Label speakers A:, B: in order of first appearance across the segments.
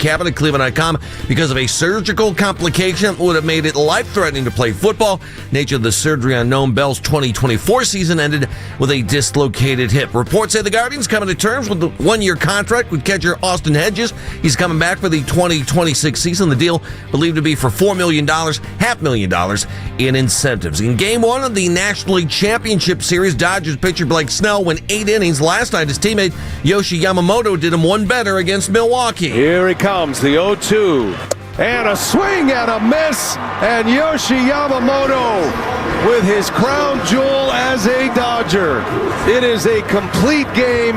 A: Cabin at Cleveland.com because of a surgical complication that would have made it life-threatening to play football. Nature of the surgery unknown. Bell's 2024 season ended with a dislocated hip. Reports say the Guardians coming to terms with the one-year contract with catcher Austin Hedges. He's coming back for the 2026 season. The deal believed to be for $4 million, $500,000 in incentives. In Game 1 of the National League Championship Series, Dodgers pitcher Blake Snell went 8 innings. Last night, his teammate Yoshi Yamamoto did him one better against Milwaukee.
B: Here he comes, the 0-2, and a swing and a miss, and Yoshi Yamamoto with his crown jewel as a Dodger. It is a complete game,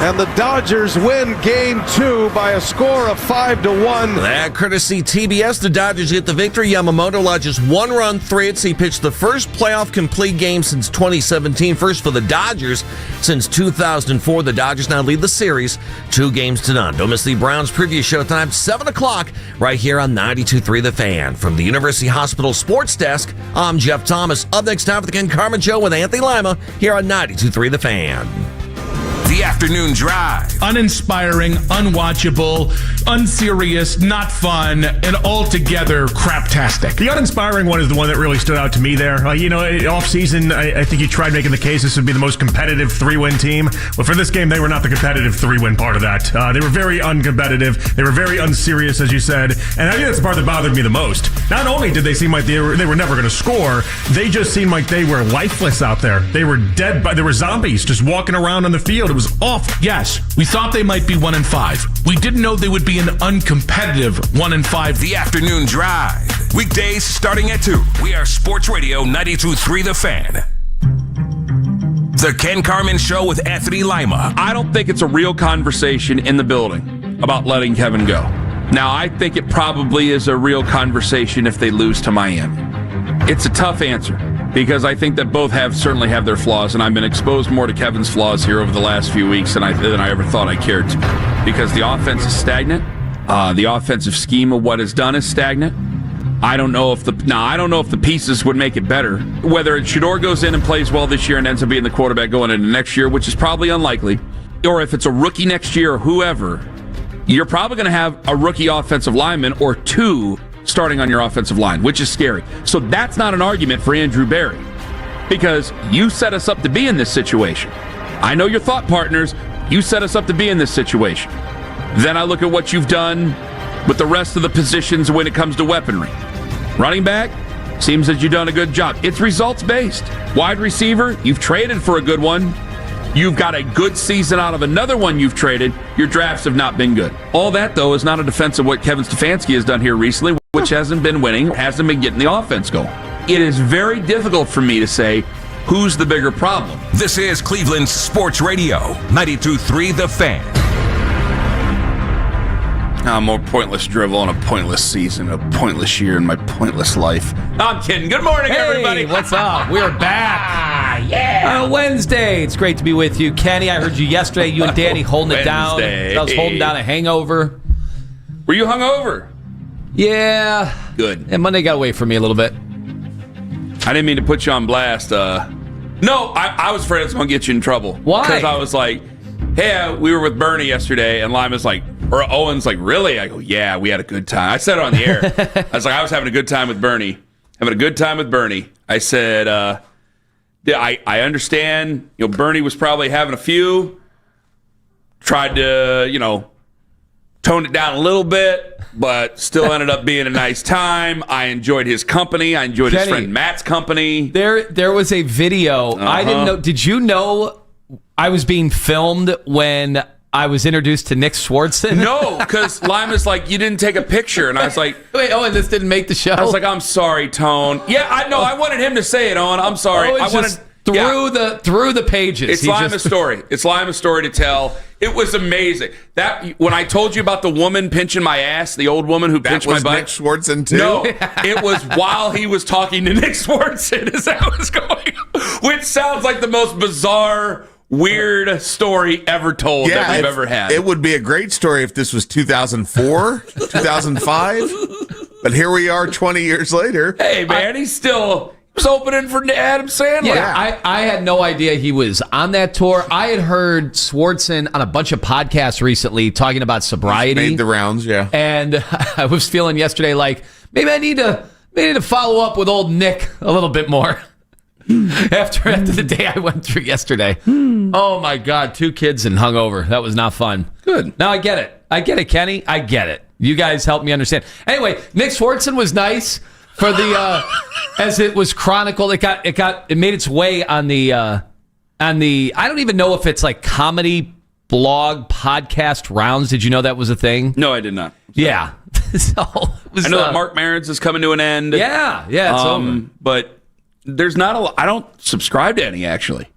B: and the Dodgers win Game 2 by a score of 5-1.
A: That courtesy TBS, the Dodgers get the victory. Yamamoto lodges 1 run, 3 hits. He pitched the first playoff complete game since 2017, first for the Dodgers since 2004. The Dodgers now lead the series 2-0. Don't miss the Browns preview show tonight, 7 o'clock, right here on 92.3 The Fan. From the University Hospital Sports Desk, I'm Jeff Thomas. Up next time for the Ken Carman Show with Anthony Lima here on 92.3 The Fan.
C: The Afternoon Drive.
D: Uninspiring, unwatchable, unserious, not fun, and altogether craptastic.
E: The uninspiring one is the one that really stood out to me there. Off-season, I think you tried making the case this would be the most competitive 3-win team. But for this game, they were not the competitive 3-win part of that. They were very uncompetitive. They were very unserious, as you said. And I think that's the part that bothered me the most. Not only did they seem like they were never going to score, they just seemed like they were lifeless out there. They were dead, they were zombies just walking around on the field. It was awful.
D: Yes, we thought they might be 1-5. We didn't know they would be an uncompetitive 1-5.
C: The Afternoon Drive. Weekdays starting at 2. We are Sports Radio 92.3 The Fan. The Ken Carman Show with Anthony Lima.
F: I don't think it's a real conversation in the building about letting Kevin go. Now, I think it probably is a real conversation if they lose to Miami. It's a tough answer because I think that both certainly have their flaws, and I've been exposed more to Kevin's flaws here over the last few weeks than I ever thought I cared to, because the offense is stagnant. The offensive scheme of what is done is stagnant. I don't know if the pieces would make it better. Whether Shedeur goes in and plays well this year and ends up being the quarterback going into next year, which is probably unlikely, or if it's a rookie next year or whoever, you're probably going to have a rookie offensive lineman or two starting on your offensive line, which is scary. So that's not an argument for Andrew Berry, because you set us up to be in this situation. I know your thought partners. You set us up to be in this situation. Then I look at what you've done with the rest of the positions when it comes to weaponry. Running back, seems that you've done a good job. It's results-based. Wide receiver, you've traded for a good one. You've got a good season out of another one you've traded. Your drafts have not been good. All that, though, is not a defense of what Kevin Stefanski has done here recently, which hasn't been winning, hasn't been getting the offense going. It is very difficult for me to say who's the bigger problem.
C: This is Cleveland's Sports Radio 92.3 The Fan.
F: More pointless drivel on a pointless season, a pointless year in my pointless life. I'm kidding. Good morning, everybody.
G: What's up? We're back.
F: Yeah.
G: On a Wednesday. It's great to be with you. Kenny, I heard you yesterday. You and Danny holding it down.
F: Wednesday.
G: I was holding down a hangover.
F: Were you hungover?
G: Yeah.
F: Good.
G: And Monday got away from me a little bit.
F: I didn't mean to put you on blast. No, I was afraid it was going to get you in trouble.
G: Why?
F: Because I was like, hey, we were with Bernie yesterday, and Lima's like, or Owen's like, really? I go, yeah, we had a good time. I said it on the air. I was like, I was having a good time with Bernie. I said, I understand, Bernie was probably having a few, tried to, tone it down a little bit, but still ended up being a nice time. I enjoyed his company. I enjoyed his friend Matt's company.
G: There was a video. I didn't know. Did you know I was being filmed when I was introduced to Nick Swardson?
F: No, because Lima's like, you didn't take a picture. And I was like,
G: wait, Owen, this didn't make the show?
F: I was like, I'm sorry, Tone. Yeah, I know. I wanted him to say it, Owen. I'm sorry.
G: Through the pages.
F: It's Lima's story. It's Lima's story to tell. It was amazing. That when I told you about the woman pinching my ass, the old woman who pinched my butt.
H: That was Nick Swardson too?
F: No, it was while he was talking to Nick Swardson as that was going, which sounds like the most bizarre, weird story ever told that we've ever had.
H: It would be a great story if this was 2004, 2005. But here we are 20 years later.
F: Hey, man, he's still was opening for Adam Sandler.
G: Yeah, I had no idea he was on that tour. I had heard Swartzen on a bunch of podcasts recently talking about sobriety.
H: Made the rounds, yeah.
G: And I was feeling yesterday like maybe I need to follow up with old Nick a little bit more after the day I went through yesterday. Oh my God, 2 kids and hungover. That was not fun.
F: Good.
G: Now I get it, Kenny. I get it. You guys helped me understand. Anyway, Nick Swartzen was nice. For the as it was chronicled, it made its way on the I don't even know if it's like comedy blog podcast rounds. Did you know that was a thing?
F: No, I did not.
G: Yeah. So it was,
F: I know that Mark Maron's is coming to an end.
G: Yeah, it's over.
F: But there's not a lot. I don't subscribe to any, actually.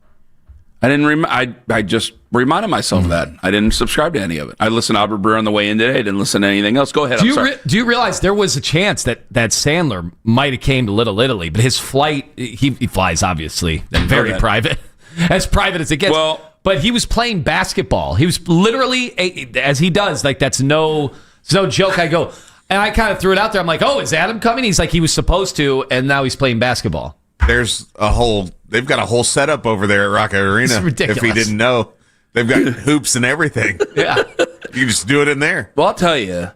F: I didn't. I just reminded myself of that. I didn't subscribe to any of it. I listened to Albert Breer on the way in today. I didn't listen to anything else. Go ahead.
G: Do you realize there was a chance that Sandler might have came to Little Italy, but his flight, he flies obviously very private, as private as it gets.
F: Well,
G: but he was playing basketball. He was literally, as he does, like it's no joke. I go, and I kind of threw it out there. I'm like, oh, is Adam coming? He's like, he was supposed to, and now he's playing basketball.
H: They've got a whole setup over there at Rocket Arena.
G: It's ridiculous.
H: If he didn't know, they've got hoops and everything.
G: Yeah.
H: You can just do it in there.
F: Well, I'll tell you.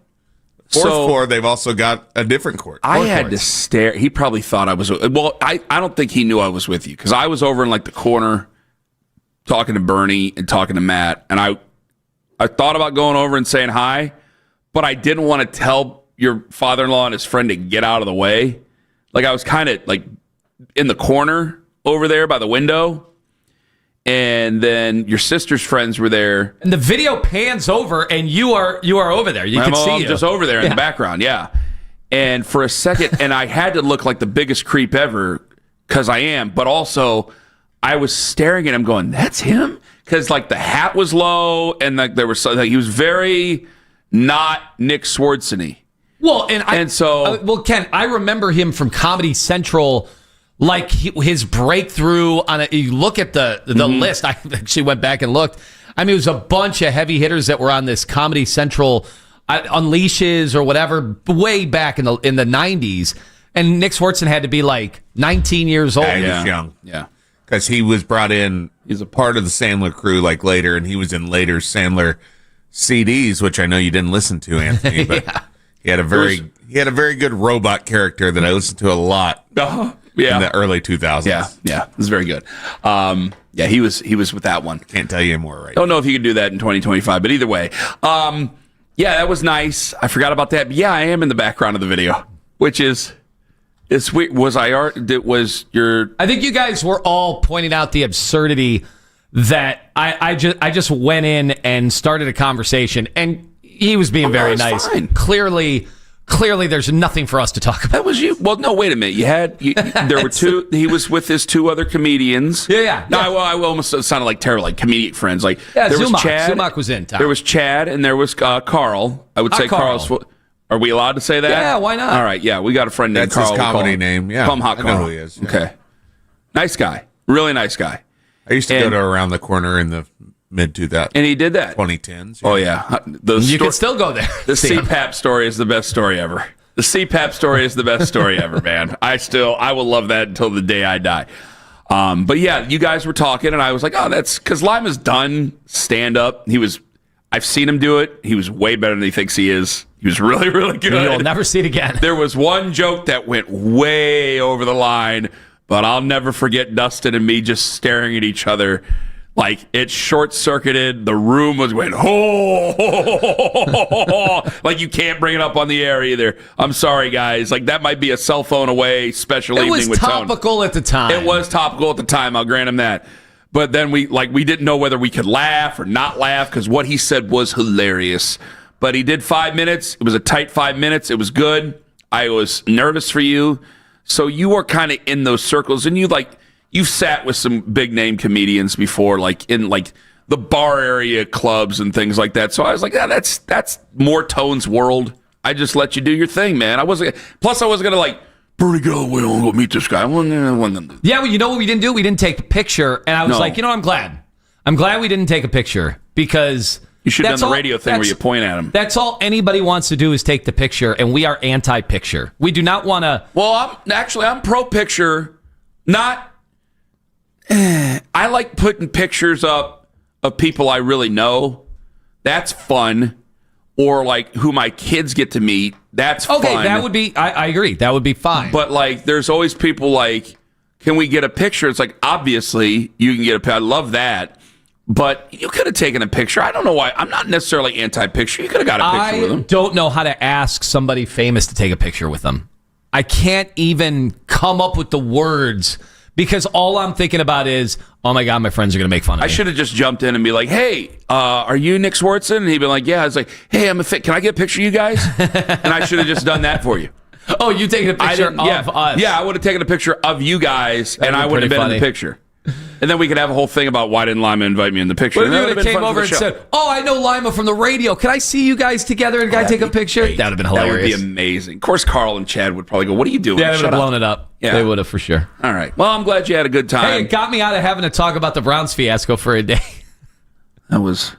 H: Fourth floor, they've also got a different court.
F: I had to stare. He probably thought I was. Well, I don't think he knew I was with you because I was over in like the corner talking to Bernie and talking to Matt. And I thought about going over and saying hi, but I didn't want to tell your father-in-law and his friend to get out of the way. Like I was kind of like in the corner over there by the window, and then your sister's friends were there.
G: And the video pans over, and you are over there. You can see
F: I'm
G: you.
F: just over there in the background, yeah. And for a second, and I had to look like the biggest creep ever because I am, but also I was staring at him, going, "That's him," because like the hat was low, and like there was he was very not Nick Swartzen-y.
G: Well, well, Ken, I remember him from Comedy Central. Like his breakthrough on you look at the list. I actually went back and looked. I mean, it was a bunch of heavy hitters that were on this Comedy Central Unleashes or whatever way back in the 90s. And Nick Swartzen had to be like 19 years old.
H: Yeah, he was young.
F: Yeah.
H: Because he was brought in, he's a part of the Sandler crew like later, and he was in later Sandler CDs, which I know you didn't listen to, Anthony, but he had a very good robot character that I listened to a lot. In the early 2000s.
F: Yeah, it was very good. He was with that one.
H: Can't tell you more right
F: Don't know if you can do that in 2025, but either way. That was nice. I forgot about that. But yeah, I am in the background of the video, which is sweet. I
G: think you guys were all pointing out the absurdity that I just went in and started a conversation, and he was being very nice.
F: Fine.
G: Clearly, there's nothing for us to talk about.
F: That was you. Well, no, wait a minute. There were two. He was with his 2 other comedians.
G: Yeah.
F: No, I almost sounded like terrible, like comedic friends. Like
G: there
F: was
G: Zumock.
F: Chad.
G: Zumock was in. Tom.
F: There was Chad, and there was Carl. I would say
G: Carl.
F: Carl's. Are we allowed to say that?
G: Yeah, why not?
F: All right. Yeah, we got a friend named
H: That's
F: Carl.
H: his comedy name. Yeah,
F: Plum Hot Carl.
H: I know who he is. Yeah.
F: Okay. Nice guy. Really nice guy.
H: I used to go to Around the Corner in the mid-2000s.
F: And he did that.
H: 2010s.
F: Oh, yeah.
G: You can still go there.
F: The CPAP story is the best story ever. The CPAP story is the best story ever, man. I will love that until the day I die. But yeah, you guys were talking, and I was like, oh, that's because Lima's done stand-up. I've seen him do it. He was way better than he thinks he is. He was really, really good.
G: You'll never see it again.
F: There was one joke that went way over the line, but I'll never forget Dustin and me just staring at each other. Like, it short-circuited. The room was going, like, you can't bring it up on the air either. I'm sorry, guys. Like, that might be a cell phone away special evening with Tone.
G: It was topical at the time.
F: It was topical at the time. I'll grant him that. But then we didn't know whether we could laugh or not laugh because what he said was hilarious. But he did 5 minutes. It was a tight 5 minutes. It was good. I was nervous for you. So you were kind of in those circles, and you've sat with some big name comedians before, like in like the bar area clubs and things like that. So I was like, that's more Tone's world. I just let you do your thing, man. I wasn't gonna like, Bernie, get away, I'll go meet this guy.
G: Yeah, well, you know what we didn't do? We didn't take a picture, and I was like, I'm glad. I'm glad we didn't take a picture because
F: you should have done the radio thing where you point at him.
G: That's all anybody wants to do is take the picture, and we are anti-picture. We do not want to.
F: Well, I'm pro picture. I like putting pictures up of people I really know. That's fun. Or like who my kids get to meet. That's fun.
G: Okay, that would be, I agree. That would be fine.
F: But like, there's always people like, can we get a picture? It's like, obviously, you can get a picture. I love that. But you could have taken a picture. I don't know why. I'm not necessarily anti-picture. You could have got a picture with them.
G: I don't know how to ask somebody famous to take a picture with them. I can't even come up with the words because all I'm thinking about is, oh my God, my friends are going to make fun of me.
F: I should have just jumped in and be like, hey, are you Nick Swartzen? And he'd be like, yeah. I was like, hey, can I get a picture of you guys? And I should have just done that for you.
G: Oh, you taking a picture of us?
F: Yeah, I would have taken a picture of you guys, and I would have been in the picture. And then we could have a whole thing about why didn't Lima invite me in the picture.
G: What if you came over and said, oh, I know Lima from the radio. Can I see you guys together and take a picture? That would have been hilarious.
F: That would be amazing. Of course, Carl and Chad would probably go, what are you doing?
G: Yeah, they would have blown it up. Yeah. They would have for sure.
F: All right. Well, I'm glad you had a good time.
G: Hey, it got me out of having to talk about the Browns fiasco for a day.
F: That was...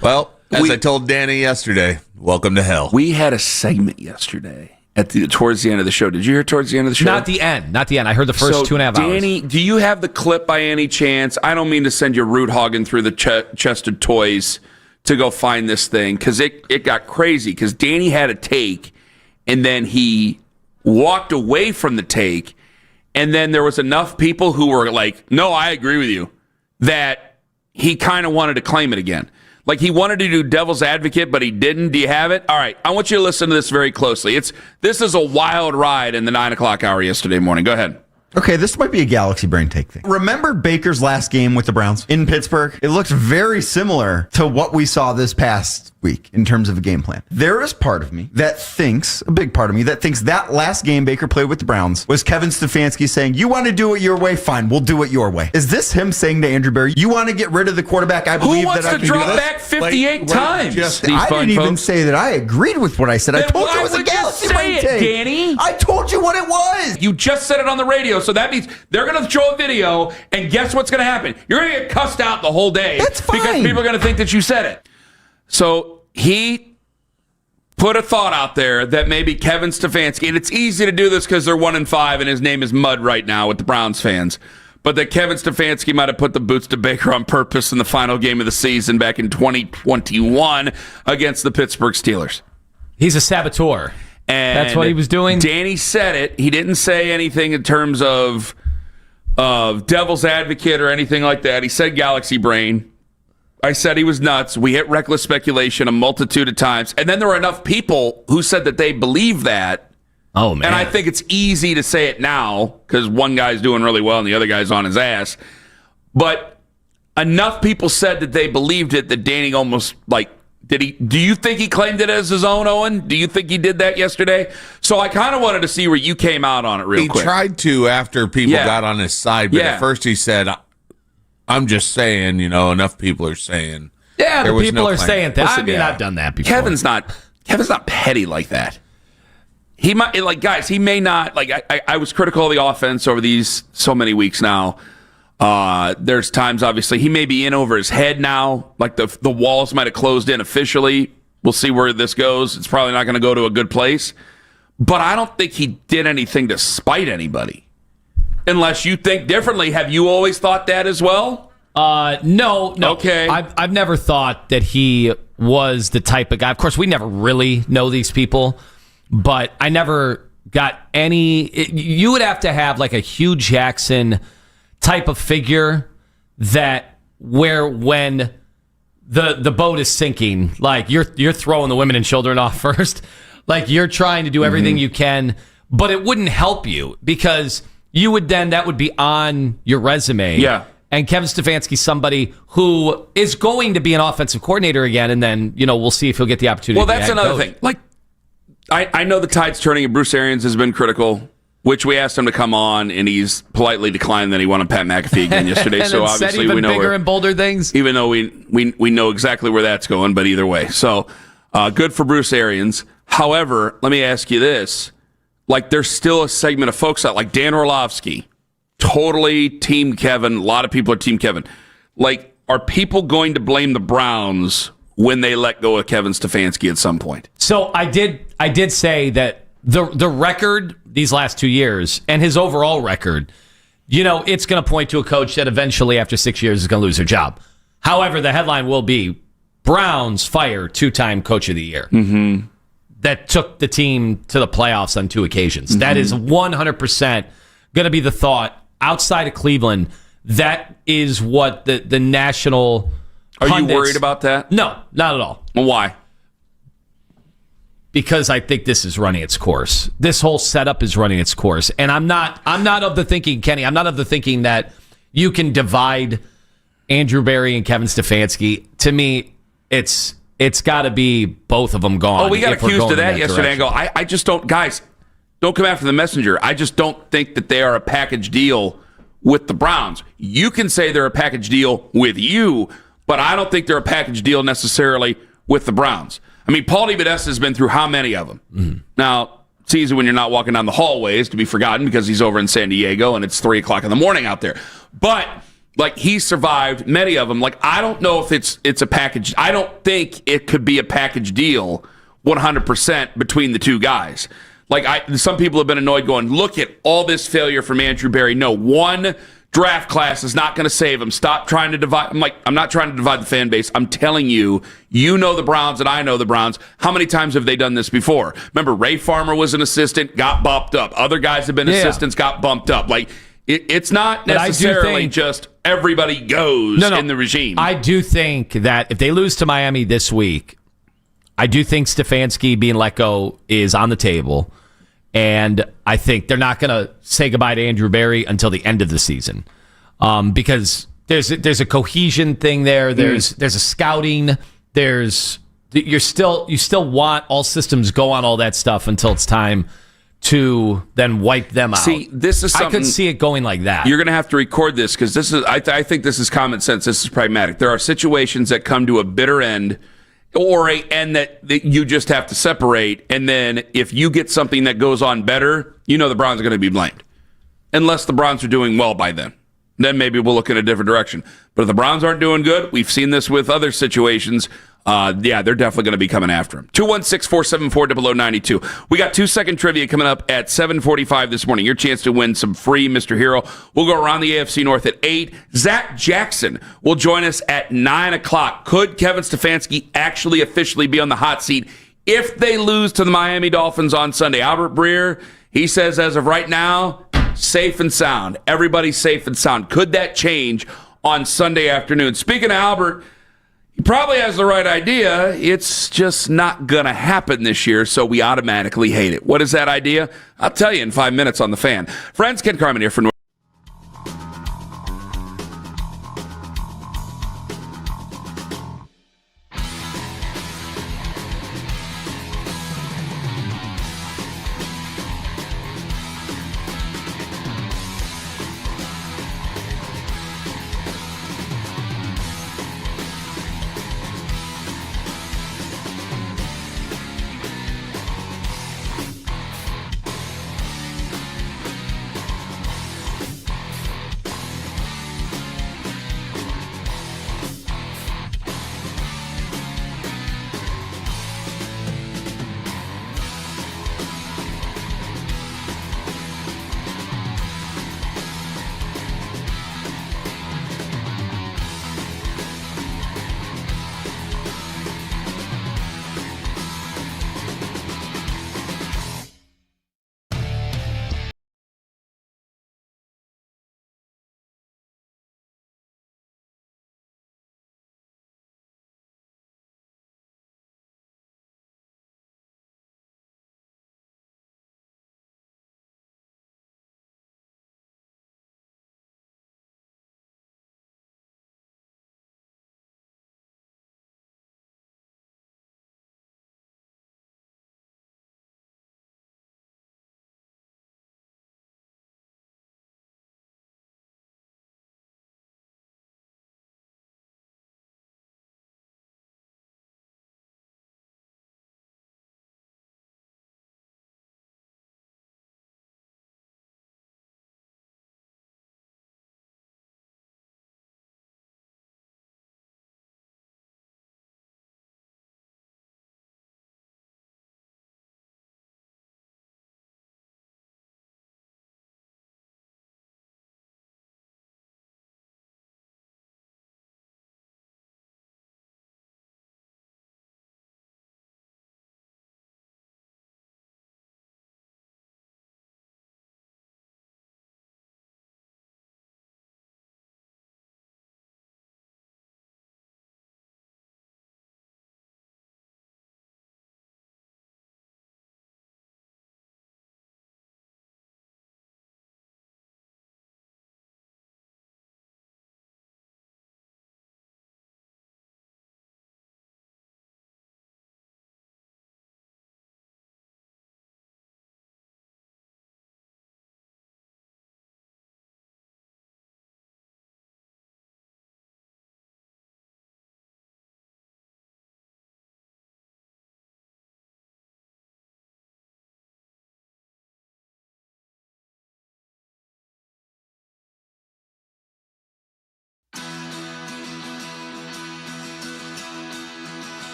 H: Well, as I told Danny yesterday, welcome to hell.
F: We had a segment yesterday towards the end of the show. Did you hear towards the end of the show?
G: Not the end. I heard the first 2.5 hours.
F: Danny, do you have the clip by any chance? I don't mean to send you root hogging through the chest of toys to go find this thing, because it got crazy, because Danny had a take, and then he walked away from the take, and then there was enough people who were like, no, I agree with you, that he kind of wanted to claim it again. Like, he wanted to do devil's advocate, but he didn't. Do you have it? All right. I want you to listen to this very closely. This is a wild ride in the 9 o'clock hour yesterday morning. Go ahead.
I: Okay, this might be a Galaxy Brain take thing. Remember Baker's last game with the Browns in Pittsburgh? It looks very similar to what we saw this past week in terms of a game plan. There is part of me that thinks, a big part of me, that thinks that last game Baker played with the Browns was Kevin Stefanski saying, you want to do it your way? Fine, we'll do it your way. Is this him saying to Andrew Berry, you want to get rid of the quarterback? I believe that I can do this.
F: Who wants to drop back 58 times?
I: I didn't even say that I agreed with what I said. I told you it was a Galaxy Brain take.
F: Danny?
I: I told you what it was.
F: You just said it on the radio, so that means they're going to throw a video, and guess what's going to happen? You're going to get cussed out the whole day.
I: That's fine.
F: Because people are going to think that you said it. So he put a thought out there that maybe Kevin Stefanski, and it's easy to do this because they're 1-5 and his name is Mud right now with the Browns fans, but that Kevin Stefanski might have put the boots to Baker on purpose in the final game of the season back in 2021 against the Pittsburgh Steelers.
G: He's a saboteur.
F: And
G: that's what he was doing?
F: Danny said it. He didn't say anything in terms of devil's advocate or anything like that. He said Galaxy Brain. I said he was nuts. We hit reckless speculation a multitude of times. And then there were enough people who said that they believe that.
G: Oh, man.
F: And I think it's easy to say it now because one guy's doing really well and the other guy's on his ass. But enough people said that they believed it that Danny almost, like, do you think he claimed it as his own, Owen? Do you think he did that yesterday? So I kind of wanted to see where you came out on it real quick.
H: He tried to after people got on his side, but at first he said, I'm just saying, enough people are saying.
G: Yeah, the people are saying that. I mean, I've done that before.
F: Kevin's not petty like that. He might, like, guys, he may not, like, I was critical of the offense over these so many weeks now. There's times, obviously, he may be in over his head now. Like, the walls might have closed in officially. We'll see where this goes. It's probably not going to go to a good place. But I don't think he did anything to spite anybody. Unless you think differently. Have you always thought that as well?
G: No.
F: Okay.
G: I've never thought that he was the type of guy. Of course, we never really know these people, but I never got any. You would have to have like a Hugh Jackson type of figure that where when the boat is sinking, like you're throwing the women and children off first, like you're trying to do everything you can, but it wouldn't help you because you would then, that would be on your resume.
F: Yeah.
G: And Kevin Stefanski's somebody who is going to be an offensive coordinator again, and then, we'll see if he'll get the opportunity.
F: Well, that's another thing. Like, I know the tide's turning, and Bruce Arians has been critical, which we asked him to come on, and he's politely declined that he wanted Pat McAfee again yesterday.
G: And
F: so
G: said
F: obviously
G: even
F: we know
G: bigger and bolder things.
F: Even though we know exactly where that's going, but either way. So good for Bruce Arians. However, let me ask you this. Like, there's still a segment of folks out, like Dan Orlovsky, totally Team Kevin. A lot of people are Team Kevin. Like, are people going to blame the Browns when they let go of Kevin Stefanski at some point?
G: So I did say that the record these last 2 years and his overall record it's going to point to a coach that eventually, after 6 years, is going to lose their job. However, the headline will be Browns fire 2-time coach of the year. Mm-hmm. That took the team to the playoffs on 2 occasions. Mm-hmm. That is 100% going to be the thought outside of Cleveland. That is what the national pundits... Are
F: you worried about that?
G: No, not at all.
F: Well, why?
G: Because I think this is running its course. This whole setup is running its course. And I'm not of the thinking, Kenny, I'm not of the thinking that you can divide Andrew Berry and Kevin Stefanski. To me, it's got to be both of them gone.
F: Oh, we got accused of that yesterday. I go, I just don't, guys, don't come after the messenger. I just don't think that they are a package deal with the Browns. You can say they're a package deal with you, but I don't think they're a package deal necessarily with the Browns. I mean, Paul DeBodesta has been through how many of them? Mm-hmm. Now, it's easy when you're not walking down the hallways to be forgotten because he's over in San Diego and it's 3 o'clock in the morning out there. But he survived many of them. I don't know if it's a package. I don't think it could be a package deal 100% between the two guys. Some people have been annoyed going, look at all this failure from Andrew Berry. No, one draft class is not going to save him. Stop trying to divide. I'm not trying to divide the fan base. I'm telling you, you know the Browns and I know the Browns. How many times have they done this before? Remember, Ray Farmer was an assistant, got bumped up. Other guys have been assistants, got bumped up. It's not necessarily just everybody goes in the regime.
G: I do think that if they lose to Miami this week, I do think Stefanski being let go is on the table. And I think they're not going to say goodbye to Andrew Berry until the end of the season, because there's a cohesion thing there. There's a scouting. You still want all systems go on all that stuff until it's time to then wipe them out.
F: See, this is something,
G: I could see it going like that.
F: You're going to have to record this because this is. I think this is common sense. This is pragmatic. There are situations that come to a bitter end, or a end that you just have to separate. And then if you get something that goes on better, the Browns are going to be blamed. Unless the Browns are doing well by then. Then maybe we'll look in a different direction. But if the Browns aren't doing good, we've seen this with other situations. They're definitely going to be coming after him. 216-474-0092. We got 2-second trivia coming up at 7:45 this morning. Your chance to win some free Mr. Hero. We'll go around the AFC North at 8. Zack Jackson will join us at 9 o'clock. Could Kevin Stefanski actually officially be on the hot seat if they lose to the Miami Dolphins on Sunday? Albert Breer, he says as of right now, safe and sound. Everybody's safe and sound. Could that change on Sunday afternoon? Speaking of Albert, he probably has the right idea. It's just not going to happen this year, so we automatically hate it. What is that idea? I'll tell you in 5 minutes on The Fan. Friends, Ken Carman here for North.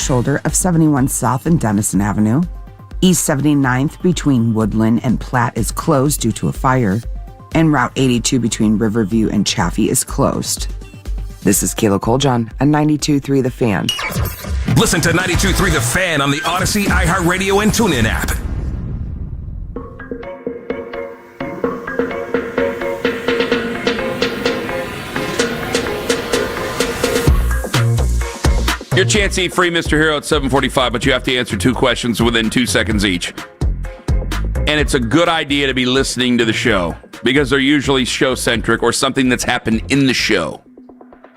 J: shoulder of 71 South and Denison Avenue. East 79th between Woodland and Platt is closed due to a fire. And Route 82 between Riverview and Chaffee is closed. This is Kayla Coljon on 92.3 The Fan.
C: Listen to 92.3 The Fan on the Odyssey, iHeartRadio, and TuneIn app.
F: Your chance to eat free, Mr. Hero, at 7:45, but you have to answer 2 questions within 2 seconds each. And it's a good idea to be listening to the show because they're usually show-centric or something that's happened in the show.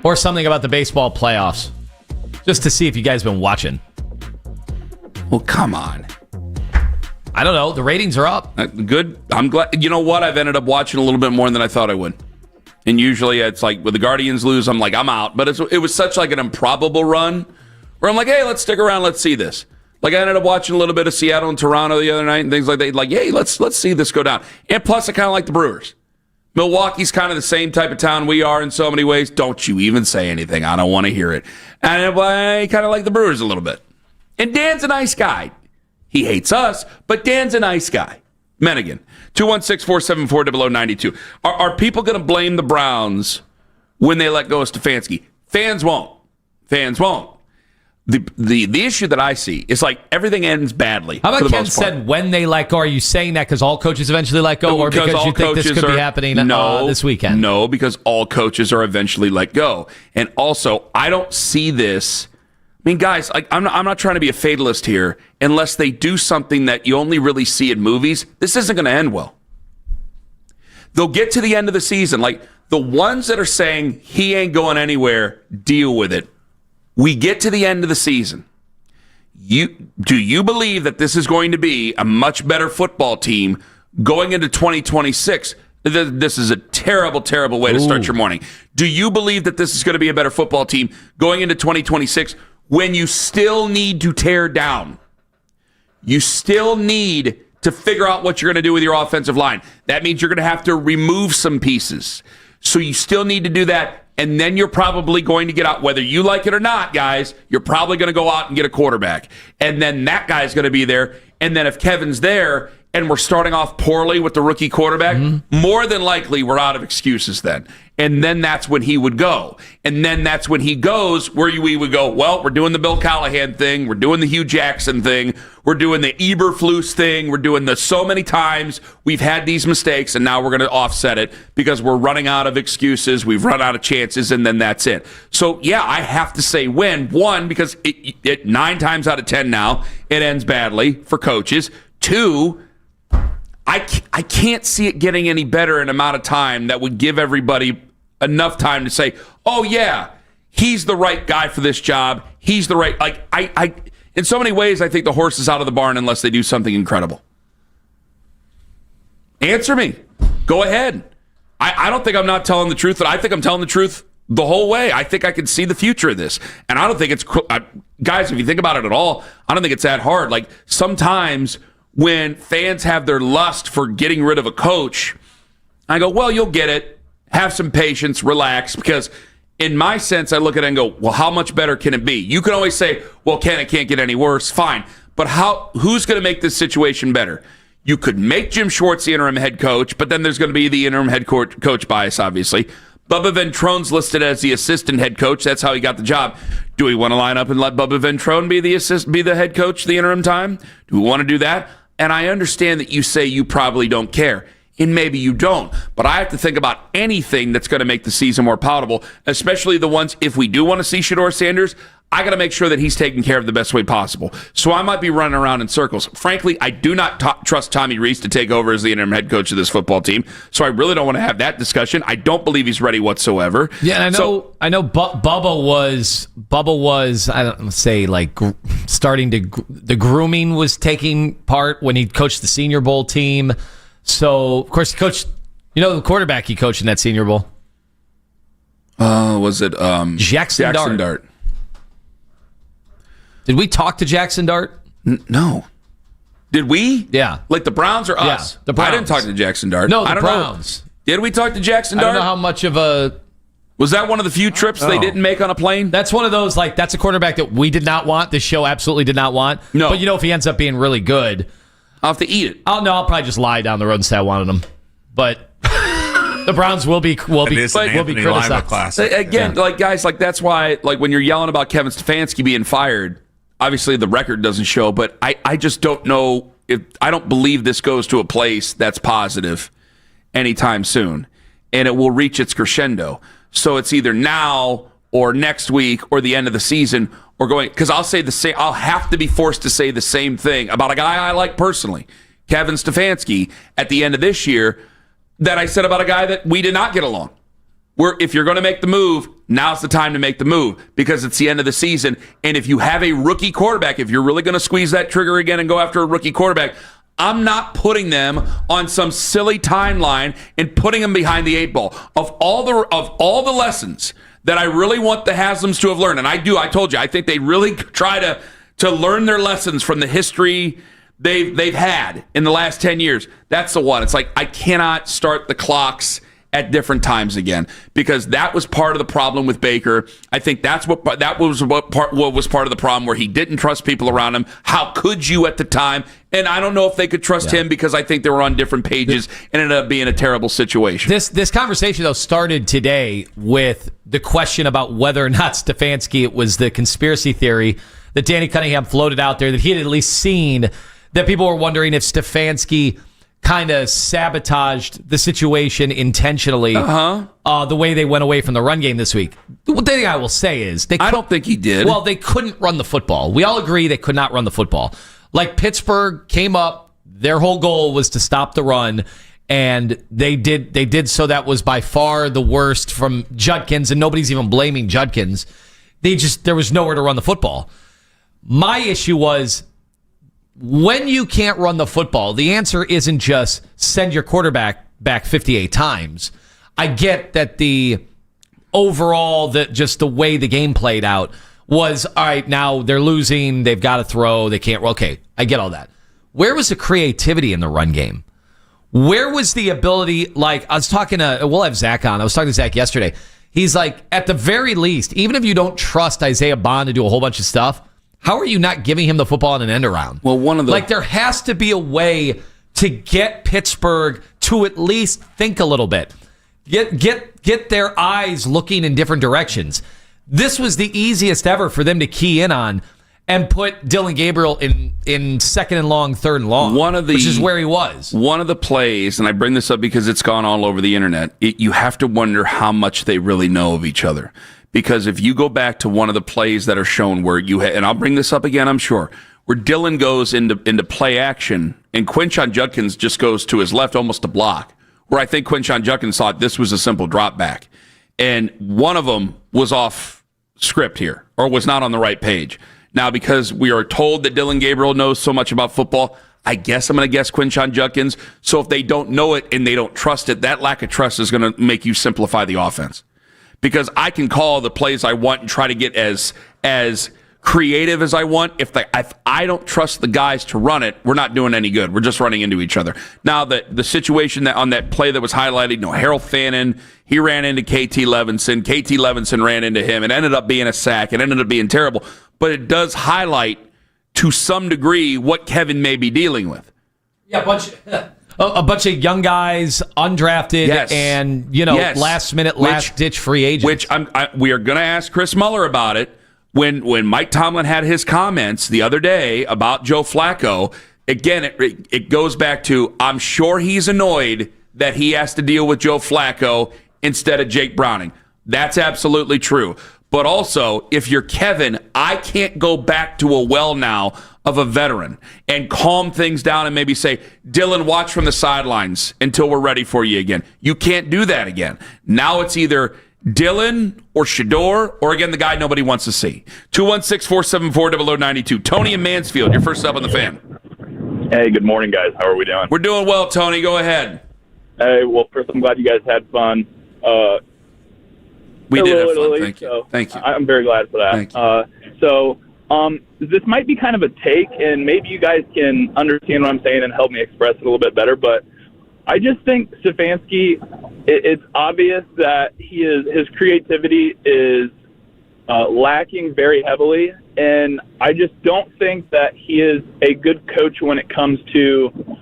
G: Or something about the baseball playoffs. Just to see if you guys have been watching.
F: Well, come on.
G: I don't know. The ratings are up.
F: Good. I'm glad. You know what? I've ended up watching a little bit more than I thought I would. And usually it's like when the Guardians lose, I'm like, I'm out. But it was such like an improbable run where I'm like, hey, let's stick around. Let's see this. Like I ended up watching a little bit of Seattle and Toronto the other night and things like that. Like, hey, let's see this go down. And plus, I kind of like the Brewers. Milwaukee's kind of the same type of town we are in so many ways. Don't you even say anything. I don't want to hear it. And I kind of like the Brewers a little bit. And Dan's a nice guy. He hates us, but Dan's a nice guy. Mennigan, 216-474-0092. Are people going to blame the Browns when they let go of Stefanski? Fans won't. The issue that I see is like everything ends badly.
G: How about Ken said when they let go? Are you saying that because all coaches eventually let go, or because you think this could be happening this weekend?
F: No, because all coaches are eventually let go. And also, I don't see this. I mean, guys, like I'm not trying to be a fatalist here. Unless they do something that you only really see in movies, this isn't going to end well. They'll get to the end of the season. Like the ones that are saying he ain't going anywhere, deal with it. We get to the end of the season. Do you believe that this is going to be a much better football team going into 2026? This is a terrible, terrible way to start your morning. Do you believe that this is going to be a better football team going into 2026 when you still need to tear down? You still need to figure out what you're going to do with your offensive line. That means you're going to have to remove some pieces. So you still need to do that. And then you're probably going to get out, whether you like it or not, guys, you're probably going to go out and get a quarterback. And then that guy's going to be there. And then if Kevin's there and we're starting off poorly with the rookie quarterback, more than likely we're out of excuses then. And then that's when he would go. And then that's when he goes where we would go, well, we're doing the Bill Callahan thing. We're doing the Hugh Jackson thing. We're doing the Eberflus thing. We're doing the so many times we've had these mistakes, and now we're going to offset it because we're running out of excuses. We've run out of chances, and then that's it. So, yeah, I have to say win. One, because it 9 times out of 10 now, it ends badly for coaches. 2, I can't see it getting any better in an amount of time that would give everybody enough time to say, oh, yeah, he's the right guy for this job. He's the right, like, I in so many ways, I think the horse is out of the barn unless they do something incredible. Answer me. Go ahead. I don't think I'm not telling the truth, but I think I'm telling the truth the whole way. I think I can see the future of this. And I don't think it's, guys, if you think about it at all, I don't think it's that hard. Like, sometimes when fans have their lust for getting rid of a coach, I go, well, you'll get it. Have some patience, relax, because in my sense, I look at it and go, well, how much better can it be? You can always say, well, it can't get any worse. Fine. But who's going to make this situation better? You could make Jim Schwartz the interim head coach, but then there's going to be the interim head coach bias, obviously. Bubba Ventrone's listed as the assistant head coach. That's how he got the job. Do we want to line up and let Bubba Ventrone be the head coach the interim time? Do we want to do that? And I understand that you say you probably don't care. And maybe you don't. But I have to think about anything that's going to make the season more palatable, especially the ones, if we do want to see Shedeur Sanders, I got to make sure that he's taken care of the best way possible. So I might be running around in circles. Frankly, I do not trust Tommy Rees to take over as the interim head coach of this football team. So I really don't want to have that discussion. I don't believe he's ready whatsoever.
G: Yeah, and I know Bubba was I don't say like starting to the grooming was taking part when he coached the Senior Bowl team. So of course he coached, the quarterback he coached in that Senior Bowl.
F: Was it
G: Jackson Dart? Did we talk to Jackson Dart?
F: No. Did we?
G: Yeah.
F: Like the Browns or us?
G: Yeah, the Browns.
F: I didn't talk to Jackson Dart.
G: No, the Browns.
F: Did we talk to Jackson Dart?
G: I don't know how much of a
F: Was that one of the few trips they didn't make on a plane?
G: That's one of those, that's a quarterback that we did not want. This show absolutely did not want.
F: No.
G: But if he ends up being really good,
F: I'll have to eat it.
G: I'll probably just lie down the road and say I wanted him. But the Browns will be criticized.
F: Again, guys, that's why, when you're yelling about Kevin Stefanski being fired, obviously the record doesn't show, but I just don't know I don't believe this goes to a place that's positive anytime soon, and it will reach its crescendo. So it's either now or next week or the end of the season or going, because I'll say the same. I'll have to be forced to say the same thing about a guy I like personally, Kevin Stefanski, at the end of this year that I said about a guy that we did not get along. If you're going to make the move, now's the time to make the move because it's the end of the season. And if you have a rookie quarterback, if you're really going to squeeze that trigger again and go after a rookie quarterback, I'm not putting them on some silly timeline and putting them behind the 8 ball. Of all the lessons that I really want the Haslams to have learned, and I told you, I think they really try to learn their lessons from the history they've had in the last 10 years. That's the one. It's I cannot start the clocks at different times again, because that was part of the problem with Baker. I think that was what was part of the problem, where he didn't trust people around him. How could you at the time? And I don't know if they could trust him, because I think they were on different pages and ended up being a terrible situation.
G: This conversation, though, started today with the question about whether or not Stefanski, it was the conspiracy theory that Danny Cunningham floated out there that he had at least seen, that people were wondering if Stefanski kind of sabotaged the situation intentionally, the way they went away from the run game this week. The thing I will say is,
F: I don't think he did.
G: Well, they couldn't run the football. We all agree they could not run the football. Pittsburgh came up, their whole goal was to stop the run, and they did so. That was by far the worst from Judkins, and nobody's even blaming Judkins. There was nowhere to run the football. My issue was, when you can't run the football, the answer isn't just send your quarterback back 58 times. I get that the overall, just the way the game played out was, all right, now they're losing, they've got to throw, they can't. Okay, I get all that. Where was the creativity in the run game? Where was the ability? I was talking to, we'll have Zach on. I was talking to Zach yesterday. He's at the very least, even if you don't trust Isaiah Bond to do a whole bunch of stuff, how are you not giving him the football in an end around?
F: Well,
G: there has to be a way to get Pittsburgh to at least think a little bit. Get their eyes looking in different directions. This was the easiest ever for them to key in on and put Dylan Gabriel in second and long, third and long, which is where he was.
F: One of the plays, and I bring this up because it's gone all over the internet, you have to wonder how much they really know of each other. Because if you go back to one of the plays that are shown where and I'll bring this up again, I'm sure, where Dylan goes into play action and Quinshon Judkins just goes to his left almost to block, where I think Quinshon Judkins thought this was a simple drop back. And one of them was off script here, or was not on the right page. Now, because we are told that Dylan Gabriel knows so much about football, I guess I'm going to guess Quinshon Judkins. So if they don't know it and they don't trust it, that lack of trust is going to make you simplify the offense. Because I can call the plays I want and try to get as creative as I want. If I don't trust the guys to run it, we're not doing any good. We're just running into each other. Now, the situation that on that play that was highlighted, Harold Fannin, he ran into KT Levinson. KT Levinson ran into him. It ended up being a sack. It ended up being terrible. But it does highlight, to some degree, what Kevin may be dealing with.
G: Yeah, a bunch of young guys, undrafted, and last minute, last ditch free agents.
F: Which we are going to ask Chris Muller about it when Mike Tomlin had his comments the other day about Joe Flacco. Again, it goes back to, I'm sure he's annoyed that he has to deal with Joe Flacco instead of Jake Browning. That's absolutely true. But also, if you're Kevin, I can't go back to a well now of a veteran and calm things down and maybe say, Dylan, watch from the sidelines until we're ready for you again. You can't do that again. Now it's either Dylan or Shador or, again, the guy nobody wants to see. 216-474-0092. Tony in Mansfield, you're first up on the Fan.
K: Hey, good morning, guys. How are we doing?
F: We're doing well, Tony. Go ahead.
K: Hey, well, first, I'm glad you guys had fun.
F: We did have fun. Thank you. Thank you.
K: I'm very glad for that.
F: Thank you.
K: This might be kind of a take, and maybe you guys can understand what I'm saying and help me express it a little bit better, but I just think Stefanski, it's obvious that his creativity is lacking very heavily, and I just don't think that he is a good coach when it comes to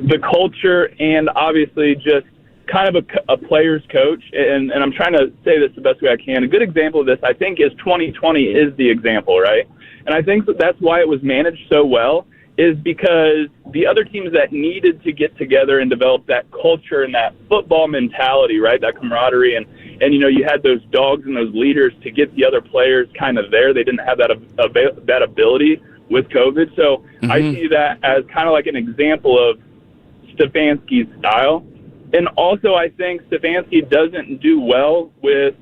K: the culture and obviously just kind of a player's coach. And I'm trying to say this the best way I can. A good example of this, I think, is 2020 is the example, right? And I think that's why it was managed so well, is because the other teams that needed to get together and develop that culture and that football mentality, right, that camaraderie, and you had those dogs and those leaders to get the other players kind of there. They didn't have that ability with COVID. So I see that as kind of like an example of Stefanski's style. And also I think Stefanski doesn't do well with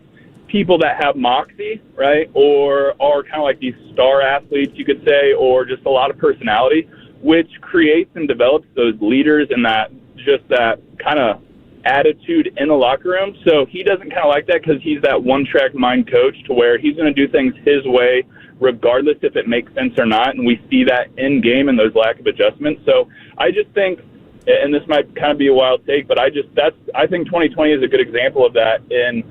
K: people that have moxie, right, or are kind of like these star athletes, you could say, or just a lot of personality, which creates and develops those leaders and that kind of attitude in the locker room. So he doesn't kind of like that because he's that one-track mind coach to where he's going to do things his way regardless if it makes sense or not, and we see that in game and those lack of adjustments. So I just think, and this might kind of be a wild take, but I think 2020 is a good example of that. And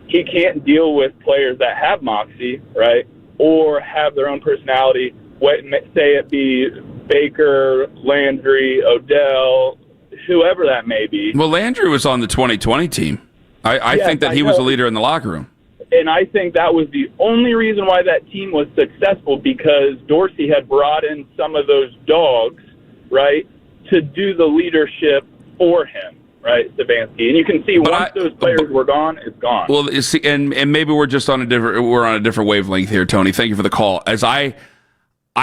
K: he can't deal with players that have moxie, right, or have their own personality. Say it be Baker, Landry, Odell, whoever that may be.
F: Well, Landry was on the 2020 team. I think that he was a leader in the locker room.
K: And I think that was the only reason why that team was successful, because Dorsey had brought in some of those dogs, right, to do the leadership for him. Right, Stefanski, and you can see once those players were gone, it's gone.
F: Well, and maybe we're just on a different wavelength here, Tony. Thank you for the call. As I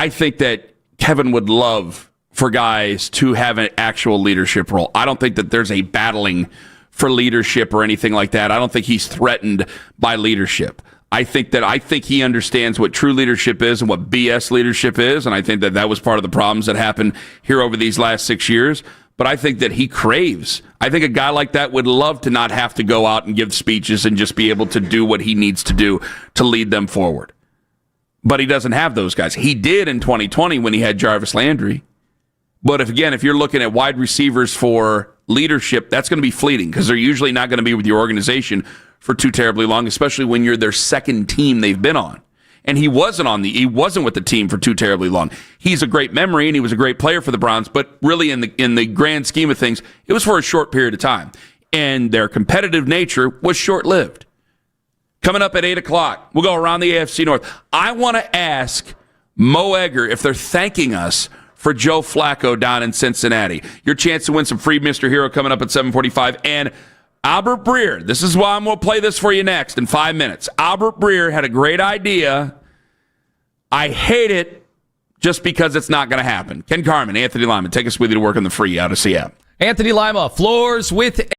F: think that Kevin would love for guys to have an actual leadership role. I don't think that there's a battling for leadership or anything like that. I don't think he's threatened by leadership. I think he understands what true leadership is and what BS leadership is, and I think that was part of the problems that happened here over these last 6 years. But I think that he craves. I think a guy like that would love to not have to go out and give speeches and just be able to do what he needs to do to lead them forward. But he doesn't have those guys. He did in 2020 when he had Jarvis Landry. But if you're looking at wide receivers for leadership, that's going to be fleeting because they're usually not going to be with your organization for too terribly long, especially when you're their second team they've been on. And he wasn't with the team for too terribly long. He's a great memory and he was a great player for the Browns, but really in the grand scheme of things, it was for a short period of time. And their competitive nature was short-lived. Coming up at 8 o'clock, we'll go around the AFC North. I want to ask Mo Egger if they're thanking us for Joe Flacco down in Cincinnati. Your chance to win some free Mr. Hero coming up at 7:45. And Albert Breer, this is why I'm going to play this for you next in 5 minutes. Albert Breer had a great idea. I hate it just because it's not going to happen. Ken Carman, Anthony Lima, take us with you to work on the free Odyssey app.
G: Anthony Lima, Floors with...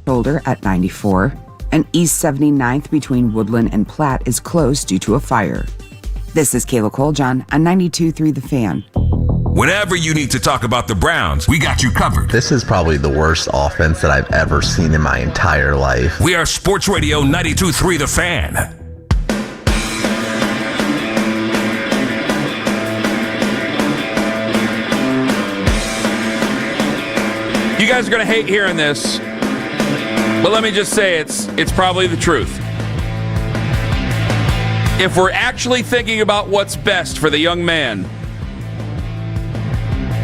J: shoulder at 94, and East 79th between Woodland and Platt is closed due to a fire. This is Kayla Coljohn on 92.3 The Fan.
C: Whenever you need to talk about the Browns, we got you covered.
L: This is probably the worst offense that I've ever seen in my entire life.
C: We are Sports Radio 92.3 The Fan.
F: You guys are going to hate hearing this, but let me just say it's probably the truth. If we're actually thinking about what's best for the young man,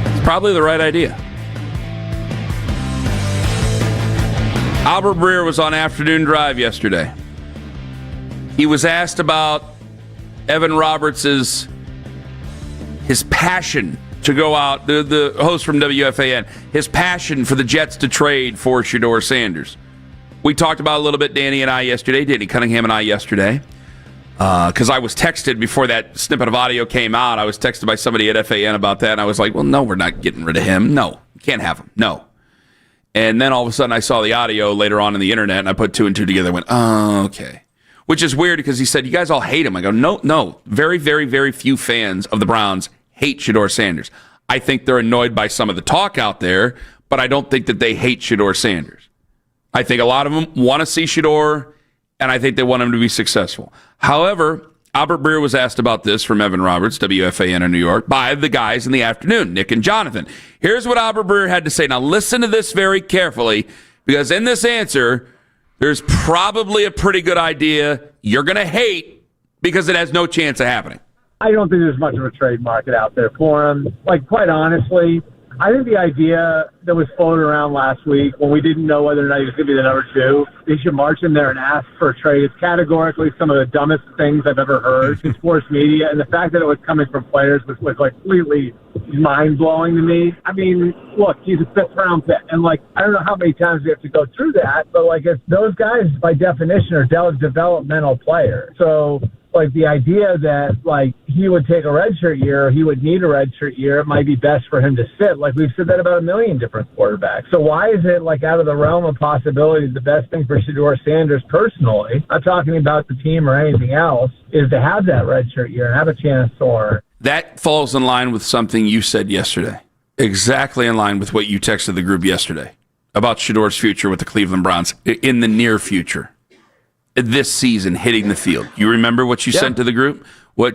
F: it's probably the right idea. Albert Breer was on Afternoon Drive yesterday. He was asked about Evan Roberts' his passion to go out, the host from WFAN, his passion for the Jets to trade for Shedeur Sanders. We talked about a little bit, Danny and I yesterday, Danny Cunningham and I yesterday, because I was texted before that snippet of audio came out. I was texted by somebody at FAN about that, and I was like, well, no, we're not getting rid of him. No, you can't have him. No. And then all of a sudden I saw the audio later on in the internet, and I put two and two together and went, oh, okay. Which is weird because he said, you guys all hate him. I go, no. Very, very, very few fans of the Browns hate Shedeur Sanders. I think they're annoyed by some of the talk out there, but I don't think that they hate Shedeur Sanders. I think a lot of them want to see Shedeur, and I think they want him to be successful. However, Albert Breer was asked about this from Evan Roberts, WFAN in New York, by the guys in the afternoon, Nick and Jonathan. Here's what Albert Breer had to say. Now, listen to this very carefully, because in this answer, there's probably a pretty good idea you're going to hate because it has no chance of happening.
M: I don't think there's much of a trade market out there for him. Like, quite honestly, I think the idea that was floated around last week when we didn't know whether or not he was going to be the number two, they should march in there and ask for a trade. It's categorically some of the dumbest things I've ever heard in sports media. And the fact that it was coming from players was like completely mind-blowing to me. I mean, look, he's a fifth-round pick. And, like, I don't know how many times we have to go through that, but, like, those guys, by definition, are developmental players. So, like, the idea that, like, he would take a redshirt year, he would need a redshirt year, it might be best for him to sit. Like, we've said that about a million different quarterbacks. So why is it, like, out of the realm of possibility, the best thing for Shedeur Sanders personally, not talking about the team or anything else, is to have that redshirt year and have a chance to learn?
F: That falls in line with something you said yesterday. Exactly in line with what you texted the group yesterday about Shedeur's future with the Cleveland Browns in the near future. This season hitting the field. You remember what you sent to the group?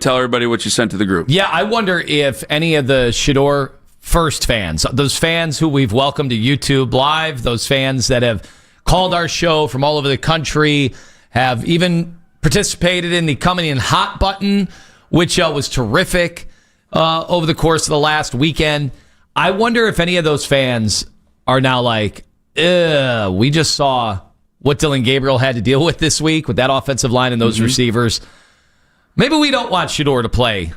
F: Tell everybody what you sent to the group.
G: Yeah, I wonder if any of the Shedeur first fans, those fans who we've welcomed to YouTube Live, those fans that have called our show from all over the country, have even participated in the Coming In Hot button, which was terrific over the course of the last weekend. I wonder if any of those fans are now like, we just saw what Dylan Gabriel had to deal with this week with that offensive line and those receivers. Maybe we don't want Shedeur to play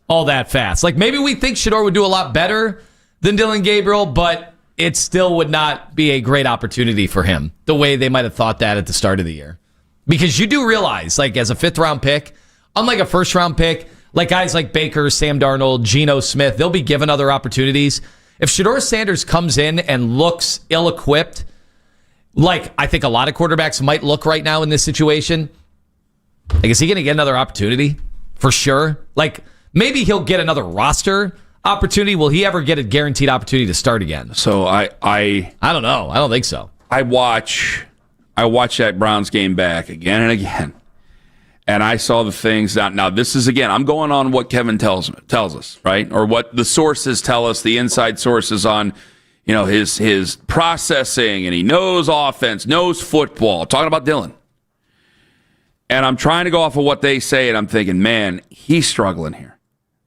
G: all that fast. Like, maybe we think Shedeur would do a lot better than Dylan Gabriel, but it still would not be a great opportunity for him the way they might have thought that at the start of the year. Because you do realize, like, as a fifth-round pick, unlike a first-round pick, like guys like Baker, Sam Darnold, Geno Smith, they'll be given other opportunities. If Shedeur Sanders comes in and looks ill-equipped, like I think a lot of quarterbacks might look right now in this situation, like, is he going to get another opportunity? For sure. Like, maybe he'll get another roster opportunity. Will he ever get a guaranteed opportunity to start again?
F: So I
G: don't know. I don't think so.
F: I watch that Browns game back again and again, and I saw the things that, now this is, again, I'm going on what Kevin tells us, right? Or what the sources tell us, the inside sources on, you know, his processing, and he knows offense, knows football, talking about Dylan. And I'm trying to go off of what they say, and I'm thinking, man, he's struggling here.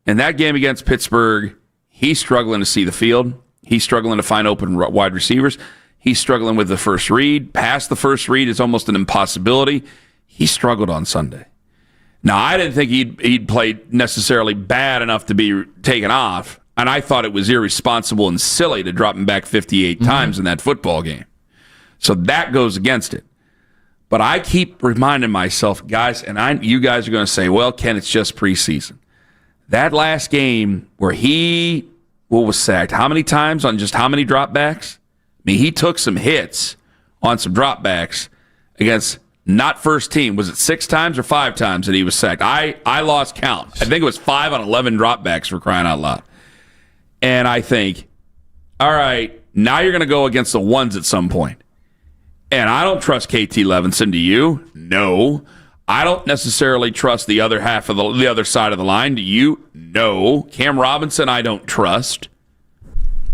F: In that game against Pittsburgh, he's struggling to see the field. He's struggling to find open wide receivers. He's struggling with the first read. Past the first read is almost an impossibility. He struggled on Sunday. Now, I didn't think he'd played necessarily bad enough to be taken off, and I thought it was irresponsible and silly to drop him back 58 times in that football game. So that goes against it. But I keep reminding myself, guys, and you guys are going to say, well, Ken, it's just preseason. That last game where he was sacked, how many times on just how many dropbacks? I mean, he took some hits on some dropbacks against not first team. Was it 6 times or 5 times that he was sacked? I lost count. I think it was 5 on 11 dropbacks, for crying out loud. And I think, all right, now you're going to go against the ones at some point. And I don't trust KT Levinson. Do you? No. I don't necessarily trust the other half of the other side of the line. Do you? No. Cam Robinson, I don't trust.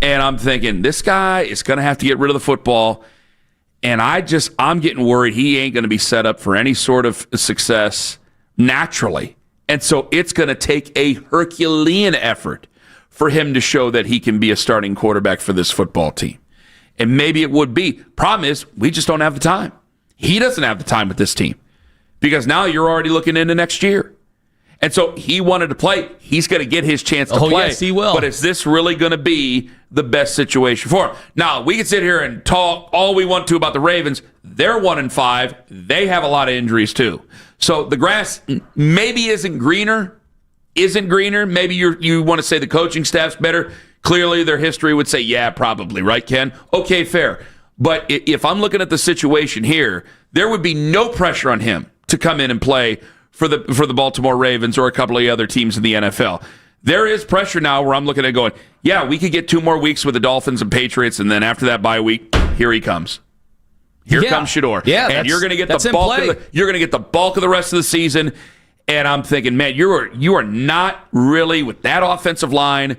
F: And I'm thinking, this guy is going to have to get rid of the football. And I'm getting worried he ain't going to be set up for any sort of success naturally. And so it's going to take a Herculean effort for him to show that he can be a starting quarterback for this football team. And maybe it would be. Problem is, we just don't have the time. He doesn't have the time with this team because now you're already looking into next year. And so he wanted to play. He's going to get his chance to play.
G: Yes, he will.
F: But is this really going to be the best situation for him? Now, we can sit here and talk all we want to about the Ravens. They're 1-5. They have a lot of injuries too. So the grass maybe isn't greener. Maybe you want to say the coaching staff's better. Clearly, their history would say, yeah, probably. Right, Ken? Okay, fair. But if I'm looking at the situation here, there would be no pressure on him to come in and play for the Baltimore Ravens or a couple of other teams in the NFL. There is pressure now where I'm looking at going, yeah, we could get 2 more weeks with the Dolphins and Patriots, and then after that bye week, here he comes. Here comes Shedeur.
G: Yeah,
F: and you're going to get the bulk. You're going to get the bulk of the rest of the season. And I'm thinking, man, you are not really with that offensive line.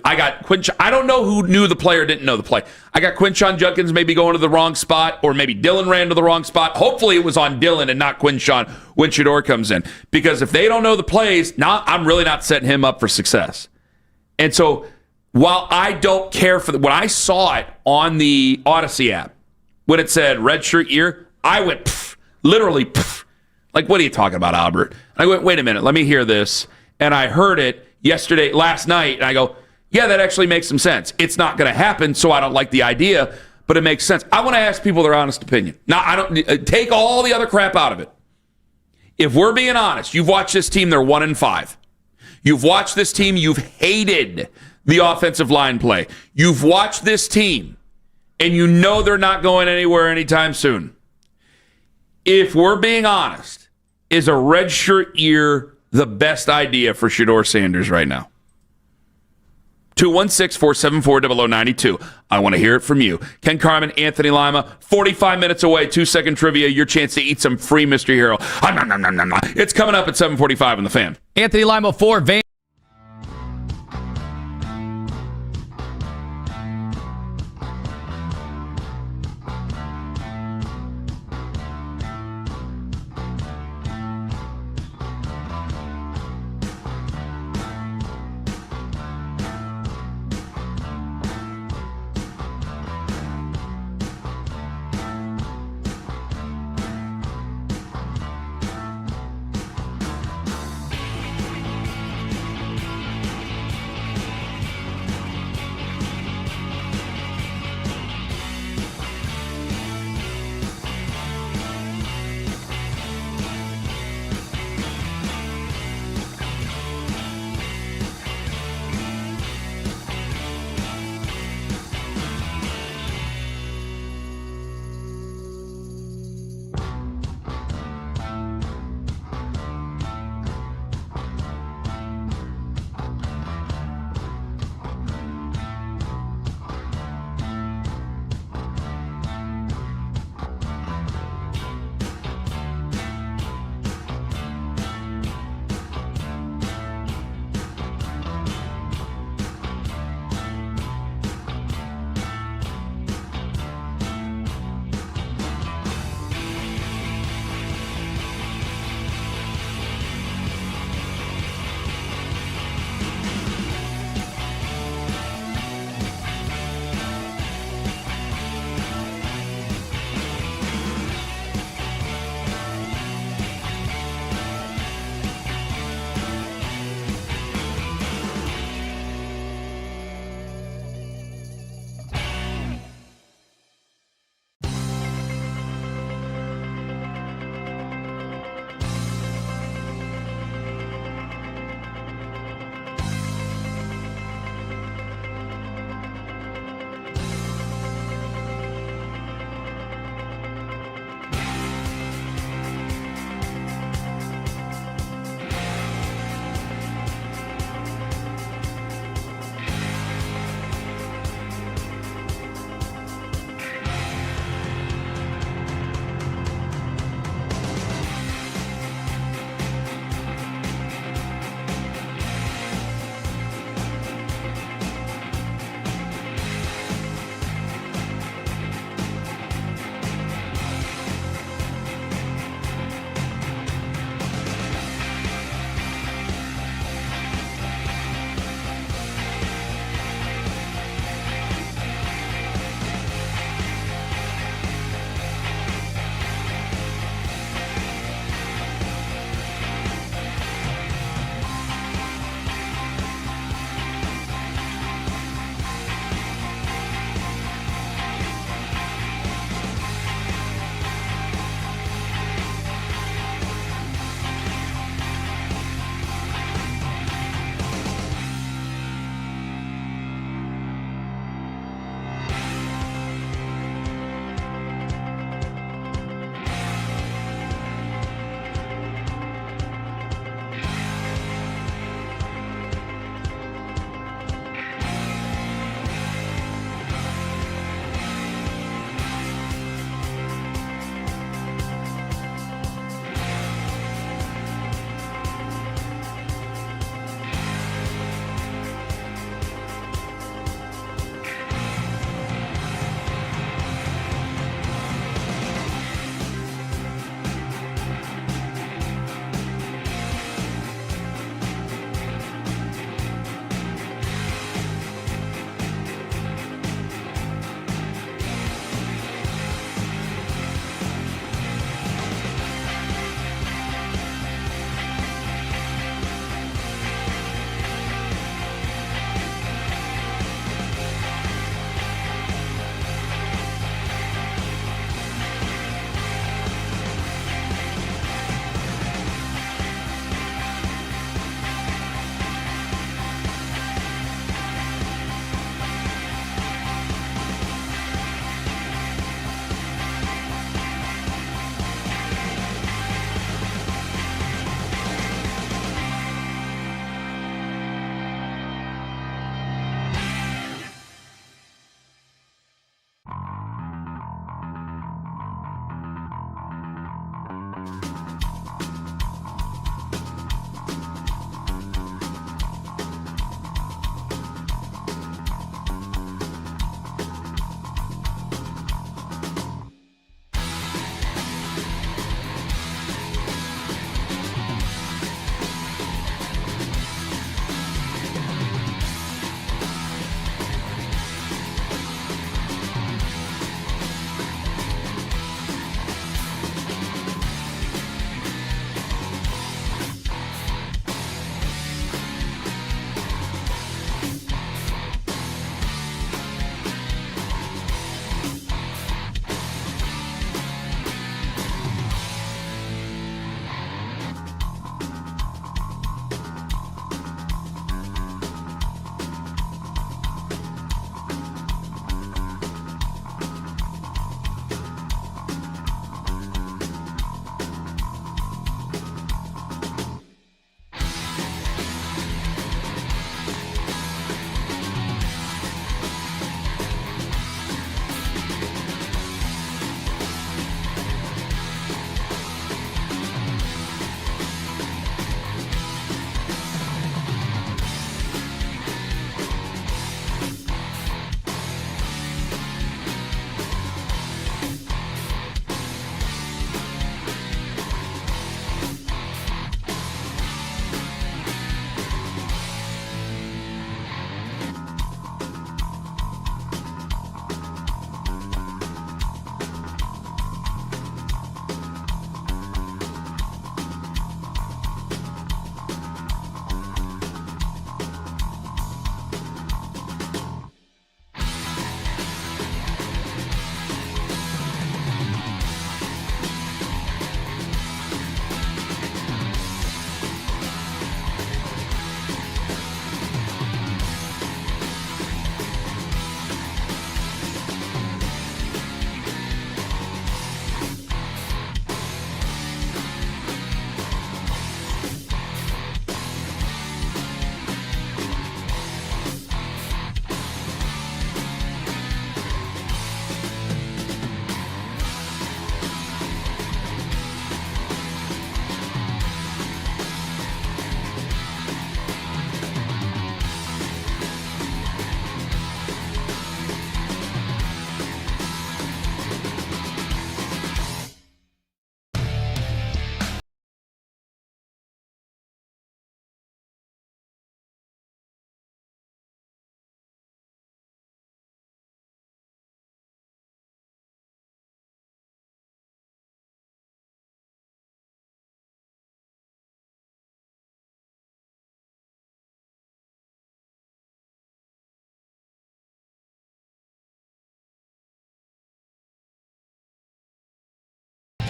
F: I got Quinshon. I don't know who knew the play or didn't know the play. I got Quinshon Judkins maybe going to the wrong spot, or maybe Dylan ran to the wrong spot. Hopefully it was on Dylan and not Quinshon when Shedeur comes in. Because if they don't know the plays, now I'm really not setting him up for success. And so while I don't care for when I saw it on the Odyssey app, when it said redshirt year, I went literally like, what are you talking about, Albert? I went, wait a minute, let me hear this. And I heard it last night, and I go, yeah, that actually makes some sense. It's not going to happen, so I don't like the idea, but it makes sense. I want to ask people their honest opinion. Now, I don't take all the other crap out of it. If we're being honest, you've watched this team, they're 1-5. You've watched this team, you've hated the offensive line play. You've watched this team, and you know they're not going anywhere anytime soon. If we're being honest, is a redshirt year the best idea for Shedeur Sanders right now? 216-474-0092. I want to hear it from you. Ken Carman, Anthony Lima, 45 minutes away, 2-second trivia, your chance to eat some free Mystery Hero. It's coming up at 7:45 on The Fan.
G: Anthony Lima for Van.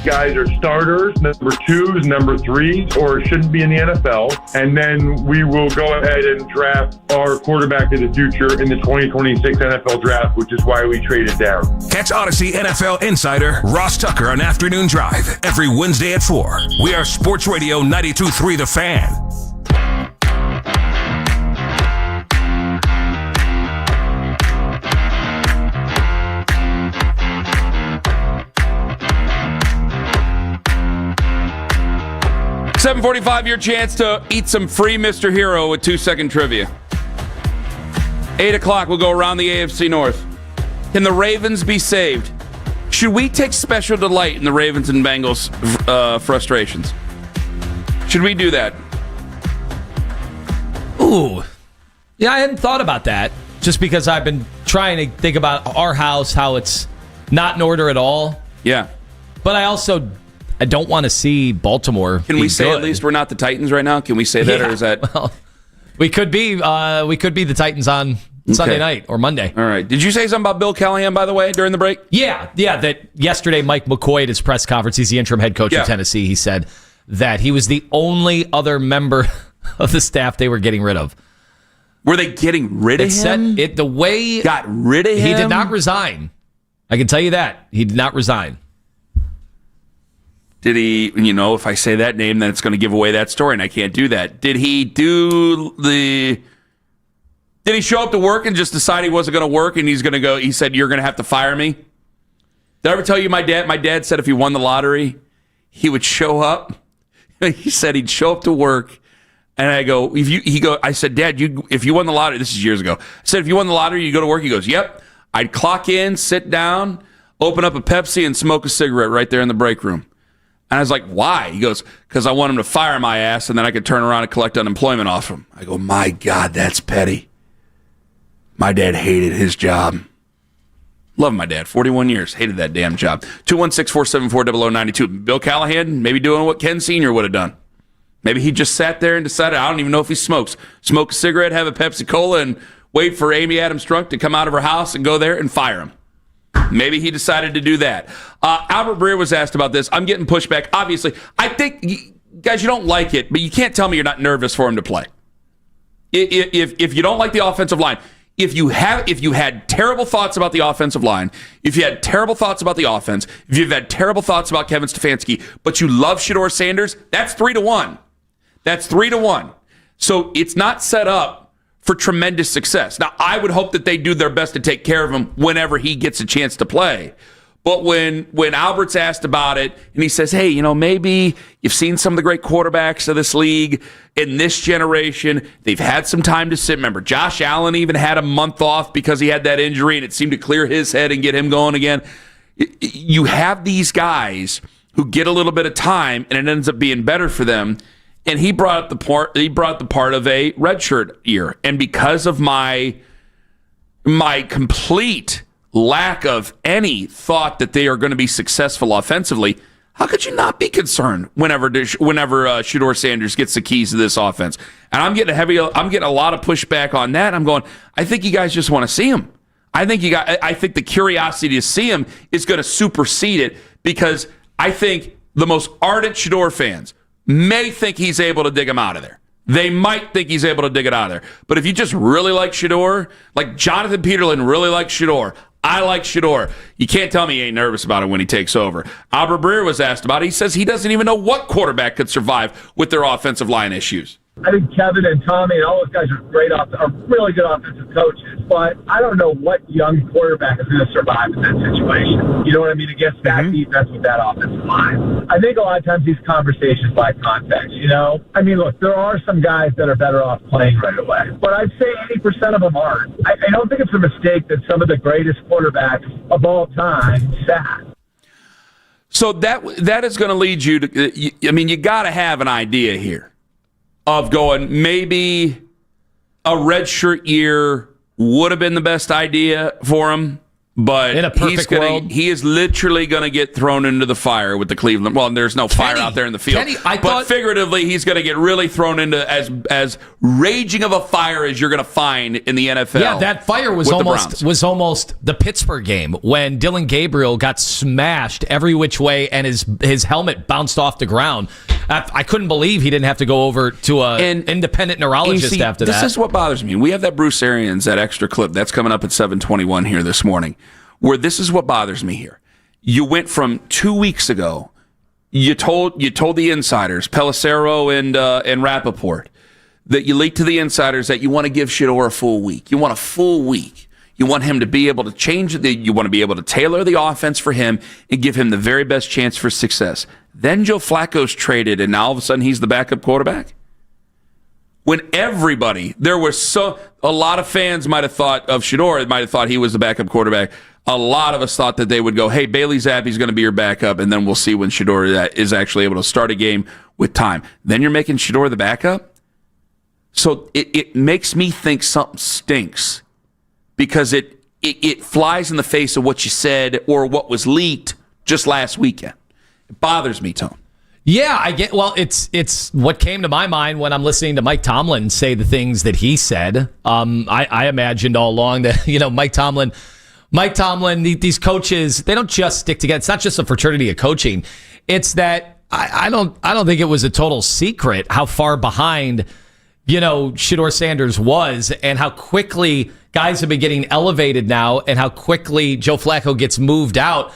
N: guys are starters, number 2s, number 3s, or shouldn't be in the NFL. And then we will go ahead and draft our quarterback of the future in the 2026 NFL draft, which is why we traded down.
C: Catch Odyssey NFL insider Ross Tucker on Afternoon Drive every Wednesday at 4. We are Sports Radio 92.3 The Fan.
F: $7:45, your chance to eat some free Mr. Hero with 2-second trivia. 8 o'clock, we'll go around the AFC North. Can the Ravens be saved? Should we take special delight in the Ravens and Bengals frustrations? Should we do that?
G: Ooh. Yeah, I hadn't thought about that. Just because I've been trying to think about our house, how it's not in order at all.
F: Yeah.
G: But I don't want to see Baltimore.
F: Can we say at least we're not the Titans right now? Can we say that, or is that?
G: Well, we could be the Titans on Sunday night or Monday.
F: All right. Did you say something about Bill Callahan, by the way, during the break?
G: Yeah. That yesterday, Mike McCoy at his press conference, he's the interim head coach of Tennessee. He said that he was the only other member of the staff they were getting rid of.
F: Were they getting rid of him?
G: The way
F: got rid of him.
G: He did not resign. I can tell you that he did not resign.
F: Did he, if I say that name, then it's going to give away that story, and I can't do that. Did he show up to work and just decide he wasn't going to work, and he's going to go, he said, you're going to have to fire me? Did I ever tell you my dad said if he won the lottery, he would show up? He said he'd show up to work, and I go, I said, Dad, if you won the lottery, this is years ago. I said, if you won the lottery, you go to work? He goes, yep. I'd clock in, sit down, open up a Pepsi, and smoke a cigarette right there in the break room. And I was like, why? He goes, because I want him to fire my ass, and then I could turn around and collect unemployment off him. I go, my God, that's petty. My dad hated his job. Love my dad, 41 years. Hated that damn job. 216-474-0092. Bill Callahan, maybe doing what Ken Sr. would have done. Maybe he just sat there and decided, I don't even know if he smokes. Smoke a cigarette, have a Pepsi-Cola, and wait for Amy Adams Strunk to come out of her house and go there and fire him. Maybe he decided to do that. Albert Breer was asked about this. I'm getting pushback. Obviously, I think, guys, you don't like it, but you can't tell me you're not nervous for him to play. If you don't like the offensive line, if you had terrible thoughts about the offensive line, if you had terrible thoughts about the offense, if you've had terrible thoughts about Kevin Stefanski, but you love Shedeur Sanders, that's 3-1. That's 3-1. So it's not set up for tremendous success. Now, I would hope that they do their best to take care of him whenever he gets a chance to play. But when Albert's asked about it, and he says, hey, maybe you've seen some of the great quarterbacks of this league in this generation. They've had some time to sit. Remember, Josh Allen even had a month off because he had that injury, and it seemed to clear his head and get him going again. You have these guys who get a little bit of time, and it ends up being better for them. And he brought the part of a redshirt year, and because of my complete lack of any thought that they are going to be successful offensively, how could you not be concerned whenever Shedeur Sanders gets the keys to this offense? And I'm getting a lot of pushback on that. I'm going, I think you guys just want to see him. I think the curiosity to see him is going to supersede it, because I think the most ardent Shedeur fans may think he's able to dig him out of there. They might think he's able to dig it out of there. But if you just really like Shedeur, like Jonathan Peterlin really likes Shedeur, I like Shedeur, you can't tell me he ain't nervous about it when he takes over. Albert Breer was asked about it. He says he doesn't even know what quarterback could survive with their offensive line issues.
M: I think Kevin and Tommy and all those guys are are really good offensive coaches, but I don't know what young quarterback is going to survive in that situation. You know what I mean? Against that defense with that offensive line. I think a lot of times these conversations lack context, I mean, look, there are some guys that are better off playing right away, but I'd say 80% of them aren't. I don't think it's a mistake that some of the greatest quarterbacks of all time sat.
F: So that is going to lead you to, you got to have an idea here of going, maybe a redshirt year would have been the best idea for him. But
G: in a perfect world,
F: he is literally going to get thrown into the fire with the Cleveland. Well, there's no fire out there in the field. But figuratively, he's going to get really thrown into as raging of a fire as you're going to find in the NFL.
G: Yeah, that fire was almost the Pittsburgh game when Dylan Gabriel got smashed every which way and his helmet bounced off the ground. I couldn't believe he didn't have to go over to an independent neurologist after that.
F: This is what bothers me. We have that Bruce Arians, that extra clip that's coming up at 7:21 here this morning, where this is what bothers me here. You went from 2 weeks ago. You told the insiders, Pelissero and Rappaport, that you leaked to the insiders that you want to give Shedeur a full week. You want a full week. You want him to be able to change you want to be able to tailor the offense for him and give him the very best chance for success. Then Joe Flacco's traded, and now all of a sudden he's the backup quarterback. When there was a lot of fans might have thought of Shedeur, might have thought he was the backup quarterback. A lot of us thought that they would go, hey, Bailey Zappe's going to be your backup, and then we'll see when Shedeur is actually able to start a game with time. Then you're making Shedeur the backup? So it makes me think something stinks because it flies in the face of what you said or what was leaked just last weekend. It bothers me, Tone.
G: Yeah, I get. Well, it's what came to my mind when I'm listening to Mike Tomlin say the things that he said. I imagined all along that Mike Tomlin, these coaches, they don't just stick together. It's not just a fraternity of coaching. It's that I don't think it was a total secret how far behind Shedeur Sanders was and how quickly guys have been getting elevated now and how quickly Joe Flacco gets moved out.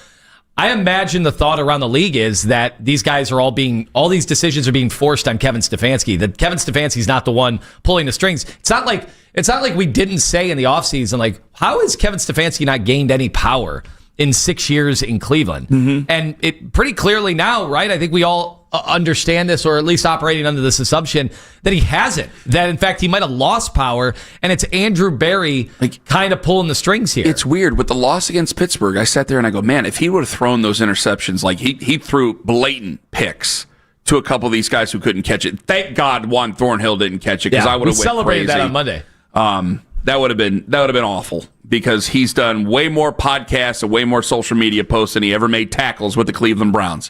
G: I imagine the thought around the league is that these guys are all these decisions are being forced on Kevin Stefanski. That Kevin Stefanski's not the one pulling the strings. It's not like we didn't say in the offseason, like, how has Kevin Stefanski not gained any power in 6 years in Cleveland? Mm-hmm. And it pretty clearly now, right? I think we all understand this, or at least operating under this assumption that he hasn't. That in fact he might have lost power, and it's Andrew Berry kind of pulling the strings here.
F: It's weird with the loss against Pittsburgh. I sat there and I go, man, if he would have thrown those interceptions, like he threw blatant picks to a couple of these guys who couldn't catch it. Thank God Juan Thornhill didn't catch it because I would have
G: celebrated that on Monday.
F: That would have been awful because he's done way more podcasts and way more social media posts than he ever made tackles with the Cleveland Browns.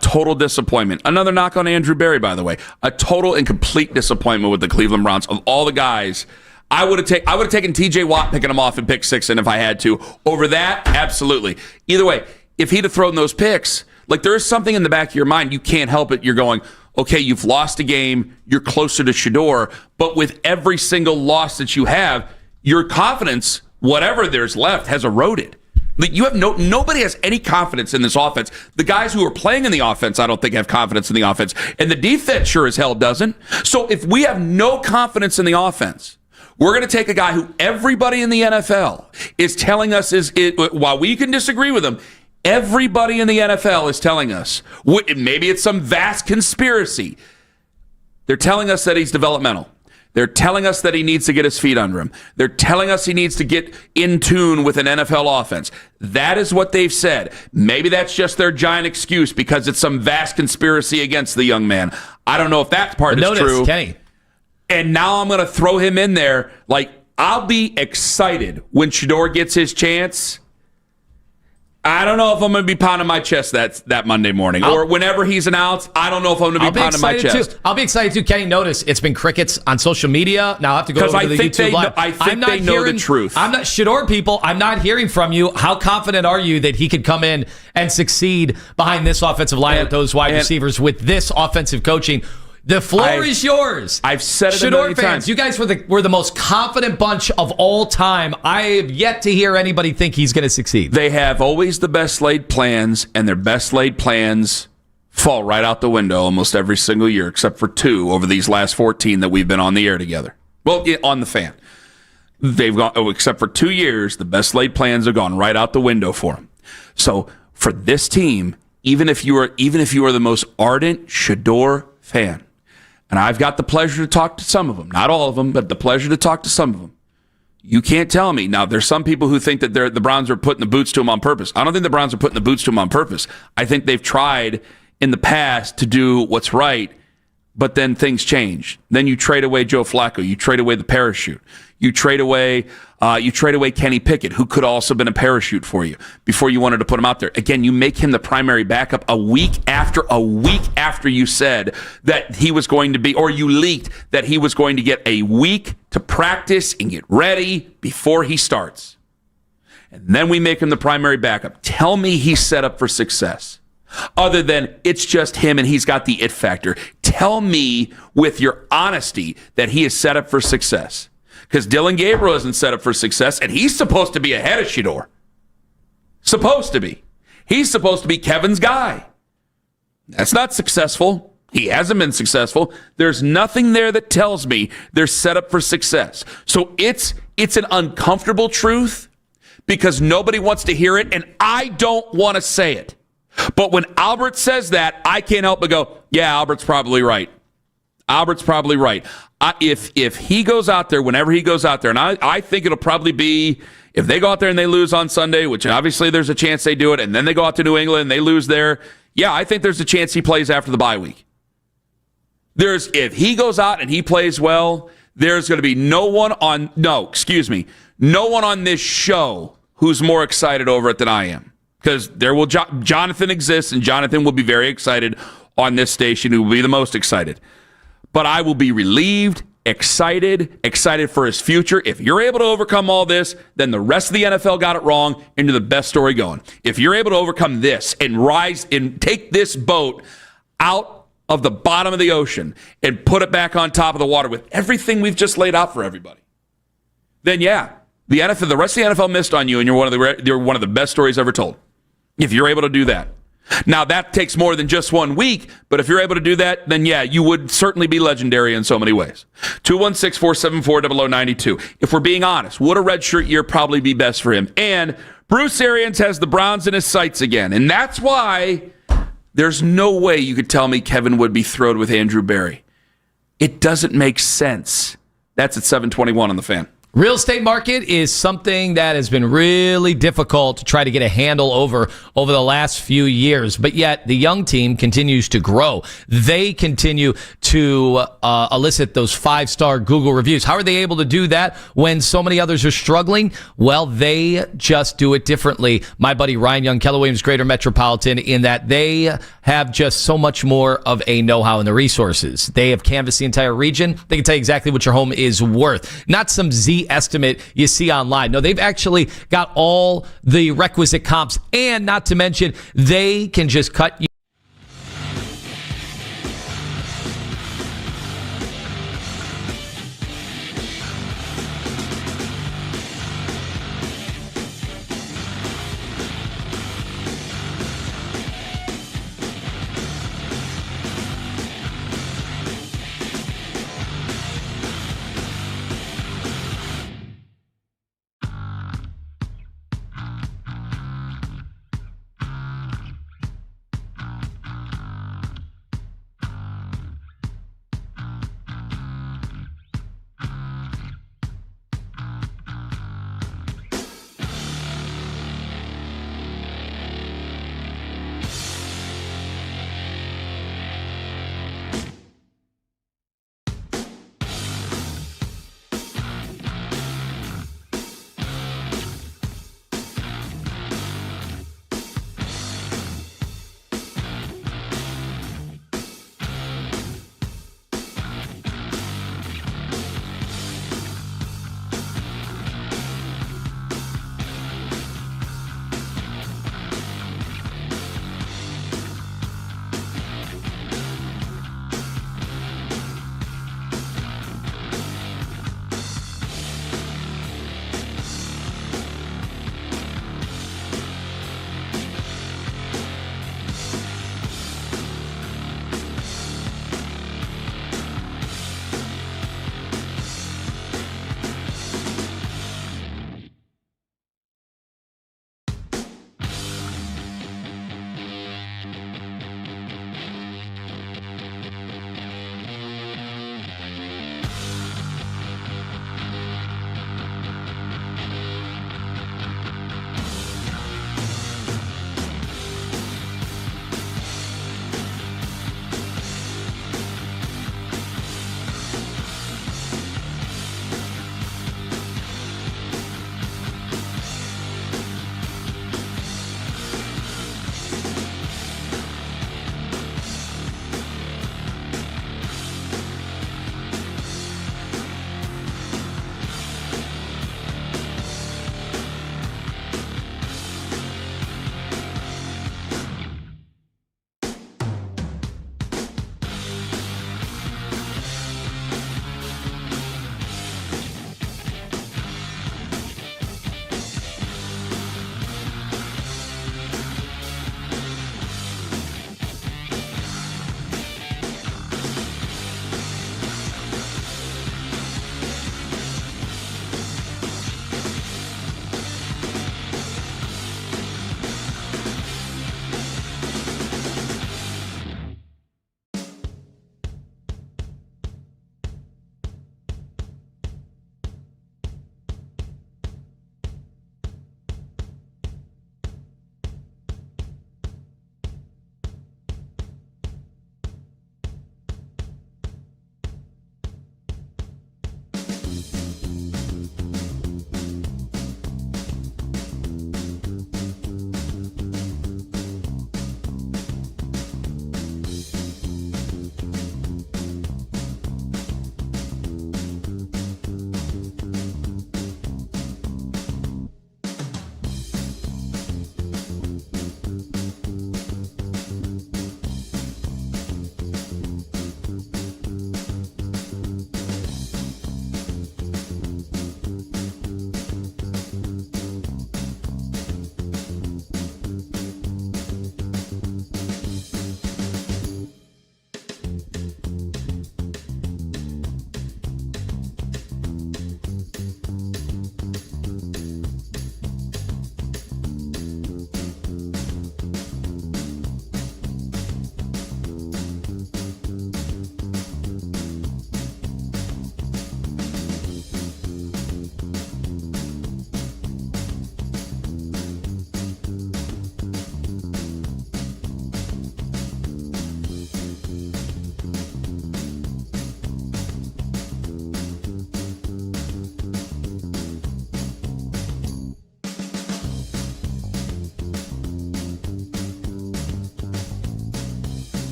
F: Total disappointment. Another knock on Andrew Berry, by the way. A total and complete disappointment with the Cleveland Browns. Of all the guys, I would have taken T.J. Watt picking him off in pick 6, and if I had to. Over that, absolutely. Either way, if he'd have thrown those picks, like there is something in the back of your mind, you can't help it. You're going, okay, you've lost a game, you're closer to Shedeur, but with every single loss that you have, your confidence, whatever there's left, has eroded. You have nobody has any confidence in this offense. The guys who are playing in the offense, I don't think have confidence in the offense. And the defense sure as hell doesn't. So if we have no confidence in the offense, we're going to take a guy who everybody in the NFL is telling us while we can disagree with him, everybody in the NFL is telling us, maybe it's some vast conspiracy. They're telling us that he's developmental. They're telling us that he needs to get his feet under him. They're telling us he needs to get in tune with an NFL offense. That is what they've said. Maybe that's just their giant excuse because it's some vast conspiracy against the young man. I don't know if that part is true.
G: Kenny.
F: And now I'm going to throw him in there. Like, I'll be excited when Shedeur gets his chance. I don't know if I'm going to be pounding my chest that Monday morning. Or whenever he's announced, I don't know if I'm going to be pounding my chest.
G: Too. I'll be excited too. Kenny, notice it's been crickets on social media. Now I have to go over to the YouTube Live.
F: I think they know the truth.
G: I'm not Shedeur people. I'm not hearing from you. How confident are you that he could come in and succeed behind this offensive line with those wide receivers with this offensive coaching? The floor is yours.
F: I've said it a
G: million
F: fans,
G: times. You guys were the most confident bunch of all time. I have yet to hear anybody think he's going to succeed.
F: They have always the best laid plans, and their best laid plans fall right out the window almost every single year, except for 2 over these last 14 that we've been on the air together. Well, on the fan. They've gone, except for 2 years, the best laid plans have gone right out the window for them. So for this team, even if you are the most ardent Shedeur fan, and I've got the pleasure to talk to some of them, not all of them, but the pleasure to talk to some of them. You can't tell me. Now, there's some people who think that the Browns are putting the boots to him on purpose. I don't think the Browns are putting the boots to him on purpose. I think they've tried in the past to do what's right, but then things change. Then you trade away Joe Flacco. You trade away the parachute. You trade away You trade away Kenny Pickett, who could also have been a parachute for you before you wanted to put him out there. Again, you make him the primary backup a week after you said that he was going to be, or you leaked that he was going to get a week to practice and get ready before he starts. And then we make him the primary backup. Tell me he's set up for success. Other than it's just him and he's got the it factor. Tell me with your honesty that he is set up for success. Because Dylan Gabriel isn't set up for success, and he's supposed to be ahead of Shedeur. Supposed to be. He's supposed to be Kevin's guy. That's not successful. He hasn't been successful. There's nothing there that tells me they're set up for success. So it's an uncomfortable truth because nobody wants to hear it, and I don't want to say it. But when Albert says that, I can't help but go, yeah, Albert's probably right. Albert's probably right. If he goes out there, whenever he goes out there, and I think it'll probably be if they go out there and they lose on Sunday, which obviously there's a chance they do it, and then they go out to New England and they lose there, yeah, I think there's a chance he plays after the bye week. If he goes out and he plays well, there's going to be no one on this show who's more excited over it than I am. Because Jonathan exists, and Jonathan will be very excited on this station. He will be the most excited. But I will be relieved, excited for his future. If you're able to overcome all this, then the rest of the NFL got it wrong into the best story going. If you're able to overcome this and rise and take this boat out of the bottom of the ocean and put it back on top of the water with everything we've just laid out for everybody, then yeah, the rest of the NFL missed on you, and you're one of the best stories ever told. If you're able to do that. Now, that takes more than just 1 week, but if you're able to do that, then yeah, you would certainly be legendary in so many ways. 216-474-0092. If we're being honest, would a redshirt year probably be best for him? And Bruce Arians has the Browns in his sights again, and that's why there's no way you could tell me Kevin would be thrilled with Andrew Berry. It doesn't make sense. That's at 721 on the Fan.
G: Real estate market is something that has been really difficult to try to get a handle over the last few years, but yet the young team continues to grow. They continue to elicit those 5-star Google reviews. How are they able to do that when so many others are struggling? Well, they just do it differently. My buddy Ryan Young, Keller Williams Greater Metropolitan, in that they have just so much more of a know-how and the resources. They have canvassed the entire region. They can tell you exactly what your home is worth. Not some estimate you see online. No, they've actually got all the requisite comps, and not to mention they can just cut you.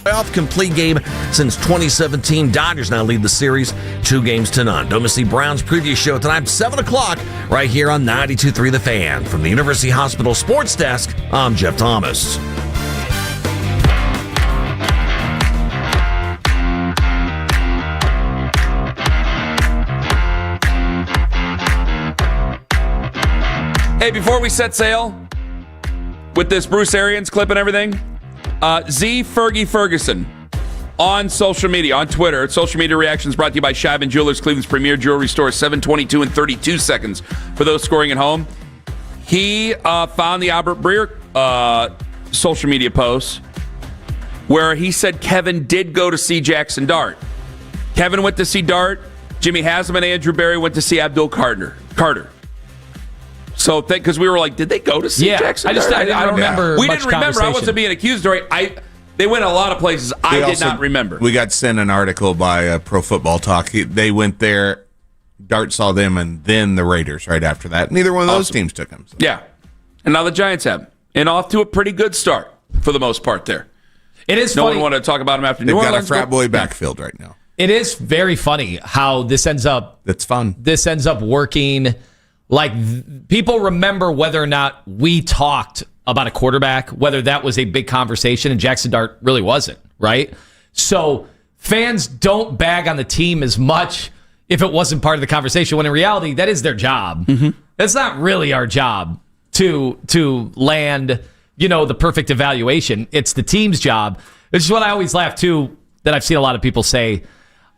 A: playoff complete game since 2017. Dodgers now lead the series 2-0. Don't miss the Browns preview show tonight, 7 o'clock, right here on 92.3 The Fan. From the University Hospital Sports Desk, I'm Jeff Thomas.
F: Hey, before we set sail with this Bruce Arians clip and everything, Fergie Ferguson on social media, on Twitter. Social media reactions brought to you by Schiavon Jewelers, Cleveland's premier jewelry store, 7:22 and 32 seconds for those scoring at home. He found the Albert Breer social media post where he said Kevin did go to see Jackson Dart. Kevin went to see Dart. Jimmy Haslam and Andrew Berry went to see Abdul Carter. So, because we were like, did they go to see Jackson?
G: I don't remember.
F: We didn't remember. I wasn't being accusatory. They went a lot of places. I did not remember.
H: We got sent an article by Pro Football Talk. They went there. Dart saw them, and then the Raiders right after that. Neither one of those teams took him. So.
F: Yeah, and now the Giants have him, and off to a pretty good start for the most part. There,
G: it is.
F: No
G: funny.
F: one wanted to talk about him after New
H: Orleans. They've
F: Orleans.
H: got a frat boy backfield right now.
G: It is very funny how this ends up.
H: It's fun.
G: This ends up working. Like, people remember whether or not we talked about a quarterback, whether that was a big conversation, and Jackson Dart really wasn't, right? So fans don't bag on the team as much if it wasn't part of the conversation, when in reality, that is their job. Mm-hmm. That's not really our job to land, the perfect evaluation. It's the team's job. Which is what I always laugh, too, that I've seen a lot of people say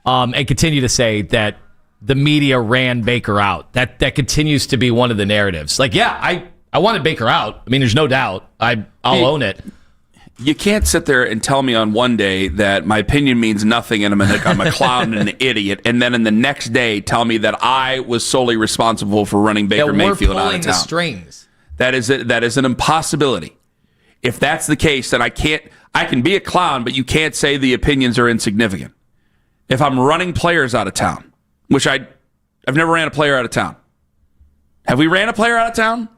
G: and continue to say that the media ran Baker out. That continues to be one of the narratives. Like, I wanted Baker out. I mean, there's no doubt. I'll own it.
F: You can't sit there and tell me on one day that my opinion means nothing and I'm a clown and an idiot, and then in the next day tell me that I was solely responsible for running Baker Mayfield out of town.
G: The strings.
F: That is an impossibility. If that's the case, then I can be a clown, but you can't say the opinions are insignificant. If I'm running players out of town, which I've never ran a player out of town. Have we ran a player out of town?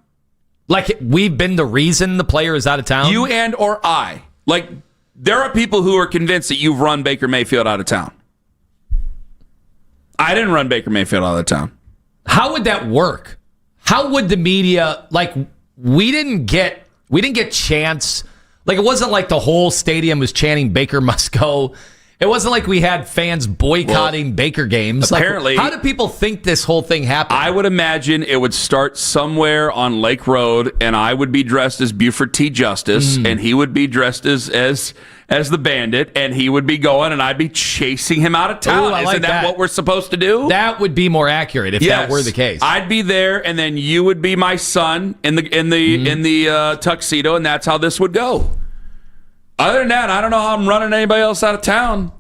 G: Like, we've been the reason the player is out of town?
F: You and or I. Like, there are people who are convinced that you've run Baker Mayfield out of town. I didn't run Baker Mayfield out of town.
G: How would that work? How would the media, like, we didn't get chants. Like, it wasn't like the whole stadium was chanting Baker must go. It wasn't like we had fans boycotting Baker games.
F: Apparently,
G: how do people think this whole thing happened?
F: I would imagine it would start somewhere on Lake Road, and I would be dressed as Buford T. Justice, and he would be dressed as the Bandit, and he would be going, and I'd be chasing him out of town.
G: Ooh,
F: Isn't that what we're supposed to do?
G: That would be more accurate if that were the case.
F: I'd be there, and then you would be my son in the tuxedo, and that's how this would go. Other than that, I don't know how I'm running anybody else out of town.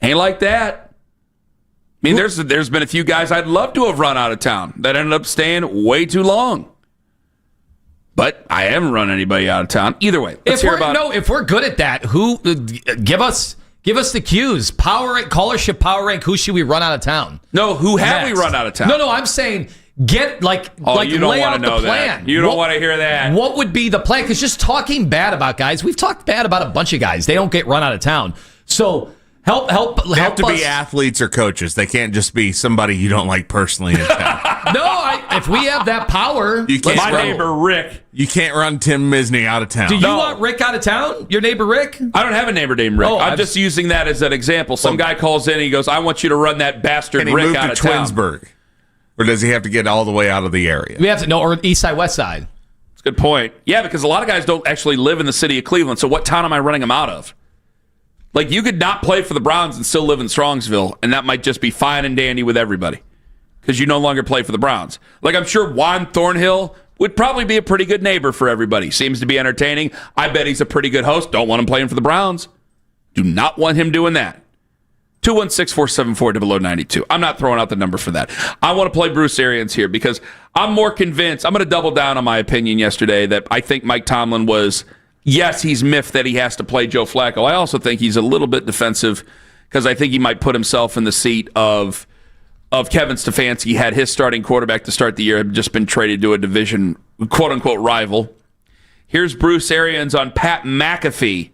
F: Ain't like that. I mean, there's been a few guys I'd love to have run out of town that ended up staying way too long. But I haven't run anybody out of town. Either way,
G: if we're good at that, who give us the cues? Power rank, callership power rank. Who should we run out of town?
F: No, who have we run out of town?
G: No, I'm saying get
F: you don't
G: lay out
F: know
G: the plan.
F: That. You don't want to hear that.
G: What would be the plan? Because just talking bad about guys, we've talked bad about a bunch of guys. They don't get run out of town. So help
H: they have to be athletes or coaches. They can't just be somebody you don't like personally in town.
G: If we have that power,
F: my neighbor Rick.
H: You can't run Tim Misney out of town.
G: Do you want Rick out of town? Your neighbor Rick?
F: I don't have a neighbor named Rick. I'm just using that as an example. Some guy calls in and he goes, "I want you to run that bastard Rick out of town."
H: Twinsburg? Or does he have to get all the way out of the area?
G: We have to know, or east side, west side.
F: That's a good point. Yeah, because a lot of guys don't actually live in the city of Cleveland. So what town am I running them out of? Like, you could not play for the Browns and still live in Strongsville, and that might just be fine and dandy with everybody because you no longer play for the Browns. Like, I'm sure Juan Thornhill would probably be a pretty good neighbor for everybody. Seems to be entertaining. I bet he's a pretty good host. Don't want him playing for the Browns. Do not want him doing that. 216-474-0092. I'm not throwing out the number for that. I want to play Bruce Arians here because I'm more convinced. I'm going to double down on my opinion yesterday that I think Mike Tomlin was, yes, he's miffed that he has to play Joe Flacco. I also think he's a little bit defensive because I think he might put himself in the seat of Kevin Stefanski had his starting quarterback to start the year had just been traded to a division quote-unquote rival. Here's Bruce Arians on Pat McAfee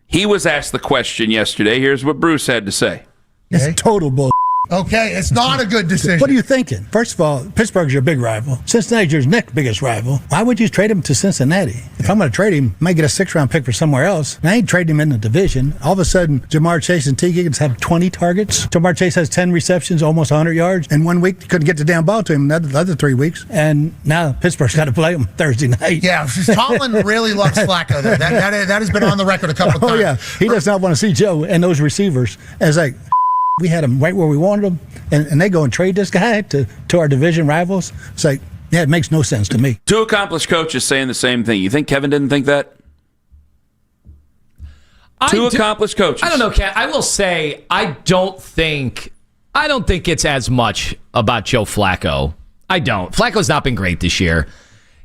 F: He was asked the question yesterday. Here's what Bruce had to say.
O: It's total bull.
P: Okay, it's not a good decision.
O: What are you thinking? First of all, Pittsburgh's your big rival. Cincinnati's your next biggest rival. Why would you trade him to Cincinnati? If I'm going to trade him, I might get a 6th-round pick for somewhere else. And I ain't trading him in the division. All of a sudden, Jamar Chase and T. Higgins have 20 targets. Jamar Chase has 10 receptions, almost 100 yards. And 1 week, couldn't get the damn ball to him the other 3 weeks. And now Pittsburgh's got to play him Thursday night.
P: Yeah, Tomlin really loves Flacco, though. That has been on the record a couple of times.
O: Oh, yeah. He does not want to see Joe and those receivers as like, we had him right where we wanted him, and they go and trade this guy to our division rivals. It's like, yeah, it makes no sense to me.
F: Two accomplished coaches saying the same thing. You think Kevin didn't think that? Two accomplished coaches.
G: I don't know, Ken. I will say I don't think it's as much about Joe Flacco. I don't. Flacco's not been great this year.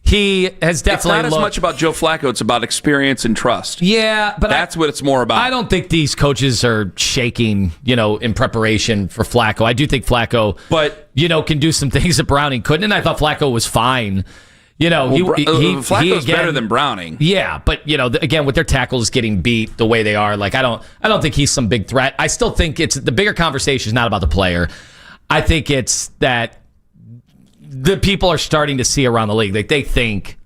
G: He has definitely
F: It's not as much about Joe Flacco. It's about experience and trust.
G: Yeah, but
F: that's what it's more about.
G: I don't think these coaches are shaking, in preparation for Flacco. I do think Flacco, can do some things that Browning couldn't, and I thought Flacco was fine.
F: Flacco's better than Browning.
G: Yeah, but again, with their tackles getting beat the way they are, like I don't think he's some big threat. I still think it's the bigger conversation is not about the player. I think it's that the people are starting to see around the league, like they think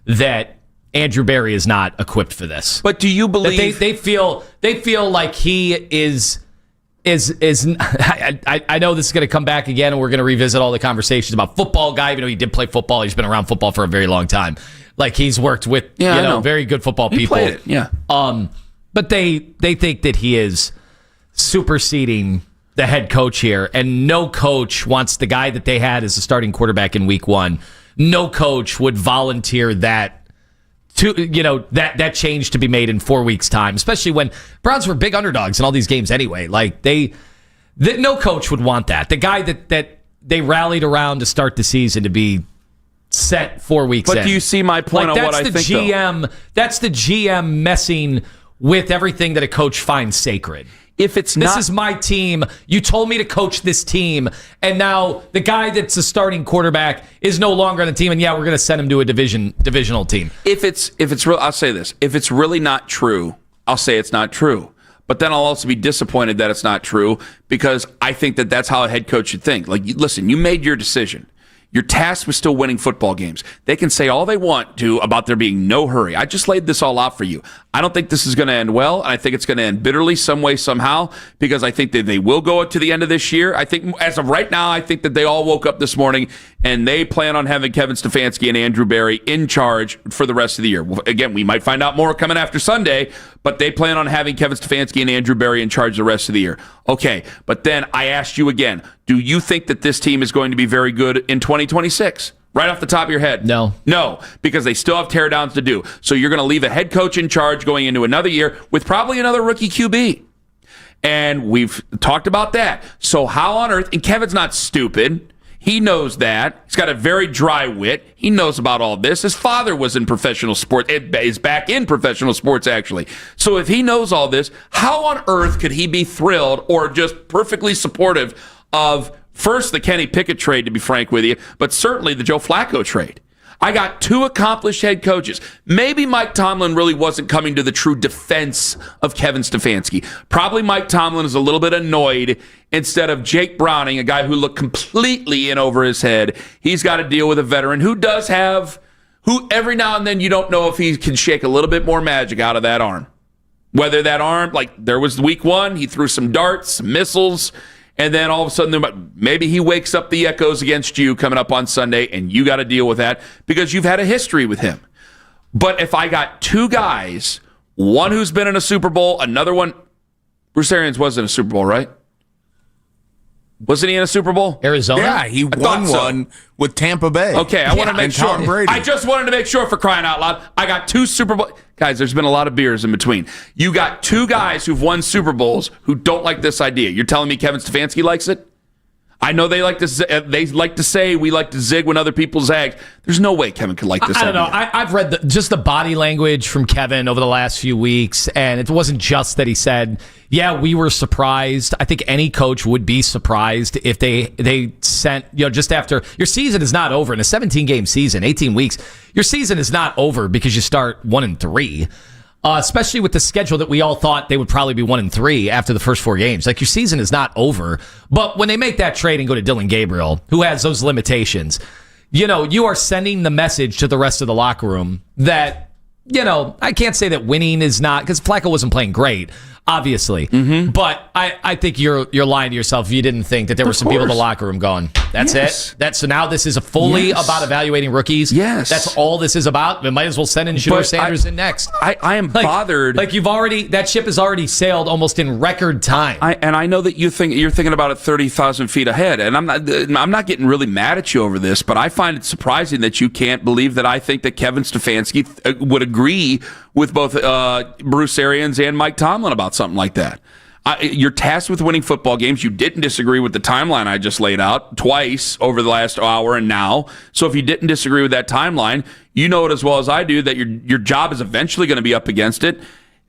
G: that Andrew Berry is not equipped for this.
F: But do you believe
G: they feel like he is I know this is going to come back again, and we're going to revisit all the conversations about football guy. Even though he did play football, he's been around football for a very long time. Like he's worked with very good football people.
F: Played it, yeah.
G: But they think that he is superseding the head coach here, and no coach wants the guy that they had as a starting quarterback in week 1. No coach would volunteer that that change to be made in 4 weeks' time, especially when Browns were big underdogs in all these games anyway. Like no coach would want that. The guy that they rallied around to start the season to be set 4 weeks in.
F: But do you see my point on what I think,
G: though? That's the GM messing with everything that a coach finds sacred.
F: If it's
G: this is my team, you told me to coach this team, and now the guy that's a starting quarterback is no longer on the team, and we're going to send him to a divisional team.
F: If it's real, I'll say this: if it's really not true, I'll say it's not true. But then I'll also be disappointed that it's not true, because I think that that's how a head coach should think. Like, listen, you made your decision. Your task was still winning football games. They can say all they want to about there being no hurry. I just laid this all out for you. I don't think this is going to end well, and I think it's going to end bitterly some way, somehow, because I think that they will go to the end of this year. I think, as of right now, I think that they all woke up this morning, and they plan on having Kevin Stefanski and Andrew Berry in charge for the rest of the year. Well, again, we might find out more coming after Sunday, but they plan on having Kevin Stefanski and Andrew Berry in charge the rest of the year. Okay, but then I asked you again, do you think that this team is going to be very good in 2026? Right off the top of your head?
G: No.
F: No, because they still have teardowns to do. So you're going to leave a head coach in charge going into another year with probably another rookie QB. And we've talked about that. So how on earth, and Kevin's not stupid. He knows that. He's got a very dry wit. He knows about all this. His father was in professional sports. Is back in professional sports, actually. So if he knows all this, how on earth could he be thrilled or just perfectly supportive of, first, the Kenny Pickett trade, to be frank with you, but certainly the Joe Flacco trade? I got two accomplished head coaches. Maybe Mike Tomlin really wasn't coming to the true defense of Kevin Stefanski. Probably Mike Tomlin is a little bit annoyed instead of Jake Browning, a guy who looked completely in over his head. He's got to deal with a veteran who every now and then you don't know if he can shake a little bit more magic out of that arm. Whether that arm, like there was week 1, he threw some darts, some missiles, and then all of a sudden, maybe he wakes up the echoes against you coming up on Sunday, and you got to deal with that because you've had a history with him. But if I got two guys, one who's been in a Super Bowl, another one, Bruce Arians was in a Super Bowl, right? Wasn't he in a Super Bowl?
G: Arizona?
H: Yeah, he won one with Tampa Bay.
F: Okay, I want to make sure.
H: Tom Brady.
F: I just wanted to make sure, for crying out loud. I got two Super Bowl guys. There's been a lot of beers in between. You got two guys who've won Super Bowls who don't like this idea. You're telling me Kevin Stefanski likes it? I know they like to say we like to zig when other people zag. There's no way Kevin could like this idea.
G: I don't know. I've read just the body language from Kevin over the last few weeks, and it wasn't just that he said, yeah, we were surprised. I think any coach would be surprised if they sent, just after, your season is not over in a 17-game season, 18 weeks, your season is not over because you start 1-3. especially with the schedule that we all thought they would probably be 1-3 after the first 4 games. Like, your season is not over. But when they make that trade and go to Dylan Gabriel, who has those limitations, you are sending the message to the rest of the locker room that, I can't say that winning is not, because Flacco wasn't playing great, obviously. Mm-hmm. But I think you're lying to yourself if you didn't think that there were some people in the locker room going, that's it? So now this is fully about evaluating rookies?
F: Yes.
G: That's all this is about? We might as well send in Shedeur Sanders in next.
F: I am bothered.
G: Like, that ship has already sailed almost in record time.
F: I know that you're thinking about it 30,000 feet ahead, and I'm not getting really mad at you over this, but I find it surprising that you can't believe that I think that Kevin Stefanski would agree with both Bruce Arians and Mike Tomlin about something like that. You're tasked with winning football games. You didn't disagree with the timeline I just laid out twice over the last hour and now. So if you didn't disagree with that timeline, you know it as well as I do that your job is eventually going to be up against it.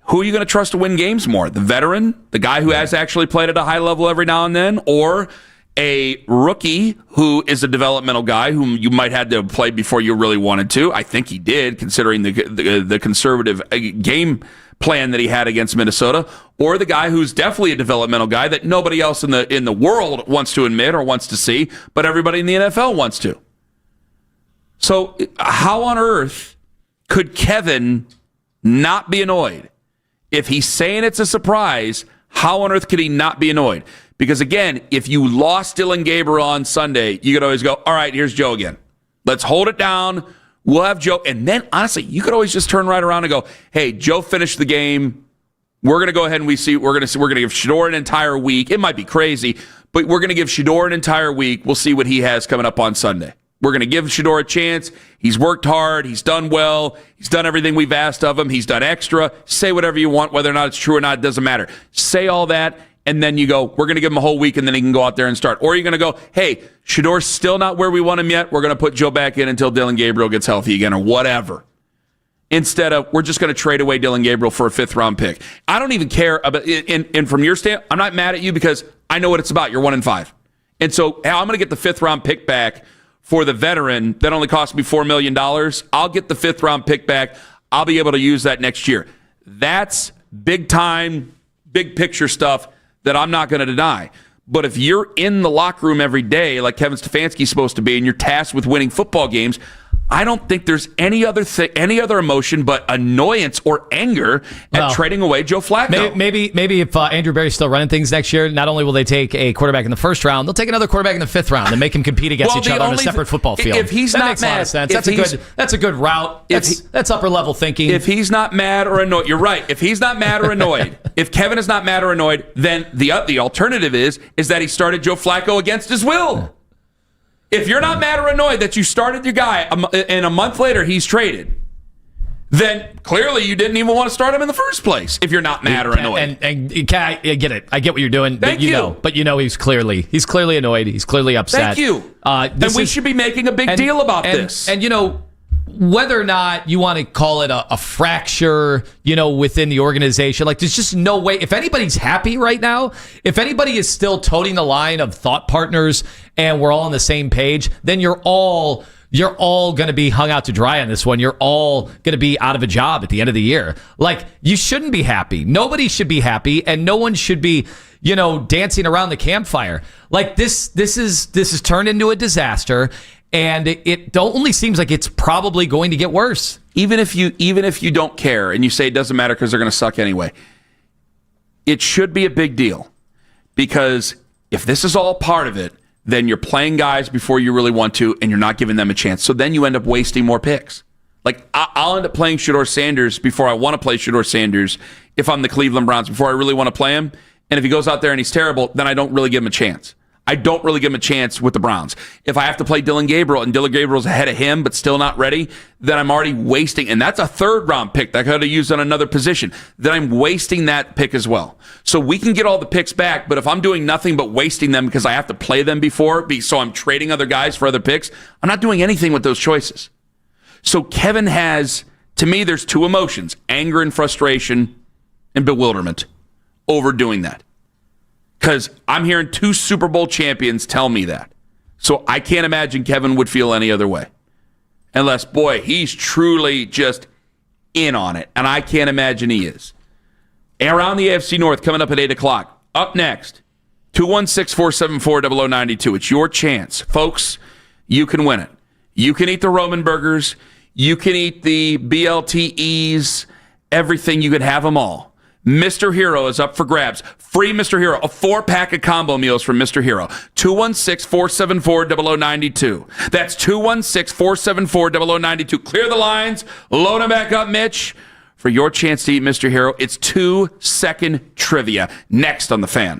F: Who are you going to trust to win games more? The veteran, the guy who has actually played at a high level every now and then, or a rookie who is a developmental guy whom you might have to play before you really wanted to? I think he did, considering the conservative game plan that he had against Minnesota, or the guy who's definitely a developmental guy that nobody else in the world wants to admit or wants to see, but everybody in the NFL wants to. So how on earth could Kevin not be annoyed? If he's saying it's a surprise, how on earth could he not be annoyed? Because again, if you lost Dylan Gabriel on Sunday, you could always go, all right, here's Joe again. Let's hold it down. We'll have Joe. And then, honestly, you could always just turn right around and go, hey, Joe finished the game. We're going to go ahead and we're going to give Shedeur an entire week. It might be crazy, but we're going to give Shedeur an entire week. We'll see what he has coming up on Sunday. We're going to give Shedeur a chance. He's worked hard. He's done well. He's done everything we've asked of him. He's done extra. Say whatever you want, whether or not it's true or not, it doesn't matter. Say all that. And then you go, we're going to give him a whole week, and then he can go out there and start. Or you're going to go, hey, Shedeur's still not where we want him yet. We're going to put Joe back in until Dylan Gabriel gets healthy again or whatever. Instead of, we're just going to trade away Dylan Gabriel for a 5th-round pick. I don't even care about, and from your stand, I'm not mad at you because I know what it's about. You're 1-5. And so I'm going to get the 5th-round pick back for the veteran that only cost me $4 million. I'll get the 5th-round pick back. I'll be able to use that next year. That's big-time, big-picture stuff that I'm not going to deny. But if you're in the locker room every day like Kevin Stefanski's supposed to be and you're tasked with winning football games, I don't think there's any other emotion but annoyance or anger at trading away Joe Flacco.
G: Maybe if Andrew Berry's still running things next year, not only will they take a quarterback in the 1st round, they'll take another quarterback in the 5th round and make him compete against each other on a separate football field.
F: If he's
G: that
F: not
G: makes
F: mad,
G: a lot of sense. That's a good route. That's upper level thinking.
F: If he's not mad or annoyed, you're right. If he's not mad or annoyed, if Kevin is not mad or annoyed, then the alternative is that he started Joe Flacco against his will. If you're not mad or annoyed that you started your guy and a month later he's traded, then clearly you didn't even want to start him in the first place if you're not mad or annoyed.
G: And I get it. I get what you're doing.
F: Thank you.
G: But he's clearly annoyed. He's clearly upset.
F: Thank you. And we should be making a big deal about this.
G: And whether or not you want to call it a fracture, within the organization, like there's just no way. If anybody's happy right now, if anybody is still toting the line of thought partners and we're all on the same page, then you're all going to be hung out to dry on this one. You're all going to be out of a job at the end of the year. Like, you shouldn't be happy. Nobody should be happy, and no one should be, dancing around the campfire. Like, this is turned into a disaster. And it only seems like it's probably going to get worse.
F: Even if you don't care and you say it doesn't matter because they're going to suck anyway, it should be a big deal. Because if this is all part of it, then you're playing guys before you really want to, and you're not giving them a chance. So then you end up wasting more picks. Like, I'll end up playing Shedeur Sanders before I want to play Shedeur Sanders if I'm the Cleveland Browns, before I really want to play him. And if he goes out there and he's terrible, then I don't really give him a chance. I don't really give him a chance with the Browns. If I have to play Dylan Gabriel and Dylan Gabriel's ahead of him but still not ready, then I'm already wasting, and that's a 3rd-round pick that I could have used on another position. Then I'm wasting that pick as well. So we can get all the picks back, but if I'm doing nothing but wasting them because I have to play them so I'm trading other guys for other picks, I'm not doing anything with those choices. So Kevin has, to me, there's 2 emotions, anger and frustration and bewilderment over doing that. Because I'm hearing 2 Super Bowl champions tell me that. So I can't imagine Kevin would feel any other way. Unless, boy, he's truly just in on it, and I can't imagine he is. Around the AFC North coming up at 8 o'clock. Up next, 216-474-0092. It's your chance. Folks, you can win it. You can eat the Roman burgers. You can eat the BLTEs, everything. You could have them all. Mr. Hero is up for grabs. Free Mr. Hero, a 4-pack of combo meals from Mr. Hero. 216-474-0092. That's 216-474-0092. Clear the lines. Load them back up, Mitch. For your chance to eat Mr. Hero, it's 2-second trivia. Next on The Fan.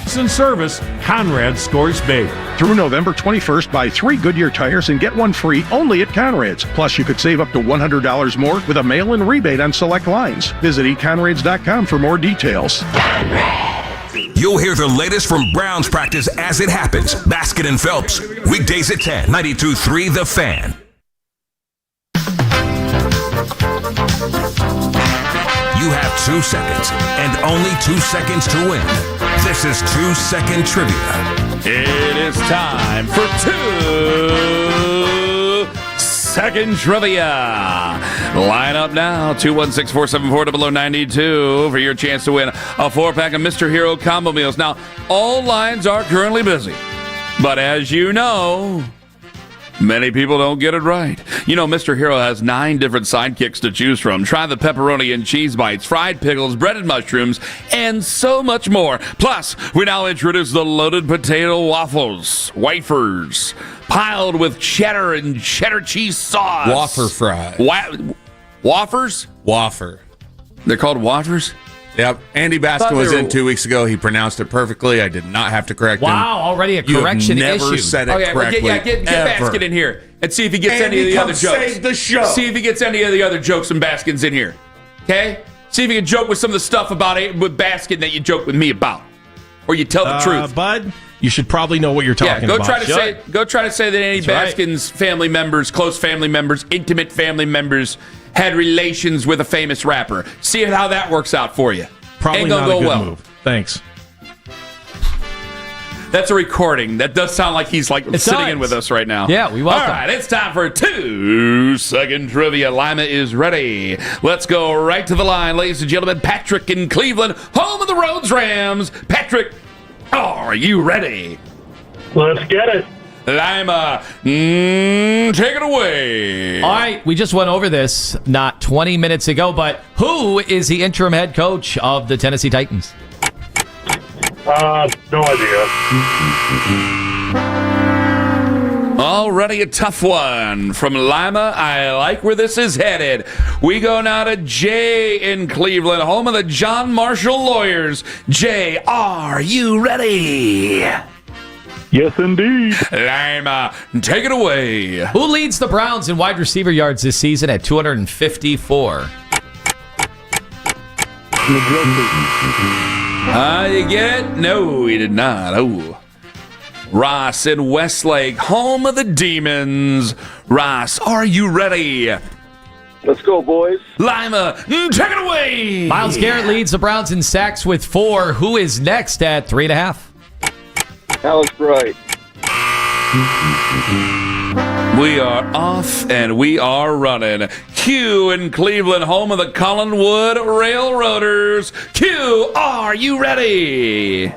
Q: parts and service, Conrad Scores Big.
R: Through November 21st, buy 3 Goodyear tires and get 1 free only at Conrad's. Plus, you could save up to $100 more with a mail-in rebate on select lines. Visit econrads.com for more details.
C: You'll hear the latest from Browns practice as it happens. Basket and Phelps, weekdays at 10, 92.3 The Fan. You have 2 seconds and only 2 seconds to win. This is 2-second trivia.
F: It is time for 2-second trivia. Line up now, 216-474-0092 for your chance to win a 4-pack of Mr. Hero combo meals. Now, all lines are currently busy, but as you know, many people don't get it right. You know, Mr. Hero has 9 different sidekicks to choose from. Try the pepperoni and cheese bites, fried pickles, breaded mushrooms, and so much more. Plus, we now introduce the loaded potato waffles, wafers, piled with cheddar and cheddar cheese sauce.
H: Wafer fry.
F: Wafers?
H: Wafer.
F: They're called wafers?
H: Yep. Andy Baskin was in 2 weeks ago. He pronounced it perfectly. I did not have to correct him.
G: Wow, already a correction
H: you have never
G: issue.
H: said it correctly.
F: Get Baskin in here and see if he gets any of the other jokes.
H: Save the show.
F: See if he gets any of the other jokes from Baskin's in here. Okay? See if you can joke with some of the stuff about it with Baskin that you joke with me about. Or you tell the truth.
Q: Bud, you should probably know what you're talking about.
F: Go try to say that any Baskin's family members, close family members, intimate family members had relations with a famous rapper. See how that works out for you.
Q: Probably
F: Ain't
Q: not
F: gonna
Q: a
F: go
Q: good
F: well.
Q: move. Thanks.
F: That's a recording. That does sound like he's sitting in with us right now.
G: Yeah, we welcome.
F: All right, it's time for 2-second trivia. Lima is ready. Let's go right to the line, ladies and gentlemen. Patrick in Cleveland, home of the Rhodes Rams. Patrick, are you ready?
N: Let's get it.
F: Lima, take it away.
G: All right, we just went over this not 20 minutes ago, but who is the interim head coach of the Tennessee Titans?
N: No idea.
F: Already a tough one from Lima. I like where this is headed. We go now to Jay in Cleveland, home of the John Marshall Lawyers. Jay, are you ready?
N: Yes, indeed.
F: Lima, take it away.
G: Who leads the Browns in wide receiver yards this season at 254?
F: You get it? No, he did not. Oh. Ross in Westlake, home of the Demons. Ross, are you ready?
N: Let's go, boys.
F: Lima, take it away.
G: Myles Garrett leads the Browns in sacks with 4. Who is next at 3.5?
N: Alex Bright.
F: We are off and we are running. Q in Cleveland, home of the Collinwood Railroaders. Q, are you ready?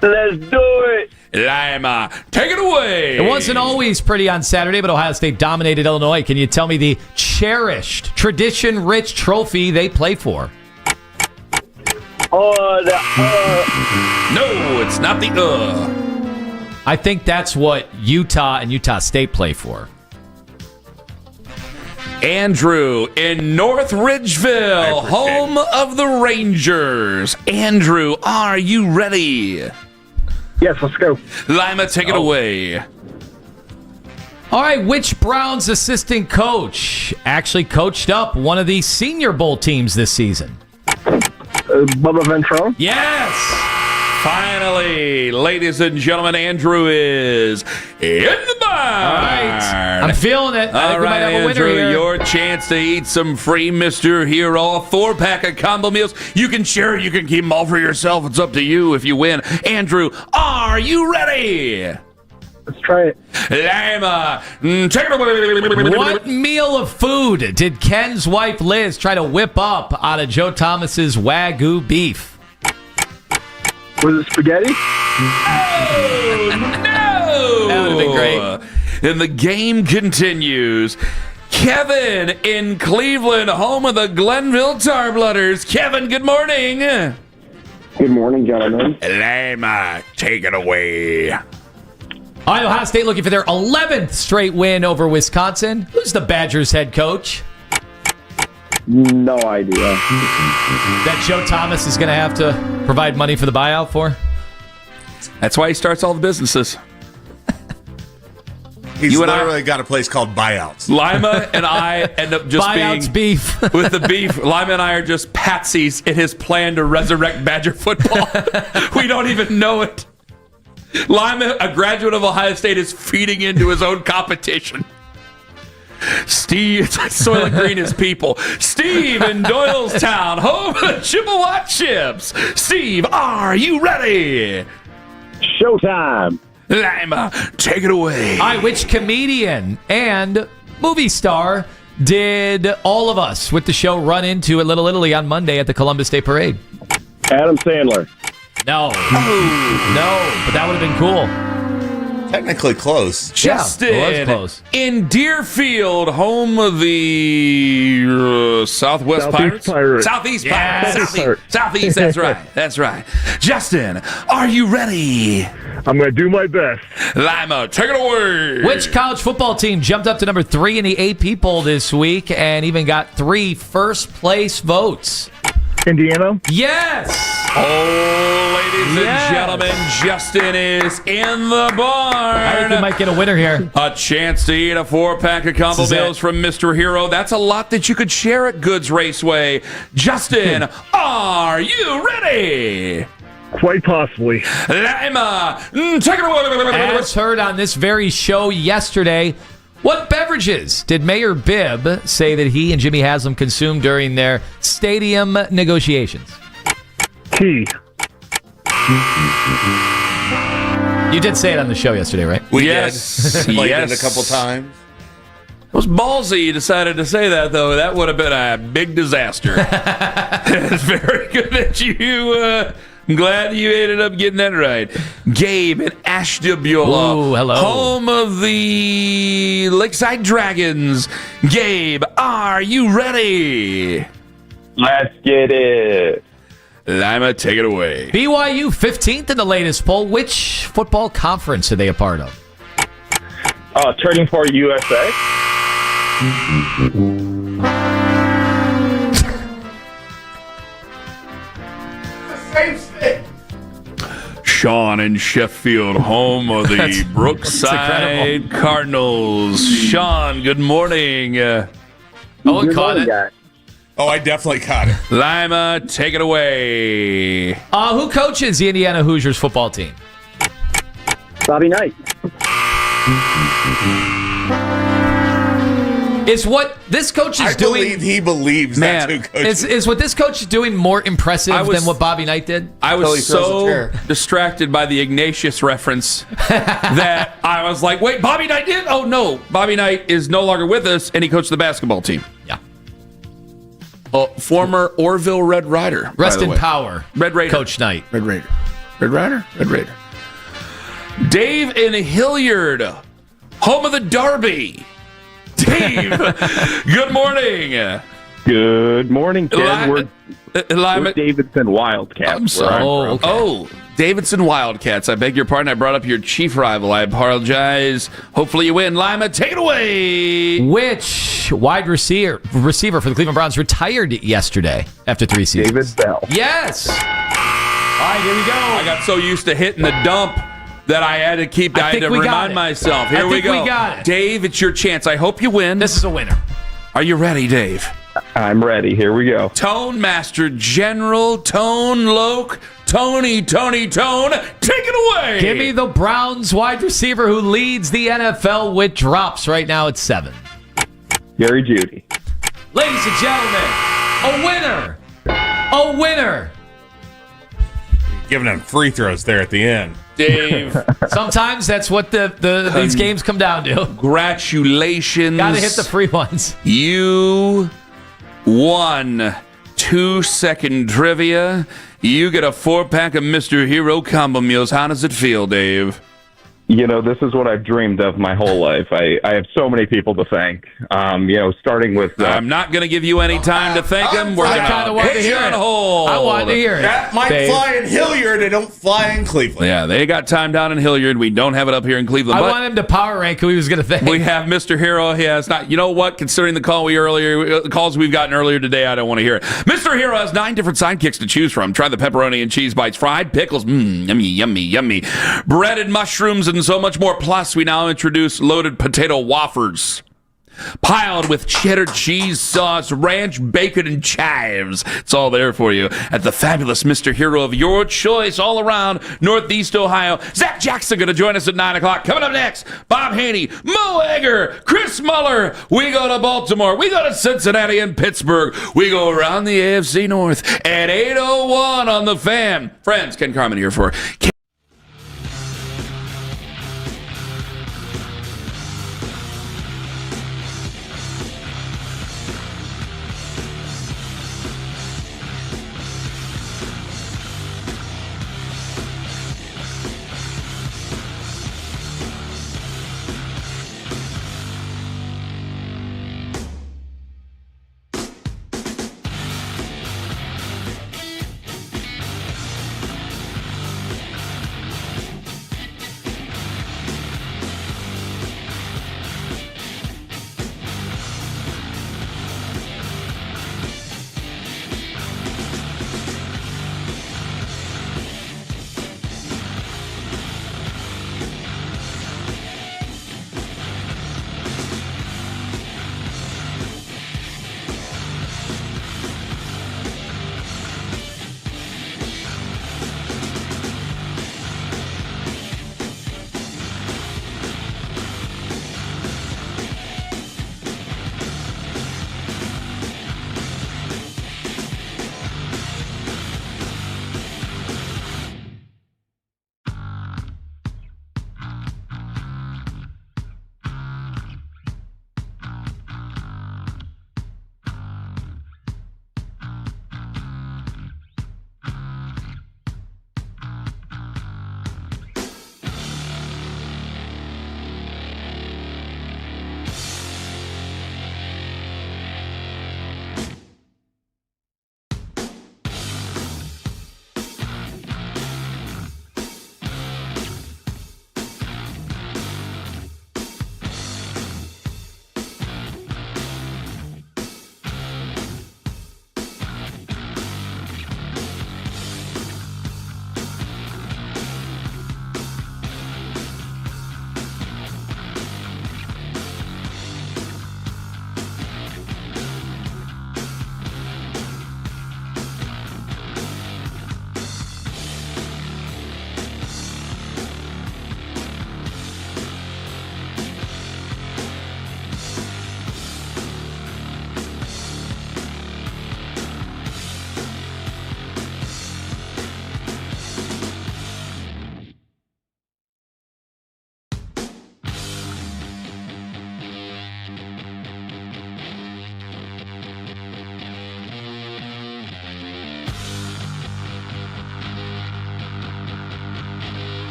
N: Let's do it.
F: Lima, take it away.
G: It wasn't always pretty on Saturday, but Ohio State dominated Illinois. Can you tell me the cherished, tradition-rich trophy they play for?
F: No, it's not the
G: I think that's what Utah and Utah State play for.
F: Andrew in North Ridgeville, home of the Rangers. Andrew, are you ready?
N: Yes, let's go.
F: Lima, take it away.
G: All right, which Browns assistant coach actually coached up one of the Senior Bowl teams this season?
N: Bubba Ventrone?
F: Yes! Finally, ladies and gentlemen, Andrew is in the barn.
G: All right, I'm feeling it. I think we might have a winner
F: Andrew,
G: here.
F: your chance to eat some free Mr. Hero 4-pack of combo meals. You can share it. You can keep them all for yourself. It's up to you if you win. Andrew, are you ready?
N: Let's try it.
F: Lima, take it away.
G: What meal of food did Ken's wife Liz try to whip up out of Joe Thomas's Wagyu beef?
N: Was it spaghetti?
F: Oh, no!
G: That would have been great.
F: And the game continues. Kevin in Cleveland, home of the Glenville Tarblooders. Kevin, good morning.
N: Good morning, gentlemen.
F: Lima, take it away.
G: Ohio State looking for their 11th straight win over Wisconsin. Who's the Badgers head coach?
N: No idea.
G: That Joe Thomas is going to have to provide money for the buyout for?
F: That's why he starts all the businesses.
H: He's literally got a place called Buyouts.
F: Lima and I end up just
G: Buyouts
F: being
G: beef.
F: with the beef. Lima and I are just patsies in his plan to resurrect Badger football. We don't even know it. Lima, a graduate of Ohio State, is feeding into his own competition. Steve, Soylent Green is people. Steve in Doylestown, home of the Chippewa Chips. Steve, are you ready?
M: Showtime.
F: Lima, take it away.
G: All right, which comedian and movie star did all of us with the show run into at Little Italy on Monday at the Columbus Day Parade?
M: Adam Sandler.
G: No. No, but that would have been cool.
H: Technically close.
F: Justin,
G: it was close.
F: In Deerfield, home of the Southwest Pirates? Southeast Pirates. Southeast, that's right. That's right. Justin, are you ready?
M: I'm going to do my best.
F: Lima, take it away.
G: Which college football team jumped up to number 3 in the AP poll this week and even got 3 first-place votes?
M: Indiana?
G: Yes!
F: Oh, ladies and gentlemen, Justin is in the barn.
G: I think we might get a winner here.
F: A chance to eat a 4-pack of combo meals from Mr. Hero. That's a lot that you could share at Goods Raceway. Justin, are you ready?
M: Quite possibly.
F: Lima, take it away.
G: As heard on this very show yesterday, what beverages did Mayor Bibb say that he and Jimmy Haslam consumed during their stadium negotiations?
M: Tea.
G: You did say it on the show yesterday, right?
H: We
F: Yes.
H: did. Played
F: Yes.
H: it a couple times.
F: It was ballsy you decided to say that, though. That would have been a big disaster. It's very good that you... I'm glad you ended up getting that right. Gabe in Ashtabula.
G: Ooh, hello.
F: Home of the Lakeside Dragons. Gabe, are you ready?
K: Let's get it.
F: Lima, take it away.
G: BYU 15th in the latest poll. Which football conference are they a part of?
K: Turning for USA.
F: Sean in Sheffield, home of the Brookside Cardinals. Sean, good morning.
G: Owen caught it.
H: Oh, I definitely caught it.
F: Lima, take it away.
G: Who coaches the Indiana Hoosiers football team?
M: Bobby Knight.
G: Is what this coach is doing...
H: I believe he believes that's who coaches.
G: Is what this coach is doing more impressive than what Bobby Knight did?
F: I was so distracted by the Ignatius reference that I was like, wait, Bobby Knight did? Oh, no. Bobby Knight is no longer with us, and he coached the basketball team.
G: Yeah.
F: Former Orville Red Rider.
G: Rest in power.
F: Red Raider.
G: Coach Knight.
F: Red Raider. Red Rider? Red Raider. Dave in Hilliard, home of the Derby. Dave, good morning.
M: Good morning, Ken.
F: We're
M: Davidson Wildcats.
F: I'm sorry. Davidson Wildcats. I beg your pardon. I brought up your chief rival. I apologize. Hopefully you win. Lima, take it away.
G: Which wide receiver for the Cleveland Browns retired yesterday after 3 seasons?
M: David Bell.
G: Yes. All right, here we go.
F: I got so used to hitting the dump that I had to keep. I had to remind myself. Here we go.
G: We got it.
F: Dave, it's your chance. I hope you win.
G: This is a winner.
F: Are you ready, Dave?
M: I'm ready. Here we go.
F: Tone Master General Tone Loke. Tony, Tone. Take it away.
G: Give me the Browns wide receiver who leads the NFL with drops right now at 7.
M: Gary Judy.
G: Ladies and gentlemen, a winner. A winner.
H: Giving him free throws there at the end.
F: Dave.
G: Sometimes that's what these games come down to.
F: Congratulations.
G: Gotta hit the free ones.
F: You won 2-second trivia. You get a 4-pack of Mr. Hero combo meals. How does it feel, Dave?
K: This is what I've dreamed of my whole life. I have so many people to thank. Starting with.
F: I'm not going to give you any time to thank them. We're going to put you on hold.
G: I want to hear it.
H: That might fly in Hilliard. They don't fly in Cleveland.
F: Yeah, they got time down in Hilliard. We don't have it up here in Cleveland.
G: I want him to power rank who he was going to thank.
F: We have Mr. Hero. He has not. You know what? Considering the calls we've gotten earlier today, I don't want to hear it. Mr. Hero has 9 different sidekicks to choose from. Try the pepperoni and cheese bites, fried pickles, yummy, yummy, yummy, breaded mushrooms, and so much more. Plus, we now introduce loaded potato wafers, piled with cheddar cheese sauce, ranch, bacon, and chives. It's all there for you at the fabulous Mr. Hero of your choice all around Northeast Ohio. Zack Jackson going to join us at 9 o'clock. Coming up next, Bob Haney, Mo Egger, Chris Muller. We go to Baltimore. We go to Cincinnati and Pittsburgh. We go around the AFC North at 8:01 on The Fan. Friends, Ken Carman here for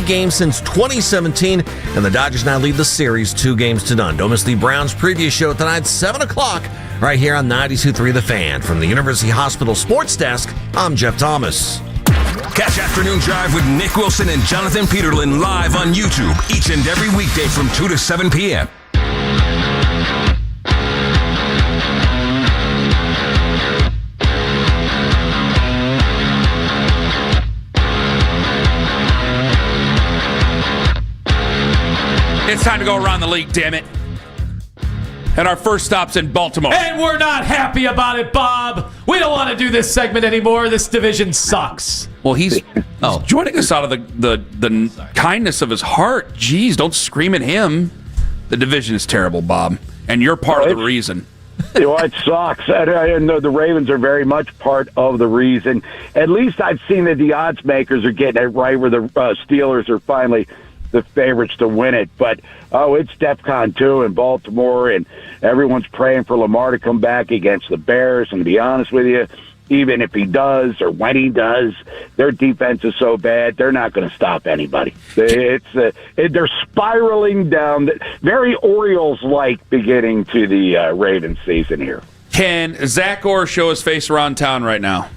A: game since 2017, and the Dodgers now lead the series 2-0. Don't miss the Browns preview show tonight, 7 o'clock, right here on 92.3 The Fan. From the University Hospital Sports Desk, I'm Jeff Thomas.
C: Catch Afternoon Drive with Nick Wilson and Jonathan Peterlin live on YouTube each and every weekday from 2 to 7 p.m.
F: It's time to go around the league, damn it. And our first stop's in Baltimore.
G: And we're not happy about it, Bob. We don't want to do this segment anymore. This division sucks.
F: Well, he's joining us out of the kindness of his heart. Jeez, don't scream at him. The division is terrible, Bob. And you're part of the reason.
S: Well, it sucks. And the Ravens are very much part of the reason. At least I've seen that the odds makers are getting it right where the Steelers are finally the favorites to win it. But, it's DEFCON 2 in Baltimore, and everyone's praying for Lamar to come back against the Bears. And to be honest with you, even if he does or when he does, their defense is so bad, they're not going to stop anybody. They're spiraling down, very Orioles-like beginning to the Ravens season here.
F: Can Zach Orr show his face around town right now?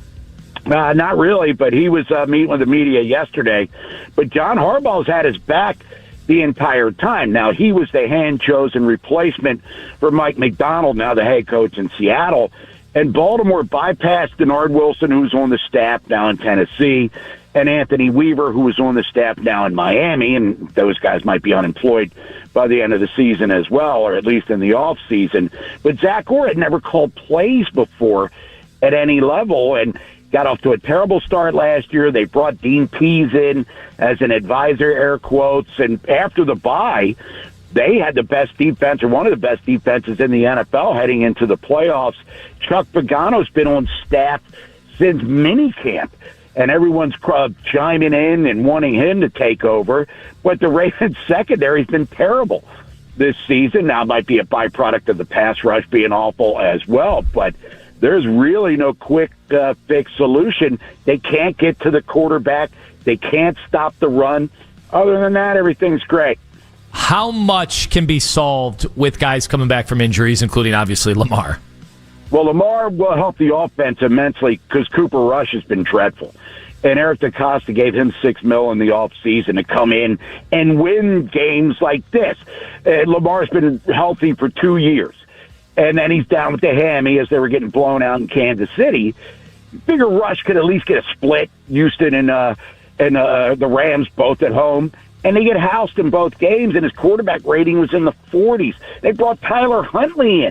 S: Not really, but he was meeting with the media yesterday. But John Harbaugh's had his back the entire time. Now, he was the hand-chosen replacement for Mike McDonald, now the head coach in Seattle. And Baltimore bypassed Denard Wilson, who's on the staff now in Tennessee, and Anthony Weaver, who was on the staff now in Miami. And those guys might be unemployed by the end of the season as well, or at least in the offseason. But Zach Orr had never called plays before at any level, and got off to a terrible start last year. They brought Dean Pease in as an advisor, air quotes, and after the bye, they had the best defense, or one of the best defenses in the NFL heading into the playoffs. Chuck Pagano's been on staff since minicamp, and everyone's chiming in and wanting him to take over. But the Ravens secondary's been terrible this season. Now, it might be a byproduct of the pass rush being awful as well, but there's really no quick fix solution. They can't get to the quarterback. They can't stop the run. Other than that, everything's great.
G: How much can be solved with guys coming back from injuries, including, obviously, Lamar?
S: Well, Lamar will help the offense immensely because Cooper Rush has been dreadful. And Eric DeCosta gave him $6 million in the offseason to come in and win games like this. Lamar's been healthy for 2 years. And then he's down with the hammy as they were getting blown out in Kansas City. Figure Rush could at least get a split. Houston and the Rams both at home. And they get housed in both games, and his quarterback rating was in the 40s. They brought Tyler Huntley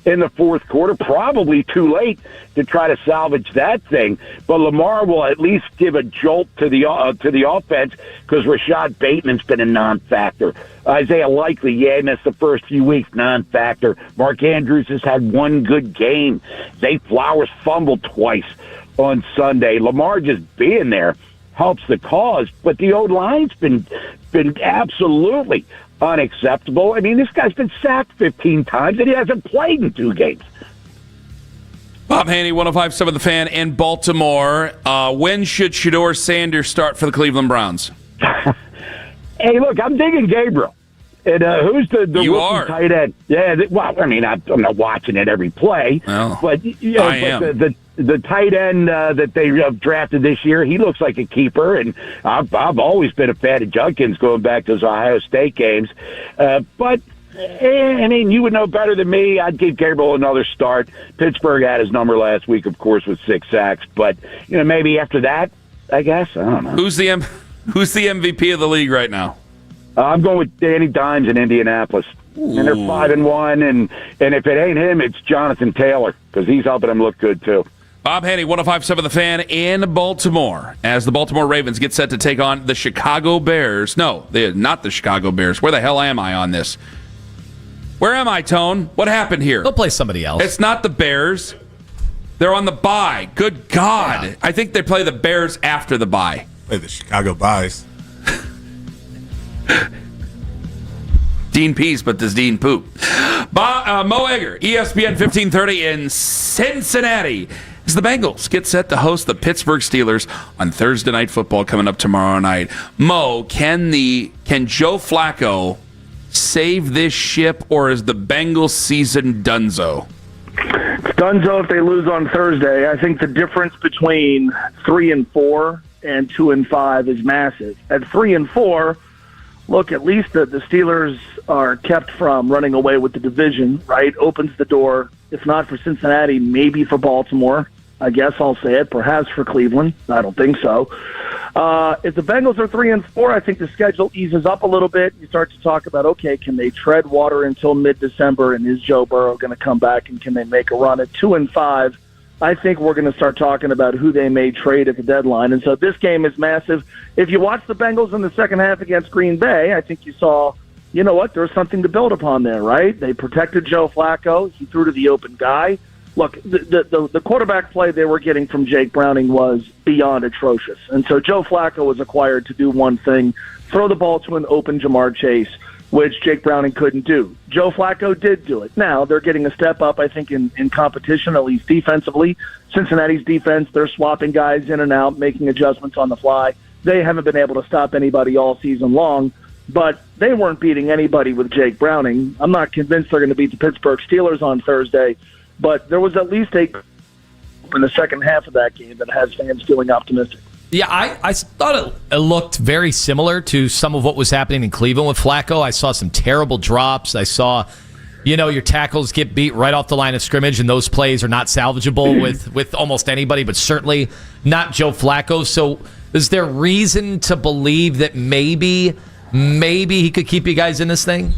S: in the fourth quarter, probably too late to try to salvage that thing. But Lamar will at least give a jolt to the offense because Rashad Bateman's been a non-factor. Isaiah Likely, he missed the first few weeks, non-factor. Mark Andrews has had one good game. Zay Flowers fumbled twice on Sunday. Lamar just being there helps the cause, but the O-line's been absolutely unacceptable. I mean, this guy's been sacked 15 times, and he hasn't played in 2 games.
F: Bob Haney, 105.7 The Fan in Baltimore. When should Shedeur Sanders start for the Cleveland Browns?
S: Hey, look, I'm digging Gabriel. And who's the rookie tight end? Yeah, well, I mean, I'm not watching it every play, but
F: I am.
S: The tight end that they drafted this year, he looks like a keeper, and I've always been a fan of Junkins going back to his Ohio State games. But, I mean, you would know better than me. I'd give Gabriel another start. Pittsburgh had his number last week, of course, with 6 sacks. But, maybe after that, I guess. I don't know.
F: Who's the MVP of the league right now?
S: I'm going with Danny Dimes in Indianapolis. Ooh. And they're 5-1, and if it ain't him, it's Jonathan Taylor, because he's helping them look good, too.
F: Bob Haney, 105.7 The Fan in Baltimore, as the Baltimore Ravens get set to take on the Chicago Bears. No, they're not the Chicago Bears. Where the hell am I on this? Where am I, Tone? What happened here?
G: They'll play somebody else.
F: It's not the Bears. They're on the bye. Good God. Yeah. I think they play the Bears after the bye.
H: Play the Chicago Buys.
F: Dean Pease, but does Dean poop? Mo Egger, ESPN 1530 in Cincinnati. as the Bengals get set to host the Pittsburgh Steelers on Thursday Night Football coming up tomorrow night. Mo, can Joe Flacco save this ship, or is the Bengals season donezo?
T: It's donezo if they lose on Thursday. I think the difference between 3-4 and 2-5 is massive. At 3-4, look, at least the Steelers are kept from running away with the division, right? Opens the door, if not for Cincinnati, maybe for Baltimore. I guess I'll say it, perhaps for Cleveland. I don't think so. If the Bengals are 3-4, I think the schedule eases up a little bit. You start to talk about, okay, can they tread water until mid-December, and is Joe Burrow going to come back, and can they make a run? At 2-5, I think we're going to start talking about who they may trade at the deadline. And so this game is massive. If you watch the Bengals in the second half against Green Bay, I think you saw, you know what, there's something to build upon there, right? They protected Joe Flacco. He threw to the open guy. Look, the quarterback play they were getting from Jake Browning was beyond atrocious. And so Joe Flacco was acquired to do one thing, throw the ball to an open Jamar Chase, which Jake Browning couldn't do. Joe Flacco did do it. Now, they're getting a step up, I think, in competition, at least defensively. Cincinnati's defense, they're swapping guys in and out, making adjustments on the fly. They haven't been able to stop anybody all season long, but they weren't beating anybody with Jake Browning. I'm not convinced they're going to beat the Pittsburgh Steelers on Thursday, but there was at least a in the second half of that game that has fans feeling optimistic.
G: Yeah, I thought it looked very similar to some of what was happening in Cleveland with Flacco. I saw some terrible drops. I saw, your tackles get beat right off the line of scrimmage, and those plays are not salvageable with almost anybody, but certainly not Joe Flacco. So is there reason to believe that maybe he could keep you guys in this thing?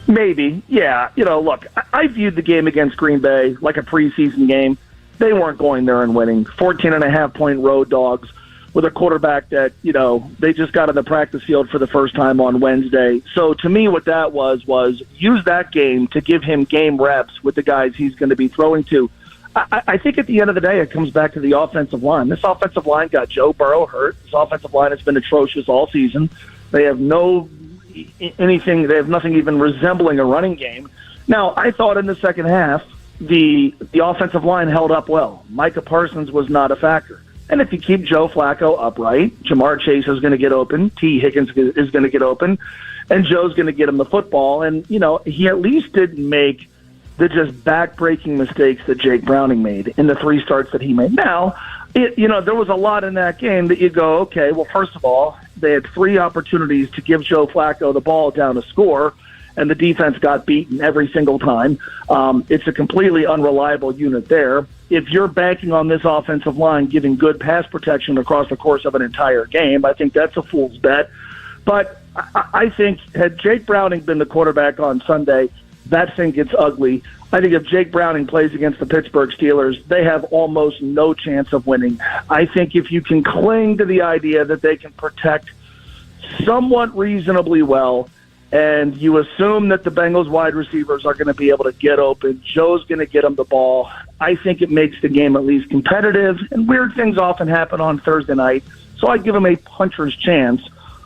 T: Maybe, yeah. Look, I viewed the game against Green Bay like a preseason game. They weren't going there and winning. 14.5-point road dogs with a quarterback that, they just got on the practice field for the first time on Wednesday. So to me, what that was use that game to give him game reps with the guys he's going to be throwing to. I think at the end of the day, it comes back to the offensive line. This offensive line got Joe Burrow hurt. This offensive line has been atrocious all season. They have they have nothing even resembling a running game. Now, I thought in the second half, the offensive line held up well. Micah Parsons was not a factor. And if you keep Joe Flacco upright, Jamar Chase is going to get open, T. Higgins is going to get open, and Joe's going to get him the football. And, he at least didn't make the just back-breaking mistakes that Jake Browning made in the 3 starts that he made. Now, there was a lot in that game that you go, okay, well, first of all, they had 3 opportunities to give Joe Flacco the ball down to score, and the defense got beaten every single time. It's a completely unreliable unit there. If you're banking on this offensive line giving good pass protection across the course of an entire game, I think that's a fool's bet. But I think had Jake Browning been the quarterback on Sunday, that thing gets ugly. I think if Jake Browning plays against the Pittsburgh Steelers, they have almost no chance of winning. I think if you can cling to the idea that they can protect somewhat reasonably well, and you assume that the Bengals wide receivers are going to be able to get open, Joe's going to get them the ball, I think it makes the game at least competitive, and weird things often happen on Thursday night, so I give them a puncher's chance,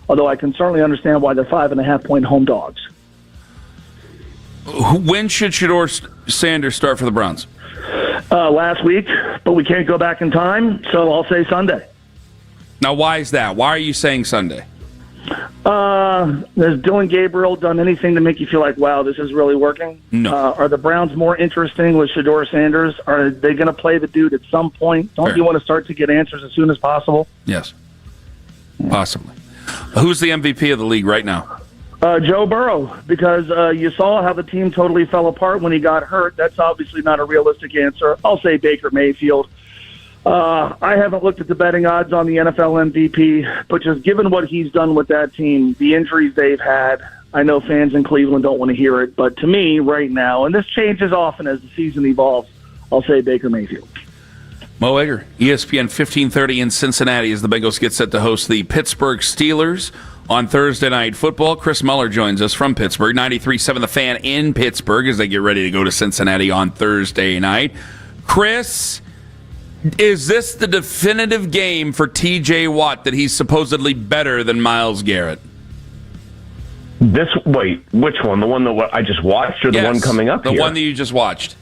T: although I can certainly understand why they're 5.5-point home dogs.
F: When should Shedeur Sanders start for the Browns?
T: Last week, but we can't go back in time, so I'll say Sunday.
F: Now, why is that? Why are you saying Sunday?
T: Has Dylan Gabriel done anything to make you feel like, wow, this is really working?
F: No.
T: Are the Browns more interesting with Shedeur Sanders? Are they going to play the dude at some point? Don't you want to start to get answers as soon as possible?
F: Yes. Possibly. Who's the MVP of the league right now?
T: Joe Burrow, because you saw how the team totally fell apart when he got hurt. That's obviously not a realistic answer. I'll say Baker Mayfield. I haven't looked at the betting odds on the NFL MVP, but just given what he's done with that team, the injuries they've had, I know fans in Cleveland don't want to hear it, but to me right now, and this changes often as the season evolves, I'll say Baker Mayfield.
F: Mo Egger, ESPN 1530 in Cincinnati as the Bengals get set to host the Pittsburgh Steelers on Thursday Night Football. Chris Muller joins us from Pittsburgh, 93.7 The Fan in Pittsburgh as they get ready to go to Cincinnati on Thursday night. Chris, is this the definitive game for T.J. Watt that he's supposedly better than Myles Garrett?
U: Wait, which one? The one that I just watched or the one coming up
F: the
U: here?
F: one that you just watched.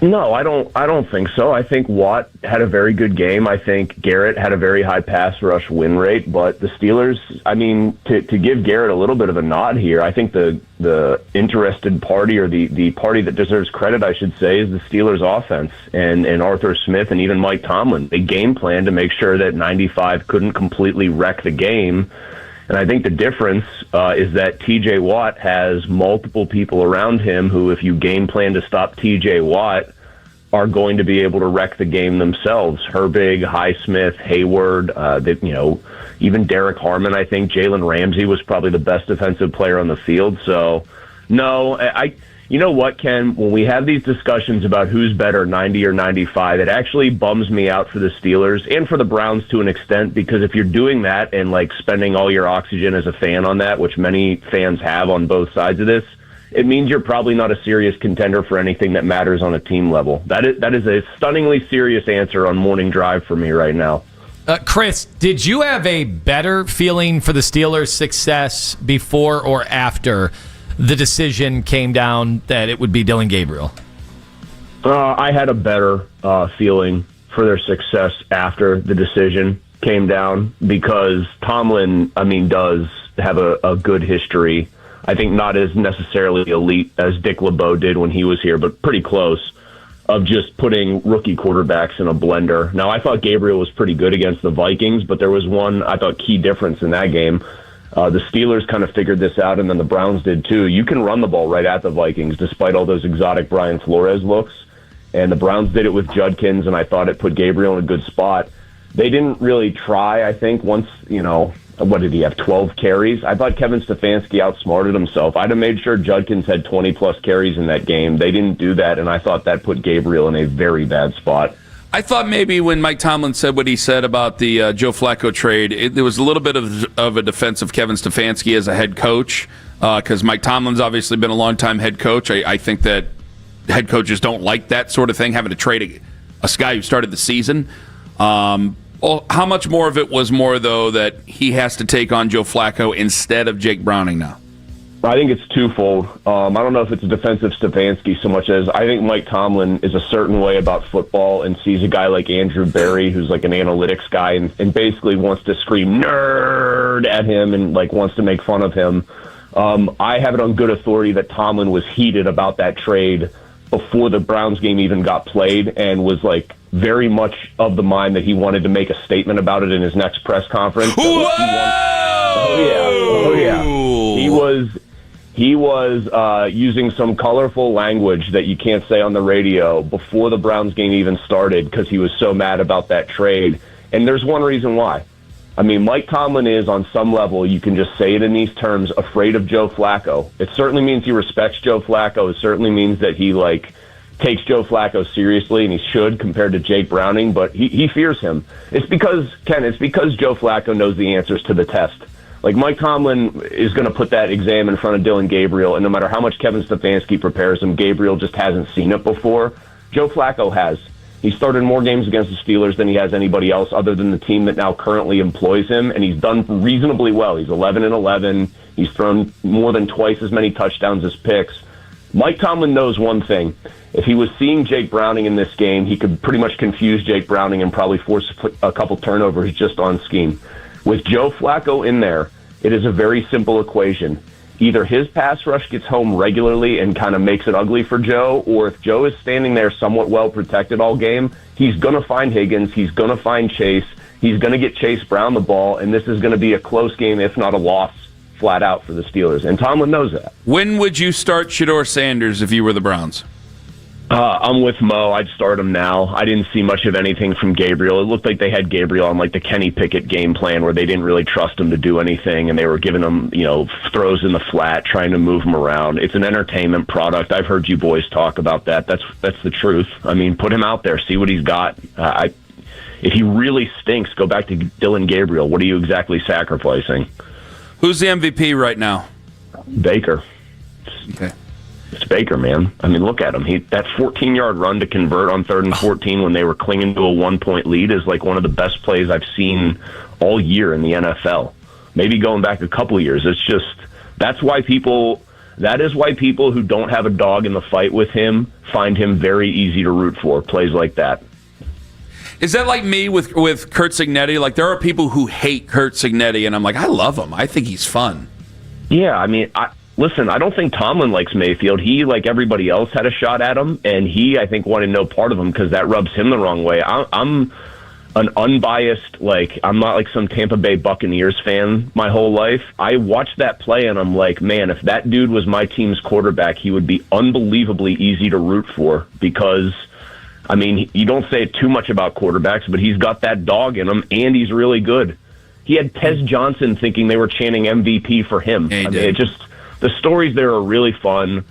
U: No, I don't think so. I think Watt had a very good game. I think Garrett had a very high pass rush win rate. But the Steelers, I mean, to give Garrett a little bit of a nod here, I think the interested party, or the party that deserves credit, I should say, is the Steelers offense and Arthur Smith and even Mike Tomlin. They game planned to make sure that 95 couldn't completely wreck the game. And I think the difference is that T.J. Watt has multiple people around him who, if you game plan to stop T.J. Watt, are going to be able to wreck the game themselves. Herbig, Highsmith, Hayward, even Derek Harmon. I think Jalen Ramsey was probably the best defensive player on the field. So, no, you know what, Ken? When we have these discussions about who's better, 90 or 95, it actually bums me out for the Steelers and for the Browns to an extent, because if you're doing that and like spending all your oxygen as a fan on that, which many fans have on both sides of this, it means you're probably not a serious contender for anything that matters on a team level. That is a stunningly serious answer on Morning Drive for me right now.
G: Chris, did you have a better feeling for the Steelers' success before or after the decision came down that it would be Dillon Gabriel?
U: I had a better feeling for their success after the decision came down, because Tomlin, does have a good history. I think not as necessarily elite as Dick LeBeau did when he was here, but pretty close, of just putting rookie quarterbacks in a blender. Now, I thought Gabriel was pretty good against the Vikings, but there was one, I thought, key difference in that game. The Steelers kind of figured this out, and then the Browns did too. You can run the ball right at the Vikings, despite all those exotic Brian Flores looks. And the Browns did it with Judkins, and I thought it put Gabriel in a good spot. They didn't really try, I think, once, what did he have, 12 carries? I thought Kevin Stefanski outsmarted himself. I'd have made sure Judkins had 20-plus carries in that game. They didn't do that, and I thought that put Gabriel in a very bad spot.
F: I thought maybe when Mike Tomlin said what he said about the Joe Flacco trade, there was a little bit of a defense of Kevin Stefanski as a head coach, because Mike Tomlin's obviously been a long-time head coach. I think that head coaches don't like that sort of thing, having to trade a guy who started the season. Well, how much more of it was more, though, that he has to take on Joe Flacco instead of Jake Browning now?
U: I think it's twofold. I don't know if it's a defensive Stefanski so much as I think Mike Tomlin is a certain way about football and sees a guy like Andrew Berry, who's like an analytics guy, and basically wants to scream nerd at him and like wants to make fun of him. I have it on good authority that Tomlin was heated about that trade before the Browns game even got played, and was like very much of the mind that he wanted to make a statement about it in his next press conference. Oh yeah. He was using some colorful language that you can't say on the radio before the Browns game even started, because he was so mad about that trade. And there's one reason why. Mike Tomlin is, on some level, you can just say it in these terms, afraid of Joe Flacco. It certainly means he respects Joe Flacco. It certainly means that he takes Joe Flacco seriously, and he should, compared to Jake Browning, but he fears him. It's because Joe Flacco knows the answers to the test. Like, Mike Tomlin is going to put that exam in front of Dillon Gabriel, and no matter how much Kevin Stefanski prepares him, Gabriel just hasn't seen it before. Joe Flacco has. He started more games against the Steelers than he has anybody else other than the team that now currently employs him, and he's done reasonably well. He's 11-11. He's thrown more than twice as many touchdowns as picks. Mike Tomlin knows one thing. If he was seeing Jake Browning in this game, he could pretty much confuse Jake Browning and probably force a couple turnovers just on scheme. With Joe Flacco in there, it is a very simple equation. Either his pass rush gets home regularly and kind of makes it ugly for Joe, or if Joe is standing there somewhat well protected all game, he's going to find Higgins, he's going to find Chase, he's going to get Chase Brown the ball, and this is going to be a close game, if not a loss, flat out for the Steelers. And Tomlin knows that.
F: When would you start Shedeur Sanders if you were the Browns?
U: I'm with Mo. I'd start him now. I didn't see much of anything from Gabriel. It looked like they had Gabriel on like the Kenny Pickett game plan, where they didn't really trust him to do anything, and they were giving him, throws in the flat, trying to move him around. It's an entertainment product. I've heard you boys talk about that. That's the truth. Put him out there, see what he's got. If he really stinks, go back to Dillon Gabriel. What are you exactly sacrificing?
F: Who's the MVP right now?
U: Baker.
F: Okay.
U: It's Baker, man. Look at him. That 14-yard run to convert on 3rd and 14 when they were clinging to a 1-point lead is like one of the best plays I've seen all year in the NFL. Maybe going back a couple of years. It's just, that's why people, That is why people who don't have a dog in the fight with him find him very easy to root for, plays like that.
F: Is that like me with Curt Cignetti? Like, there are people who hate Curt Cignetti, and I'm like, I love him. I think he's fun.
U: Yeah, I mean, listen, I don't think Tomlin likes Mayfield. He, like everybody else, had a shot at him, and he, I think, wanted no part of him because that rubs him the wrong way. I'm an unbiased, I'm not like some Tampa Bay Buccaneers fan my whole life. I watched that play, and I'm like, man, if that dude was my team's quarterback, he would be unbelievably easy to root for because, I mean, you don't say too much about quarterbacks, but he's got that dog in him, and he's really good. He had Tez Johnson thinking they were chanting MVP for him.
F: Yeah,
U: I mean, the stories there are really fun,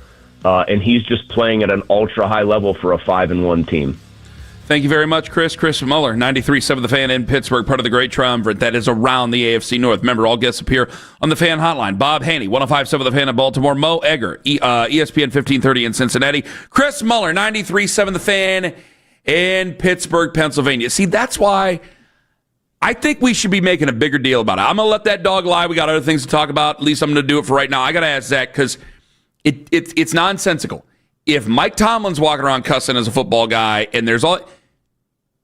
U: and he's just playing at an ultra-high level for a 5-1 team.
F: Thank you very much, Chris. Chris Muller, 93.7 The Fan in Pittsburgh, part of the great triumvirate that is around the AFC North. Remember, all guests appear on the Fan Hotline. Bob Haney, 105.7 The Fan in Baltimore. Mo Egger, ESPN 1530 in Cincinnati. Chris Muller, 93.7 The Fan in Pittsburgh, Pennsylvania. See, that's why I think we should be making a bigger deal about it. I'm going to let that dog lie. We got other things to talk about. At least I'm going to do it for right now. I got to ask Zach because it's nonsensical. If Mike Tomlin's walking around cussing as a football guy and there's all,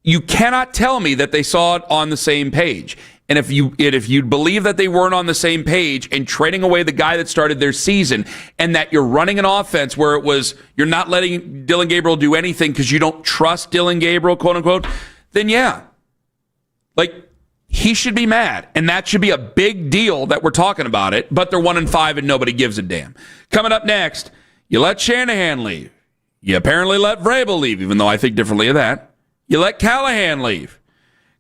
F: you cannot tell me that they saw it on the same page. And if you believe that they weren't on the same page and trading away the guy that started their season and that you're running an offense where it was you're not letting Dylan Gabriel do anything because you don't trust Dylan Gabriel, quote unquote, then yeah. He should be mad, and that should be a big deal that we're talking about it, but they're 1-5 and nobody gives a damn. Coming up next, you let Shanahan leave. You apparently let Vrabel leave, even though I think differently of that. You let Callahan leave.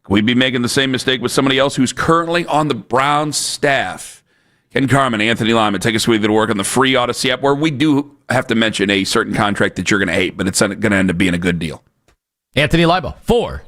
F: Could we be making the same mistake with somebody else who's currently on the Browns staff? Ken Carman, Anthony Lima, take us with you to work on the free Odyssey app, where we do have to mention a certain contract that you're going to hate, but it's going to end up being a good deal.
G: Anthony Lima, 4.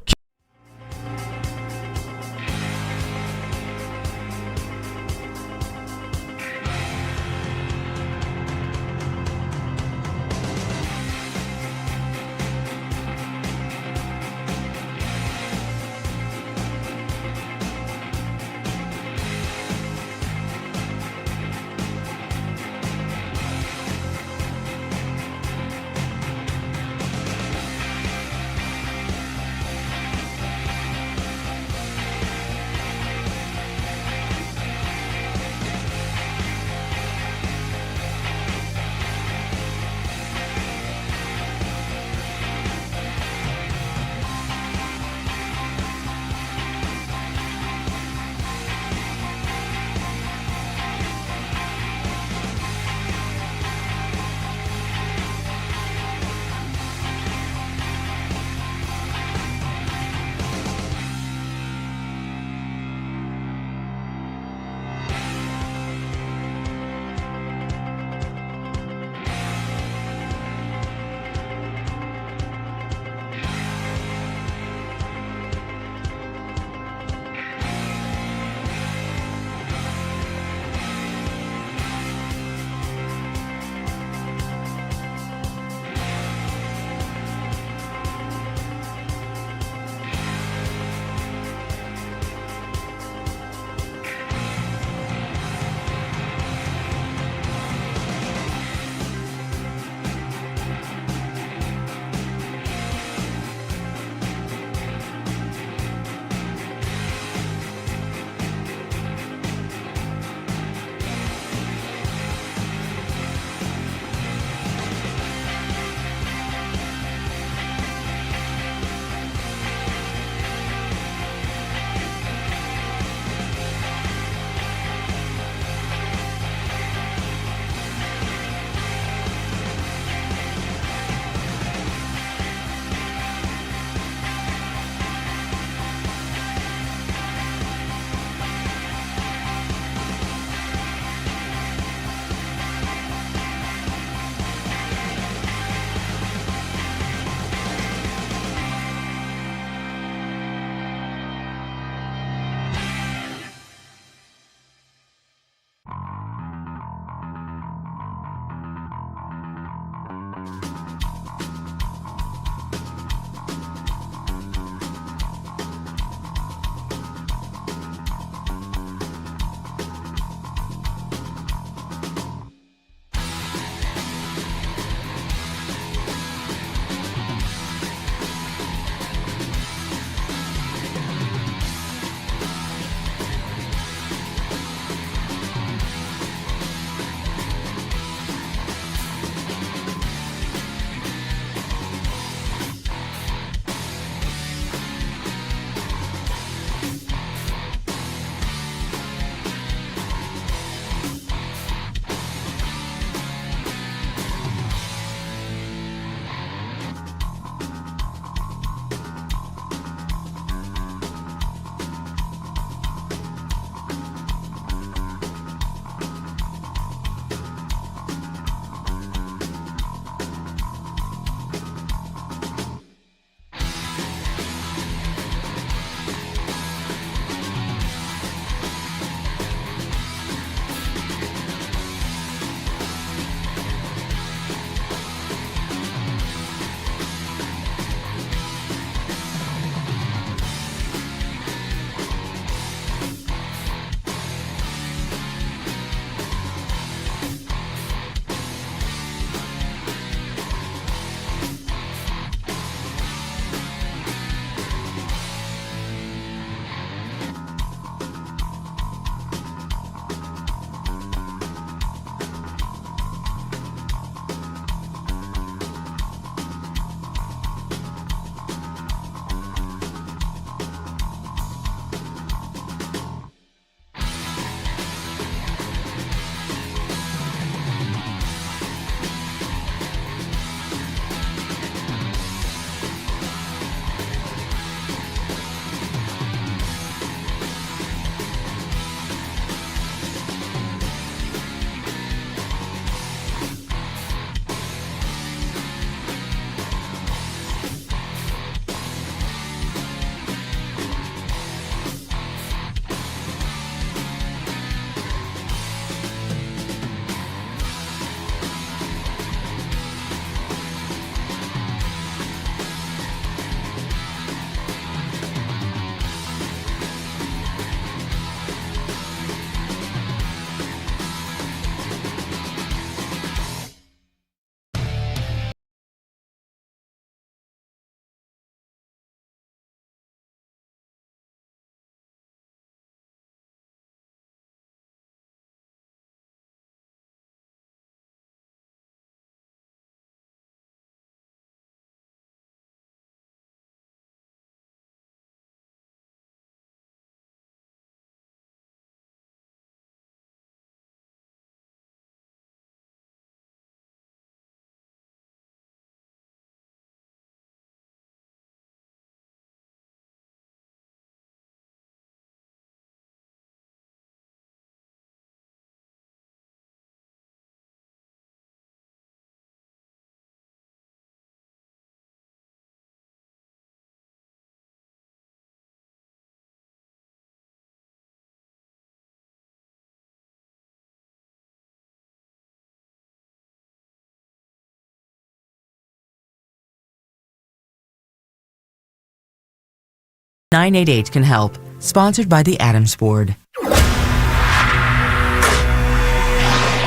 B: 988 can help. Sponsored by the Adams Board.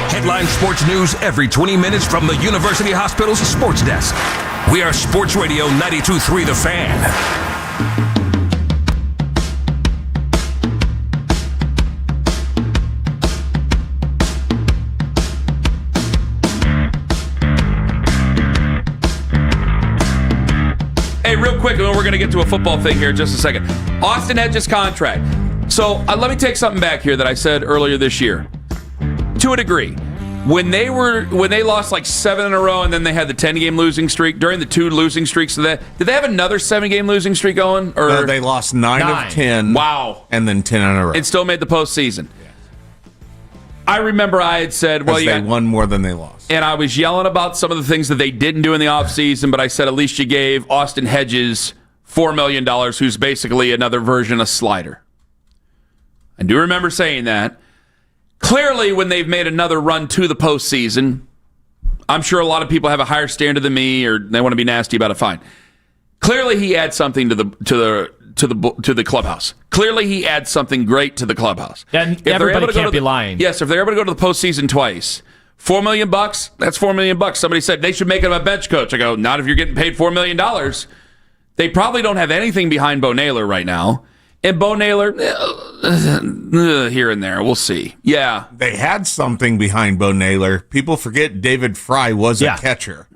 C: Headline sports news every 20 minutes from the University Hospital's sports desk. We are Sports Radio 92.3 The Fan.
F: Hey, real quick, we're going to get to a football thing here in just a second. Austin Hedges' contract. So let me take something back here that I said earlier this year. To a degree, when they lost like 7 in a row and then they had the 10-game losing streak, during the 2 losing streaks of that, did they have another 7-game losing streak going? Or
H: they lost 9 of 10.
F: Wow.
H: And then 10 in a row.
F: It still made the postseason. I remember I had said, well,
H: they won more than they lost.
F: And I was yelling about some of the things that they didn't do in the offseason, but I said at least you gave Austin Hedges $4 million, who's basically another version of Slider. I do remember saying that. Clearly, when they've made another run to the postseason, I'm sure a lot of people have a higher standard than me, or they want to be nasty about it. Fine. Clearly, he adds something to the clubhouse. Clearly, he adds something great to the clubhouse.
V: And everybody can't be lying.
F: Yes, if they're able to go to the postseason twice, $4 million, that's $4 million. Somebody said they should make him a bench coach. I go, not if you're getting paid $4 million. They probably don't have anything behind Bo Naylor right now. And Bo Naylor, here and there, we'll see. Yeah.
H: They had something behind Bo Naylor. People forget David Fry was a catcher.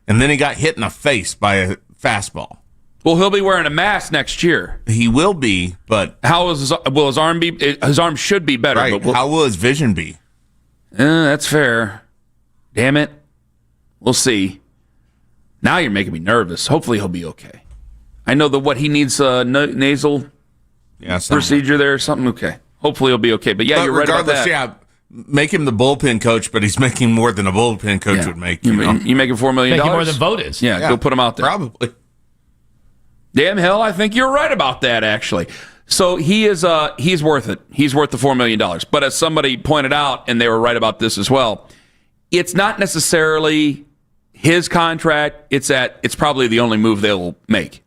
H: And then he got hit in the face by a fastball.
F: Well, he'll be wearing a mask next year.
H: He will be, but
F: how will his arm be? His arm should be better.
H: Right. But how will his vision be?
F: That's fair. Damn it. We'll see. Now you're making me nervous. Hopefully he'll be okay. I know that what he needs nasal procedure there or something. Okay. Hopefully he'll be okay. But you're right about that.
H: Yeah, make him the bullpen coach, but he's making more than a bullpen coach would make.
F: You making $4 million?
V: Making more than Vogt is.
F: Yeah, go put him out there.
H: Probably.
F: Damn hell, I think you're right about that, actually. So he's worth it. He's worth the $4 million. But as somebody pointed out, and they were right about this as well, it's not necessarily his contract. It's probably the only move they'll make.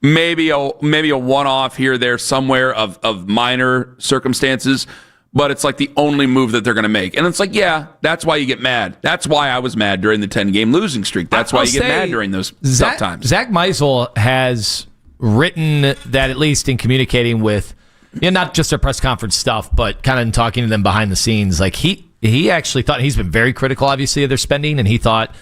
F: Maybe a one-off here or there somewhere of minor circumstances, but it's like the only move that they're going to make. And it's like, yeah, that's why you get mad. That's why I was mad during the 10-game losing streak. That's why you get mad during those tough times.
V: Zach Meisel has written that, at least in communicating with, not just their press conference stuff, but kind of in talking to them behind the scenes. Like he actually thought, he's been very critical, obviously, of their spending, and he thought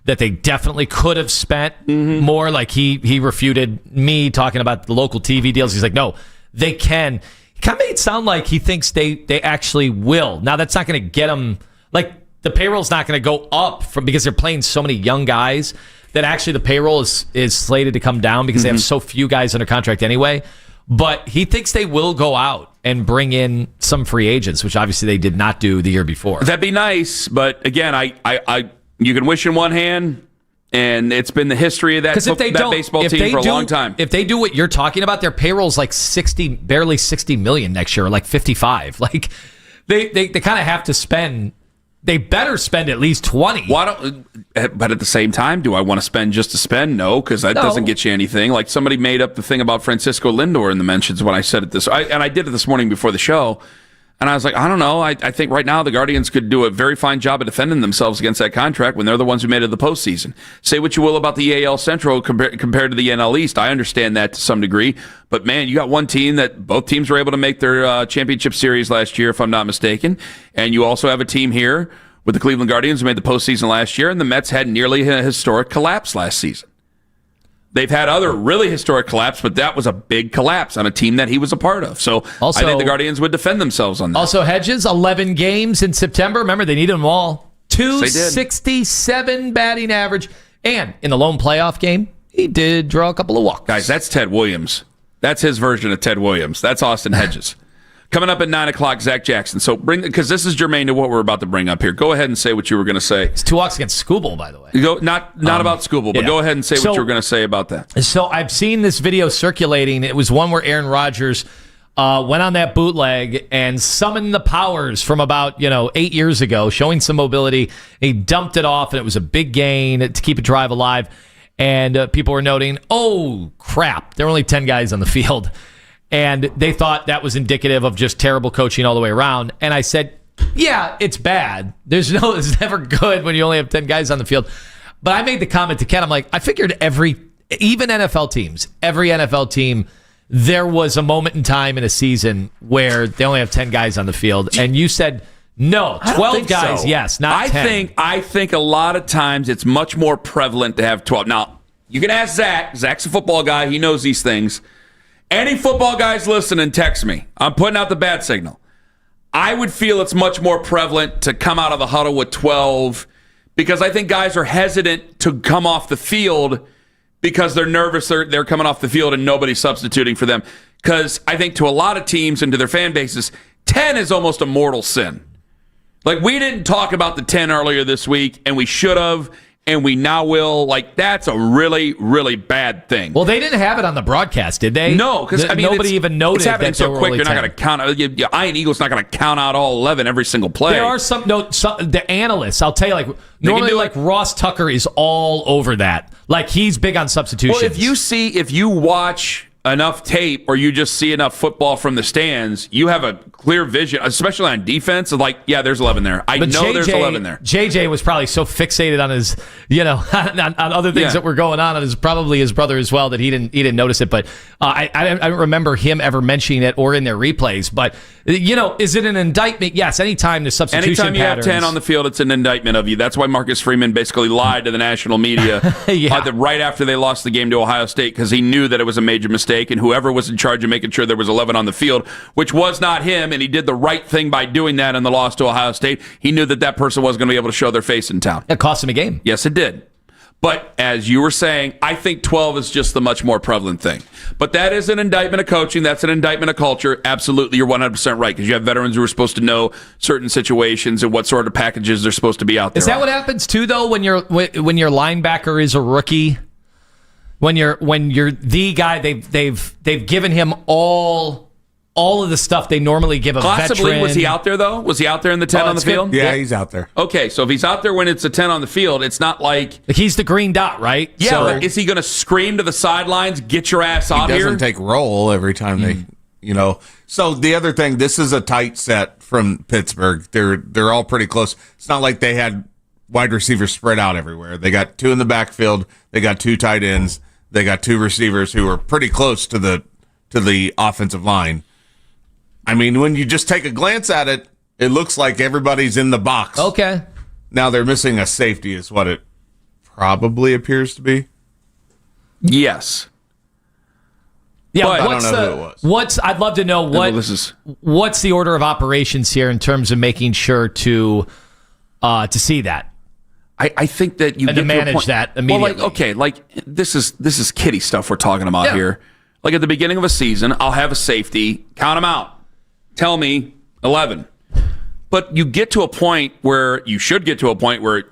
V: that they definitely could have spent more. Like he refuted me talking about the local TV deals. He's like, no, they can. He kind of made it sound like he thinks they actually will. Now, that's not going to get them, like, the payroll's not going to go up because they're playing so many young guys that actually the payroll is slated to come down because they have so few guys under contract anyway. But he thinks they will go out and bring in some free agents, which obviously they did not do the year before.
F: That'd be nice, but again, I you can wish in one hand, and it's been the history of that baseball team for a long time.
V: If they do what you're talking about, their payroll's like barely $60 million next year, or like 55. Like they kind of have to spend. They better spend at least 20.
F: But at the same time, do I want to spend just to spend? No, because that doesn't get you anything. Like somebody made up the thing about Francisco Lindor in the mentions when I said it and I did it this morning before the show. And I was like, I don't know. I think right now the Guardians could do a very fine job of defending themselves against that contract when they're the ones who made it to the postseason. Say what you will about the AL Central compared to the NL East. I understand that to some degree. But, man, you got one team that both teams were able to make their championship series last year, if I'm not mistaken. And you also have a team here with the Cleveland Guardians who made the postseason last year, and the Mets had nearly a historic collapse last season. They've had other really historic collapse, but that was a big collapse on a team that he was a part of. So also, I think the Guardians would defend themselves on that.
V: Also, Hedges, 11 games in September. Remember, they needed them all. 267 batting average. And in the lone playoff game, he did draw a couple of walks.
F: Guys, that's Ted Williams. That's his version of Ted Williams. That's Austin Hedges. Coming up at 9 o'clock, Zack Jackson. So because this is germane to what we're about to bring up here. Go ahead and say what you were going to say.
V: It's 2 walks against Skubal, by the way.
F: Not about Skubal, but go ahead and say what you were going to say about that.
V: So I've seen this video circulating. It was one where Aaron Rodgers went on that bootleg and summoned the powers from about 8 years ago, showing some mobility. He dumped it off, and it was a big gain to keep a drive alive. And people were noting, oh, crap, there were only 10 guys on the field. And they thought that was indicative of just terrible coaching all the way around. And I said, yeah, it's bad. It's never good when you only have 10 guys on the field. But I made the comment to Ken, I'm like, I figured even NFL teams, every NFL team, there was a moment in time in a season where they only have 10 guys on the field. And you said, no, 12 guys, so. Yes, not 10.
F: I think a lot of times it's much more prevalent to have 12. Now, you can ask Zach. Zach's a football guy. He knows these things. Any football guys listening, text me. I'm putting out the bat signal. I would feel it's much more prevalent to come out of the huddle with 12 because I think guys are hesitant to come off the field because they're nervous they're coming off the field and nobody's substituting for them. Because I think to a lot of teams and to their fan bases, 10 is almost a mortal sin. Like, we didn't talk about the 10 earlier this week, and we should have. And we now will. Like, that's a really, really bad thing.
V: Well, they didn't have it on the broadcast, did they?
F: No, because
V: nobody even noted
F: it's happening
V: that
F: so quick. They're not
V: going
F: to count. Ian Eagle's not going to count out all 11 every single play.
V: There are some the analysts. I'll tell you, like normally, like Ross Tucker is all over that. Like, he's big on substitutions.
F: Well, if you watch enough tape or you just see enough football from the stands, you have a clear vision, especially on defense, of like, yeah, there's 11 there. I know there's 11 there.
V: JJ was probably so fixated on his, on other things that were going on, and probably his brother as well, that he didn't notice it. But I don't remember him ever mentioning it or in their replays. But, is it an indictment? Yes, anytime the substitution
F: Anytime you
V: patterns.
F: have 10 on the field, it's an indictment of you. That's why Marcus Freeman basically lied to the national media right after they lost the game to Ohio State, because he knew that it was a major mistake, and whoever was in charge of making sure there was 11 on the field, which was not him, and he did the right thing by doing that in the loss to Ohio State, he knew that person wasn't going to be able to show their face in town.
V: It cost him a game.
F: Yes, it did. But as you were saying, I think 12 is just the much more prevalent thing. But that is an indictment of coaching. That's an indictment of culture. Absolutely, you're 100% right, because you have veterans who are supposed to know certain situations and what sort of packages they're supposed to be out there.
V: Is that what happens too, though, when your linebacker is a rookie? When you're the guy, they've given him all of the stuff they normally give a
F: Possibly,
V: veteran.
F: was he out there, though? Was he out there in the 10 on the field?
H: Yeah, he's out there.
F: Okay, so if he's out there when it's a 10 on the field, it's not like...
V: He's the green dot, right?
F: Yeah,
V: so,
F: but is he going to scream to the sidelines, get your ass out here?
H: He doesn't take roll every time they, So the other thing, this is a tight set from Pittsburgh. They're all pretty close. It's not like they had wide receivers spread out everywhere. They got 2 in the backfield. They got 2 tight ends. They got 2 receivers who are pretty close to the offensive line. I mean, when you just take a glance at it, it looks like everybody's in the box.
V: Okay.
H: Now they're missing a safety is what it probably appears to be.
F: Yes.
V: Yeah,
H: but I don't know who it was.
V: I'd love to know what's the order of operations here in terms of making sure to see that.
F: I think that you
V: and
F: get
V: to manage
F: to a point,
V: that immediately.
F: This is kiddie stuff we're talking about here. Like at the beginning of a season, I'll have a safety, count them out. Tell me 11. But you get to a point where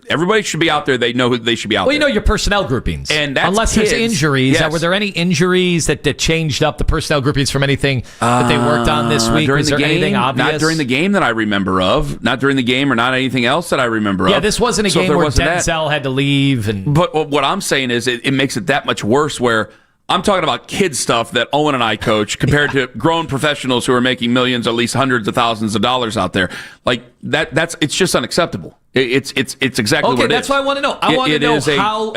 F: everybody should be out there. They know who they should be out there.
V: Well, you know your personnel groupings.
F: And that's
V: unless
F: kids.
V: there's injuries.
F: Yes.
V: Were there any injuries that changed up the personnel groupings from anything that they worked on this week?
F: During
V: Was
F: the
V: there
F: game,
V: anything obvious?
F: Not during the game that I remember of. Not during the game or not anything else that I remember of.
V: Yeah, this wasn't a game where Denzel had to leave.
F: But what I'm saying is it makes it that much worse where I'm talking about kid stuff that Owen and I coach compared to grown professionals who are making millions, at least hundreds of thousands of dollars out there. Like it's just unacceptable. It's exactly what it is.
V: Okay, that's what I want to know. I want to know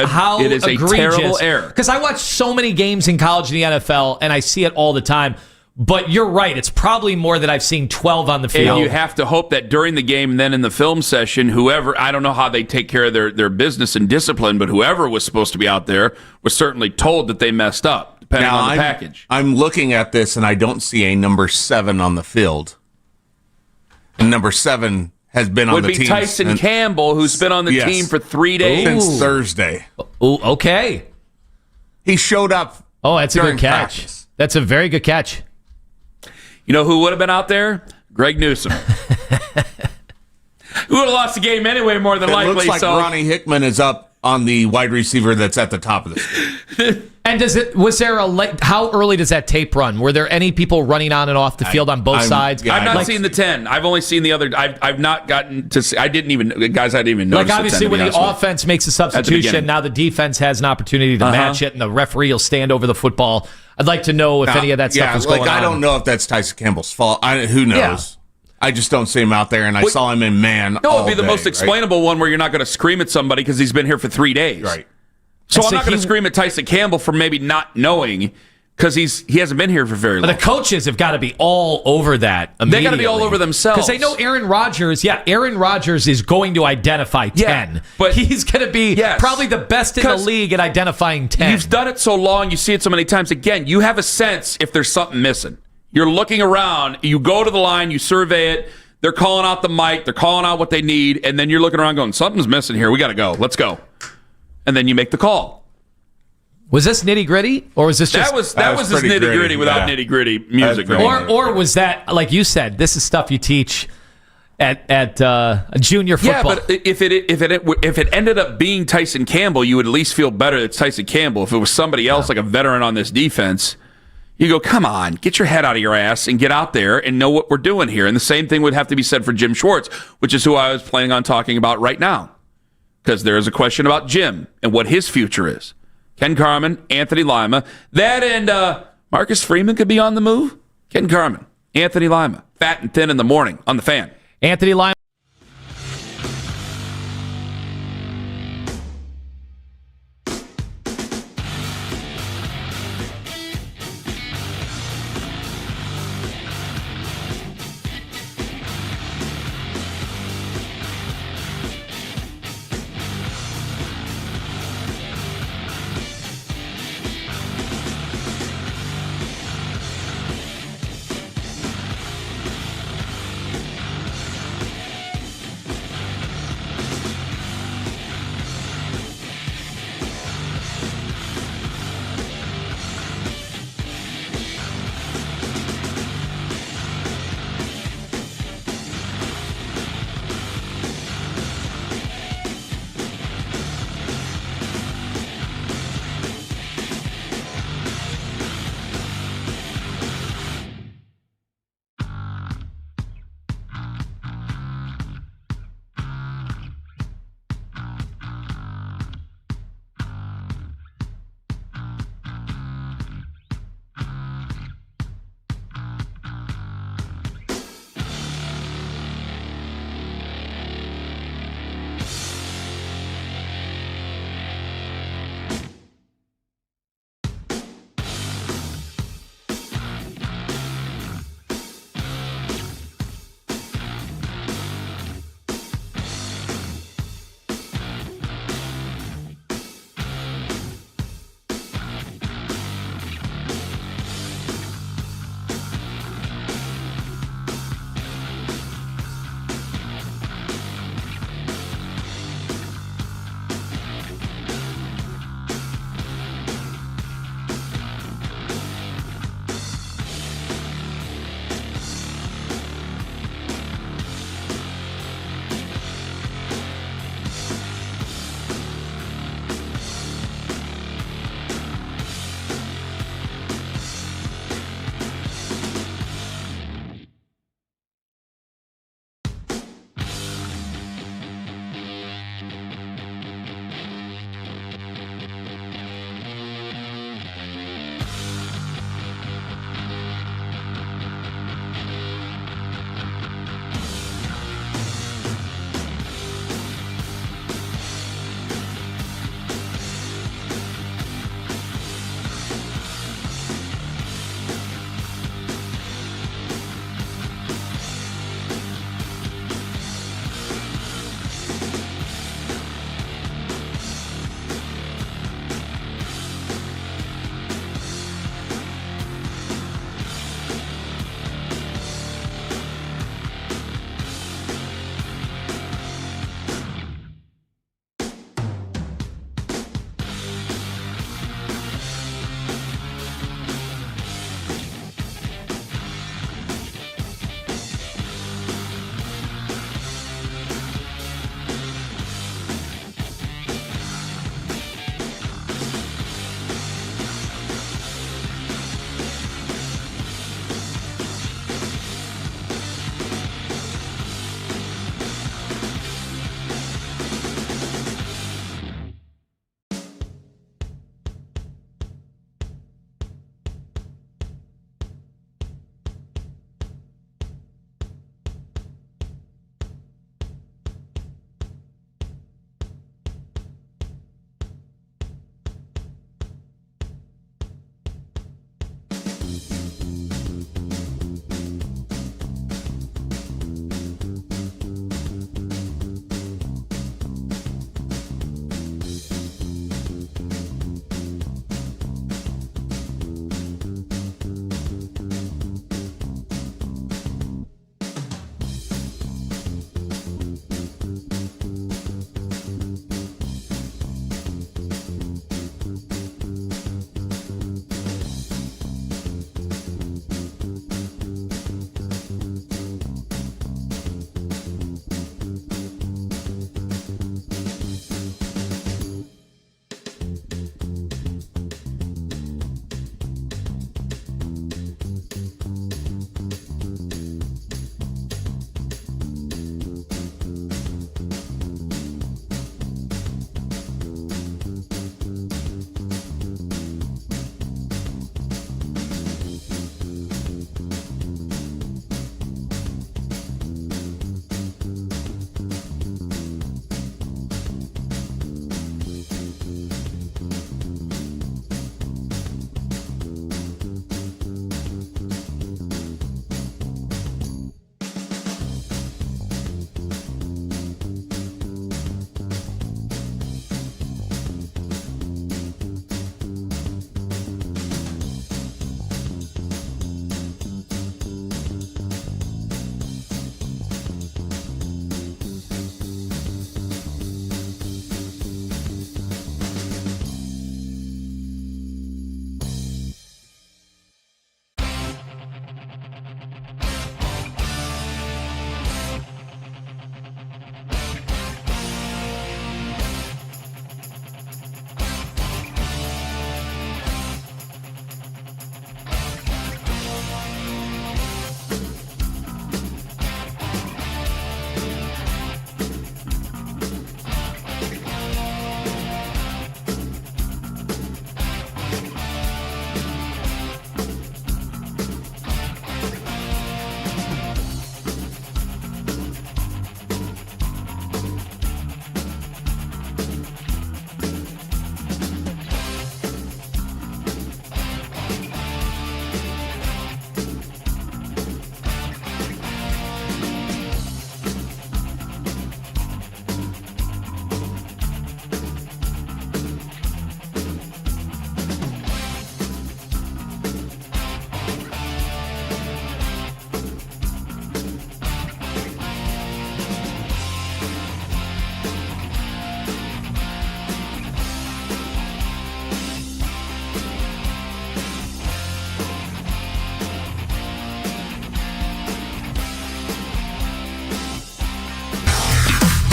V: how
F: it is
V: egregious.
F: a terrible error.
V: Because I watch so many games in college and the NFL, and I see it all the time. But you're right. It's probably more that I've seen 12 on the field.
F: And you have to hope that during the game and then in the film session, whoever, I don't know how they take care of their business and discipline, but whoever was supposed to be out there was certainly told that they messed up, depending on the package.
H: I'm looking at this, and I don't see a number 7 on the field. And number 7 has been on the team.
F: Would be Tyson Campbell, who's been on the team for 3 days.
H: Since Thursday.
V: Oh, okay.
H: He showed up.
V: Oh, that's a good catch.
H: Practice.
V: That's a very good catch.
F: You know who would have been out there? Greg Newsom. Who would have lost the game anyway, more than likely.
H: It looks like Ronnie Hickman is up on the wide receiver that's at the top of the screen.
V: And how early does that tape run? Were there any people running on and off the field on both sides?
F: I've not seen the 10. I've only seen the other. I've not gotten to see. I didn't even notice.
V: Like obviously when the offense makes a substitution, now the defense has an opportunity to match it, and the referee will stand over the football. I'd like to know if any of that stuff was going on.
H: I don't know if that's Tyson Campbell's fault. Who knows? Yeah. I just don't see him out there, and I saw him in man.
F: No, it'd be the most explainable one where you're not going to scream at somebody because he's been here for 3 days.
H: Right.
F: So I'm not going to scream at Tyson Campbell for maybe not knowing because he hasn't been here for very long.
V: But the coaches have got to be all over that immediately.
F: They got to be all over themselves.
V: Because they know Aaron Rodgers is going to identify 10. But he's going to be probably the best in the league at identifying 10.
F: You've done it so long, you see it so many times. Again, you have a sense if there's something missing. You're looking around, you go to the line, you survey it, they're calling out the mic, they're calling out what they need, and then you're looking around going, something's missing here, we got to go, let's go. And then you make the call.
V: Was this nitty gritty, or was this just
F: that was just nitty gritty without nitty gritty music?
V: Or was that, like you said, this is stuff you teach at junior football?
F: Yeah, but if it ended up being Tyson Campbell, you would at least feel better that it's Tyson Campbell. If it was somebody else, like a veteran on this defense, you go, come on, get your head out of your ass and get out there and know what we're doing here. And the same thing would have to be said for Jim Schwartz, which is who I was planning on talking about right now. Because there is a question about Jim and what his future is. Ken Carman, Anthony Lima, that and Marcus Freeman could be on the move. Ken Carman, Anthony Lima, fat and thin in the morning on the Fan.
V: Anthony Lima.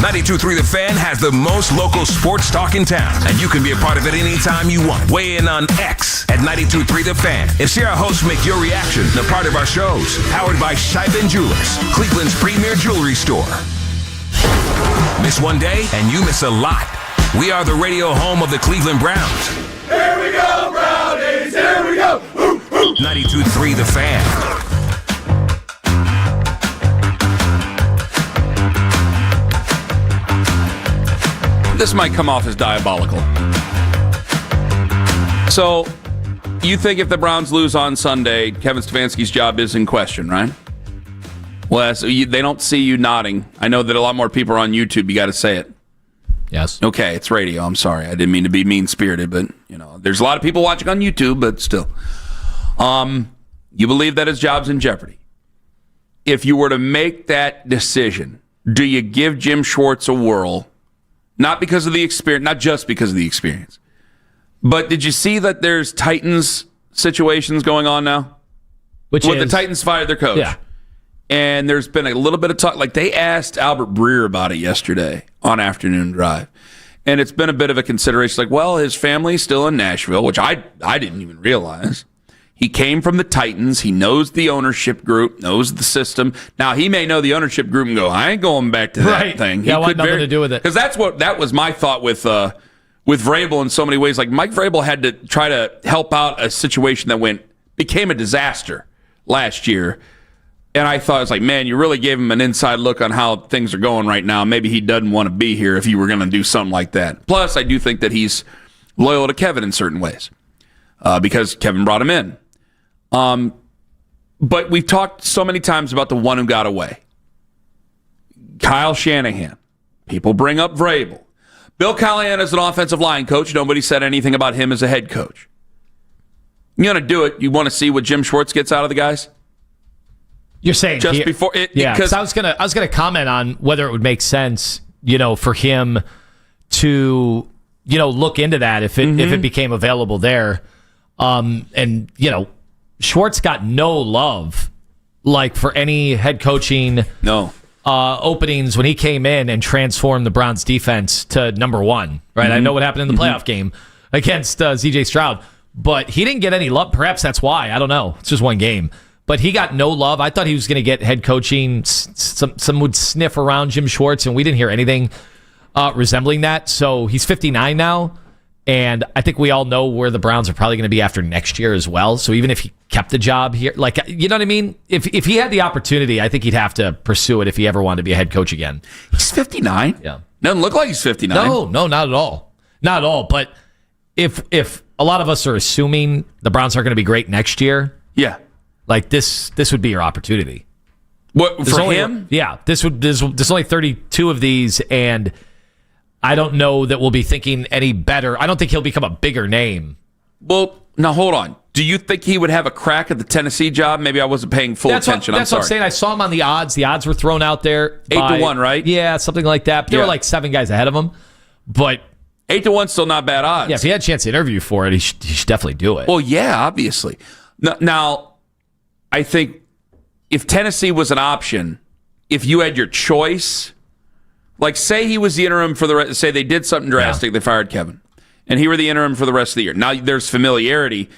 C: 92.3 The Fan has the most local sports talk in town, and you can be a part of it anytime you want. Weigh in on X at 92.3 The Fan and see our hosts make your reaction a part of our shows. Powered by Scheiben Jewelers, Cleveland's premier jewelry store. Miss one day and you miss a lot. We are the radio home of the Cleveland Browns.
D: Here we go, Brownies! Here we go!
C: 92.3 The Fan.
F: This might come off as diabolical. So, you think if the Browns lose on Sunday, Kevin Stefanski's job is in question, right? Well, they don't see you nodding. I know that a lot more people are on YouTube. You got to say it.
V: Yes.
F: Okay, it's radio. I'm sorry. I didn't mean to be mean-spirited, but, there's a lot of people watching on YouTube, but still. You believe that his job's in jeopardy. If you were to make that decision, do you give Jim Schwartz a whirl? Not because of the experience, not just because of the experience. But did you see that there's Titans situations going on now? The Titans fired their coach.
V: Yeah.
F: And there's been a little bit of talk. Like, they asked Albert Breer about it yesterday on Afternoon Drive. And it's been a bit of a consideration. Like, well, his family's still in Nashville, which I didn't even realize. He came from the Titans. He knows the ownership group, knows the system. Now, he may know the ownership group and go, I ain't going back to that thing.
V: Yeah, nothing to do with it.
F: Because that was my thought with Vrabel in so many ways. Like, Mike Vrabel had to try to help out a situation that became a disaster last year. And I thought, it's like, man, you really gave him an inside look on how things are going right now. Maybe he doesn't want to be here if you were going to do something like that. Plus, I do think that he's loyal to Kevin in certain ways because Kevin brought him in. But we've talked so many times about the one who got away. Kyle Shanahan. People bring up Vrabel. Bill Callahan is an offensive line coach. Nobody said anything about him as a head coach. You want to do it. You want to see what Jim Schwartz gets out of the guys?
V: You're saying
F: just before it?
V: Yeah, because I was gonna comment on whether it would make sense, for him to, look into that if it became available there. And Schwartz got no love, like, for any head coaching openings when he came in and transformed the Browns defense to number one, right? I know what happened in the playoff game against Z.J. Stroud, but he didn't get any love. Perhaps that's why. I don't know. It's just one game. But he got no love. I thought he was going to get head coaching. Some would sniff around Jim Schwartz, and we didn't hear anything resembling that. So he's 59 now. And I think we all know where the Browns are probably going to be after next year as well. So even if he kept the job here, like, you know what I mean? If he had the opportunity, I think he'd have to pursue it if he ever wanted to be a head coach again.
F: He's 59?
V: Yeah.
F: Doesn't look like he's 59.
V: No, not at all. Not at all. But if a lot of us are assuming the Browns aren't going to be great next year,
F: yeah,
V: like this would be your opportunity.
F: What, for him?
V: Yeah. There's only 32 of these, and I don't know that we'll be thinking any better. I don't think he'll become a bigger name.
F: Well, now hold on. Do you think he would have a crack at the Tennessee job? Maybe I wasn't paying full attention.
V: That's what I'm saying. I saw him on the odds. The odds were thrown out there.
F: 8-1, right?
V: Yeah, something like that. But there were like 7 guys ahead of him. But
F: 8-1 still not bad odds.
V: Yeah, if he had a chance to interview for it, he should definitely do it.
F: Well, yeah, obviously. Now, I think if Tennessee was an option, if you had your choice, like, say he was the interim for the rest, say they did something drastic, they fired Kevin, and he were the interim for the rest of the year. Now there's familiarity.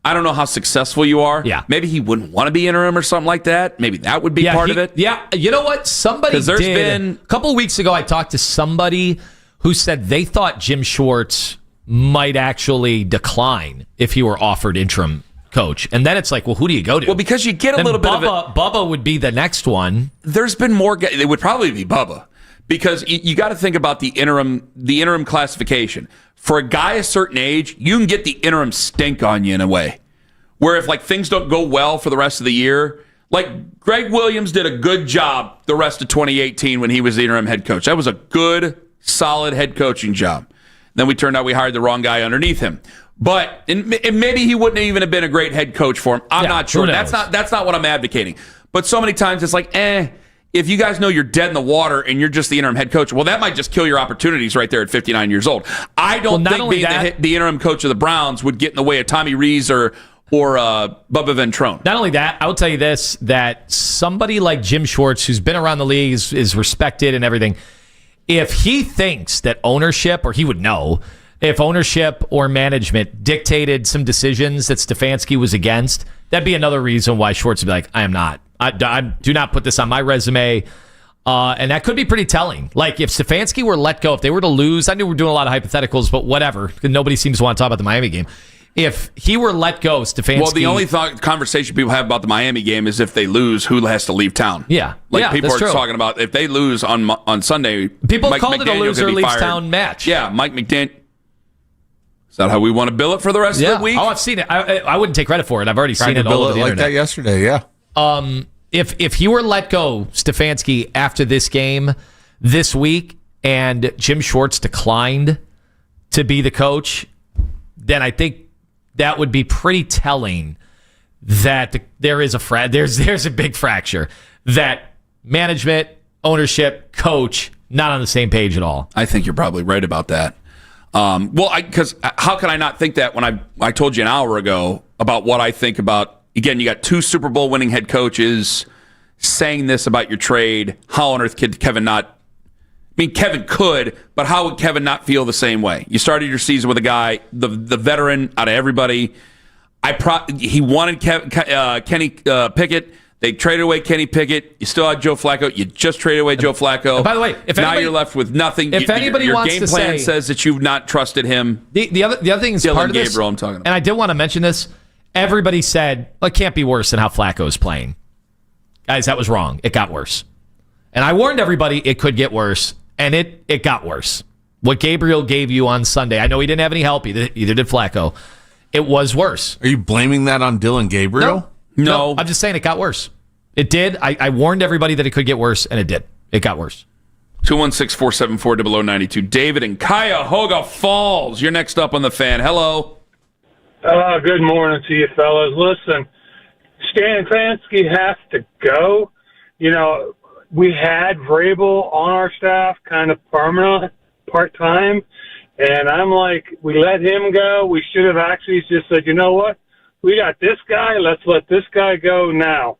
F: I don't know how successful you are.
V: Yeah.
F: Maybe he wouldn't want to be interim or something like that. Maybe that would be part of it.
V: Yeah. You know what? Somebody did. A couple of weeks ago, I talked to somebody who said they thought Jim Schwartz might actually decline if he were offered interim coach. And then it's like, well, who do you go to?
F: Well, because you get a little bit of it.
V: Bubba would be the next one.
F: There's been more. It would probably be Bubba. Because you got to think about the interim classification. For a guy a certain age, you can get the interim stink on you in a way. Where if, like, things don't go well for the rest of the year, like, Greg Williams did a good job the rest of 2018 when he was the interim head coach. That was a good, solid head coaching job. Then we turned out we hired the wrong guy underneath him. But and maybe he wouldn't even have been a great head coach for him. I'm not sure. That's not what I'm advocating. But so many times it's like, if you guys know you're dead in the water and you're just the interim head coach, well, that might just kill your opportunities right there at 59 years old. I don't think being the interim coach of the Browns would get in the way of Tommy Rees or Bubba Ventrone.
V: Not only that, I will tell you this, that somebody like Jim Schwartz, who's been around the league, is respected and everything, if he thinks that ownership, or he would know, if ownership or management dictated some decisions that Stefanski was against, that'd be another reason why Schwartz would be like, I am not. I do not put this on my resume. And that could be pretty telling. Like, if Stefanski were let go, if they were to lose, I knew we're doing a lot of hypotheticals, but whatever. Nobody seems to want to talk about the Miami game. If he were let go, Stefanski...
F: Well, the only conversation people have about the Miami game is if they lose, who has to leave town.
V: Yeah.
F: People
V: that's
F: are
V: true.
F: talking about if they lose on Sunday...
V: People
F: Mike
V: called
F: McDaniel
V: it a loser leaves
F: fired.
V: town match.
F: Yeah, Mike McDaniel... Is that how we want to bill it for the rest of the week?
V: Oh, I've seen it. I wouldn't take credit for it. I've already seen it all over the
H: like
V: internet.
H: that yesterday, yeah.
V: If he were let go, Stefanski, after this game this week, and Jim Schwartz declined to be the coach, then I think that would be pretty telling that there is there's a big fracture, that management, ownership, coach, not on the same page at all.
F: I think you're probably right about that. Because how can I not think that when I told you an hour ago about what I think about, again, you got 2 Super Bowl winning head coaches saying this about your trade. How on earth could Kevin not? I mean, Kevin could, but how would Kevin not feel the same way? You started your season with a guy, the veteran out of everybody. He wanted Kenny Pickett. They traded away Kenny Pickett. You still had Joe Flacco. You just traded away Joe Flacco.
V: By the way,
F: now you're left with nothing.
V: If anybody
F: your
V: wants
F: game
V: to
F: plan
V: say,
F: says that you've not trusted him.
V: The other thing is
F: Dylan
V: part of this,
F: Gabriel, I'm talking about.
V: and I did want to mention this. Everybody said, well, it can't be worse than how Flacco is playing. Guys, that was wrong. It got worse. And I warned everybody it could get worse, and it got worse. What Gabriel gave you on Sunday, I know he didn't have any help, either did Flacco. It was worse.
H: Are you blaming that on Dylan Gabriel?
V: No. I'm just saying it got worse. It did. I warned everybody that it could get worse, and it did. It got worse.
F: 216-474-0092. David in Cuyahoga Falls. You're next up on the Fan. Hello.
E: Good morning to you, fellas. Listen, Stefanski has to go. You know, we had Vrabel on our staff kind of permanent, part-time, and I'm like, we let him go. We should have actually just said, you know what? We got this guy. Let's let this guy go now.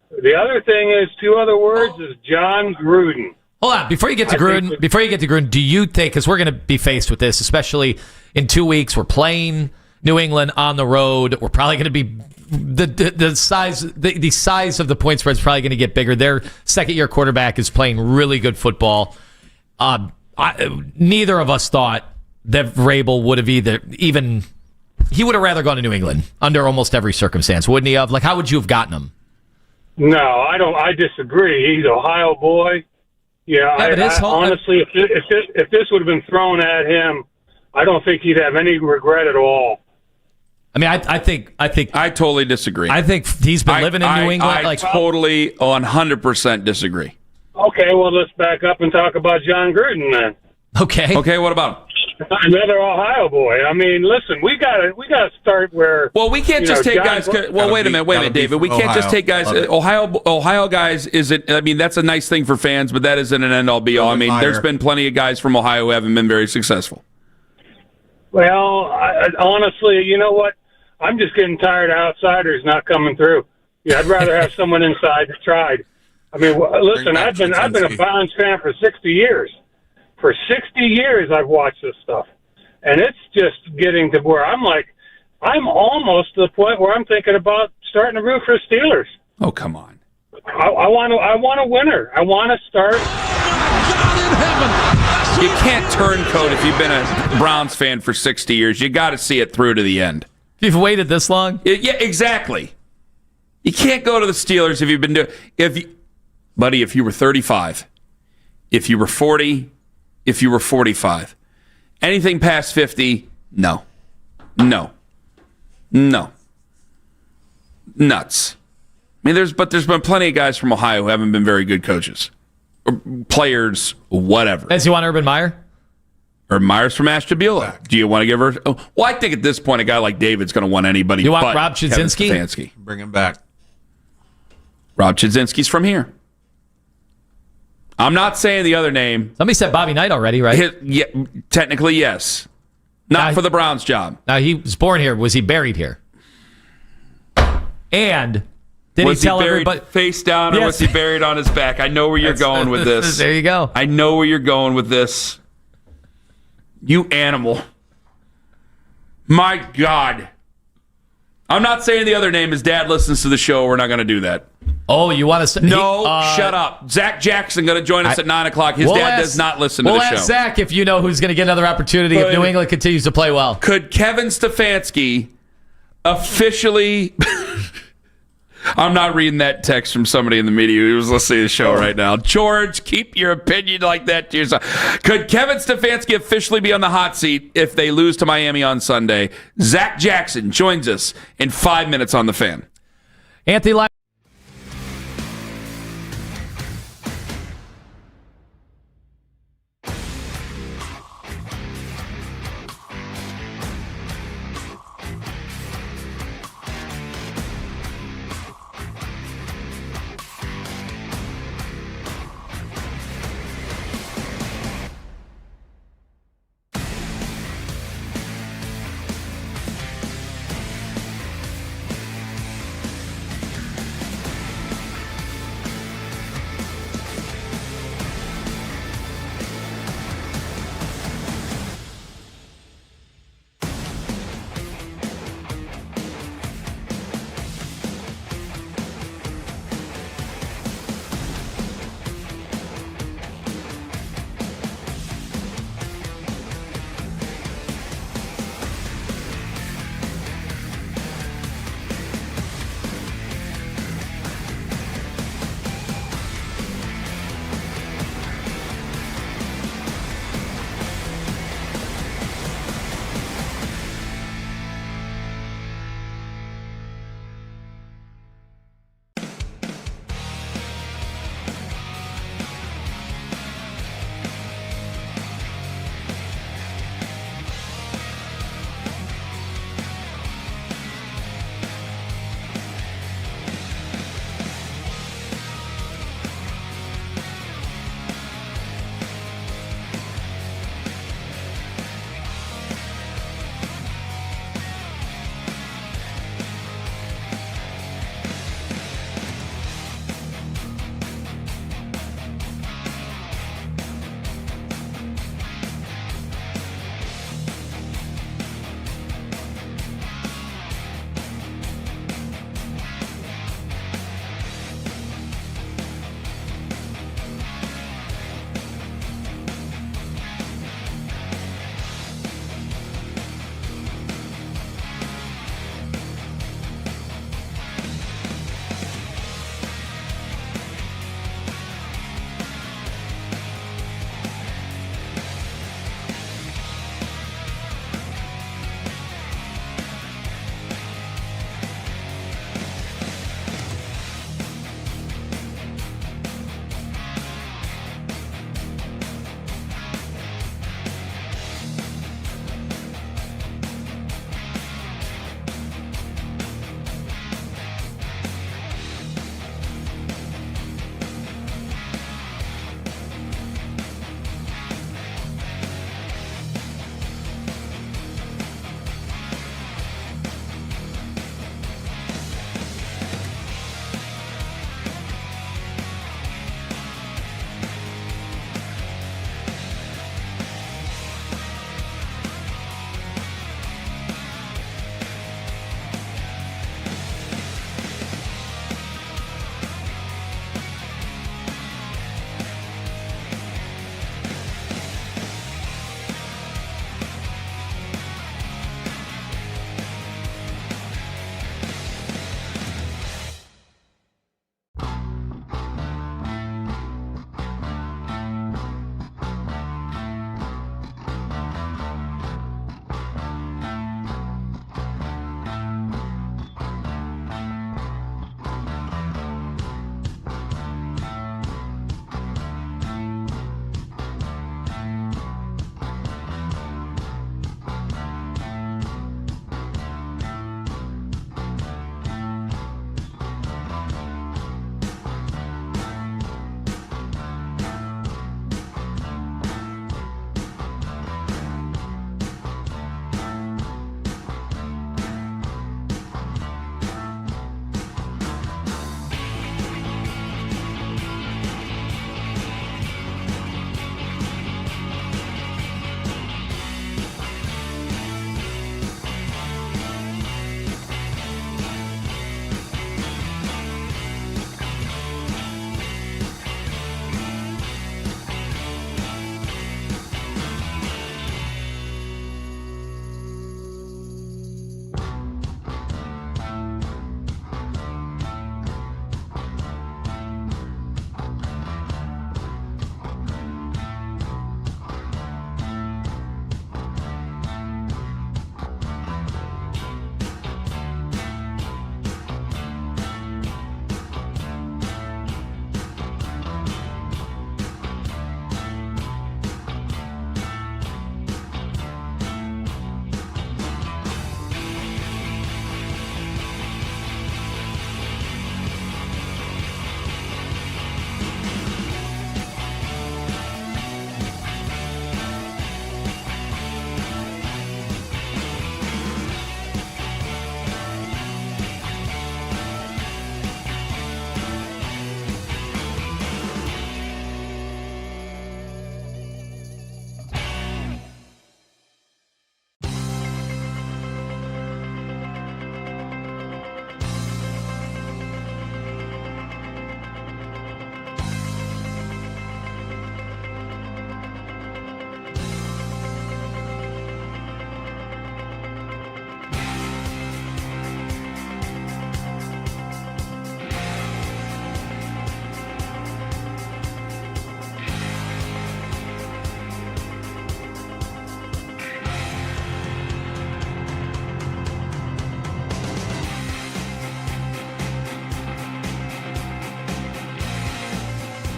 E: The other thing is, 2 other words, is John Gruden.
V: Hold on. Before you get to Gruden, do you think, because we're going to be faced with this, especially in 2 weeks, we're playing New England on the road. We're probably going to be the size of the point spread is probably going to get bigger. Their second-year quarterback is playing really good football. Neither of us thought that Vrabel would have he would have rather gone to New England under almost every circumstance, wouldn't he have? Like, how would you have gotten him?
E: No, I don't. I disagree. He's an Ohio boy. Yeah, honestly, if this would have been thrown at him, I don't think he'd have any regret at all.
V: I mean, I
F: totally disagree.
V: I think he's been living in New England.
F: I totally 100% disagree.
E: Okay, well, let's back up and talk about John Gruden then.
V: Okay,
F: what about him?
E: Another Ohio boy. I mean, listen, we gotta start where.
F: Well, we can't just take guys. Well, wait a minute, David. We can't just take guys. Ohio guys isn't. I mean, that's a nice thing for fans, but that isn't an end all be all. I mean, there's been plenty of guys from Ohio who haven't been very successful.
E: Well, honestly, you know what? I'm just getting tired of outsiders not coming through. Yeah, I'd rather have someone inside that tried. I mean, listen, I've been a Browns fan for 60 years. For 60 years, I've watched this stuff, and it's just getting to where I'm like, I'm almost to the point where I'm thinking about starting to root for Steelers.
F: Oh, come on!
E: I want a winner. I want to start.
F: You can't turncoat if you've been a Browns fan for 60 years. You got to see it through to the end.
V: You've waited this long?
F: Yeah, exactly. You can't go to the Steelers if you've been doing. Buddy, if you were 35, if you were 40. If you were 45. Anything past 50, no. Nuts. I mean, there's been plenty of guys from Ohio who haven't been very good coaches. Or players, whatever.
V: Does you want Urban Meyer?
F: Urban Meyer's from Ashton Bueller. Do you want to give her? Oh, well, I think at this point, a guy like David's going to want anybody.
V: You want
F: but
V: Rob
F: Chudzinski?
H: Bring him back.
F: Rob Chudzinski's from here. I'm not saying the other name.
V: Somebody said Bobby Knight already, right?
F: Yeah, technically, yes. Not for the Browns job.
V: Now, he was born here. Was he buried here? And Did
F: was
V: he tell
F: buried
V: everybody
F: face down, or was he buried on his back? I know where you're going with this.
V: There you go.
F: I know where you're going with this. You animal. My God. I'm not saying the other name. His dad listens to the show. We're not going to do that.
V: Oh, you want to say?
F: No, shut up. Zack Jackson going to join us at 9 o'clock. His dad does not listen to the show.
V: We'll ask Zach if you know who's going to get another opportunity if New England continues to play well.
F: Could Kevin Stefanski officially... I'm not reading that text from somebody in the media who was listening to the show right now. George, keep your opinion like that to yourself. Could Kevin Stefanski officially be on the hot seat if they lose to Miami on Sunday? Zack Jackson joins us in 5 minutes on The Fan.
V: Anthony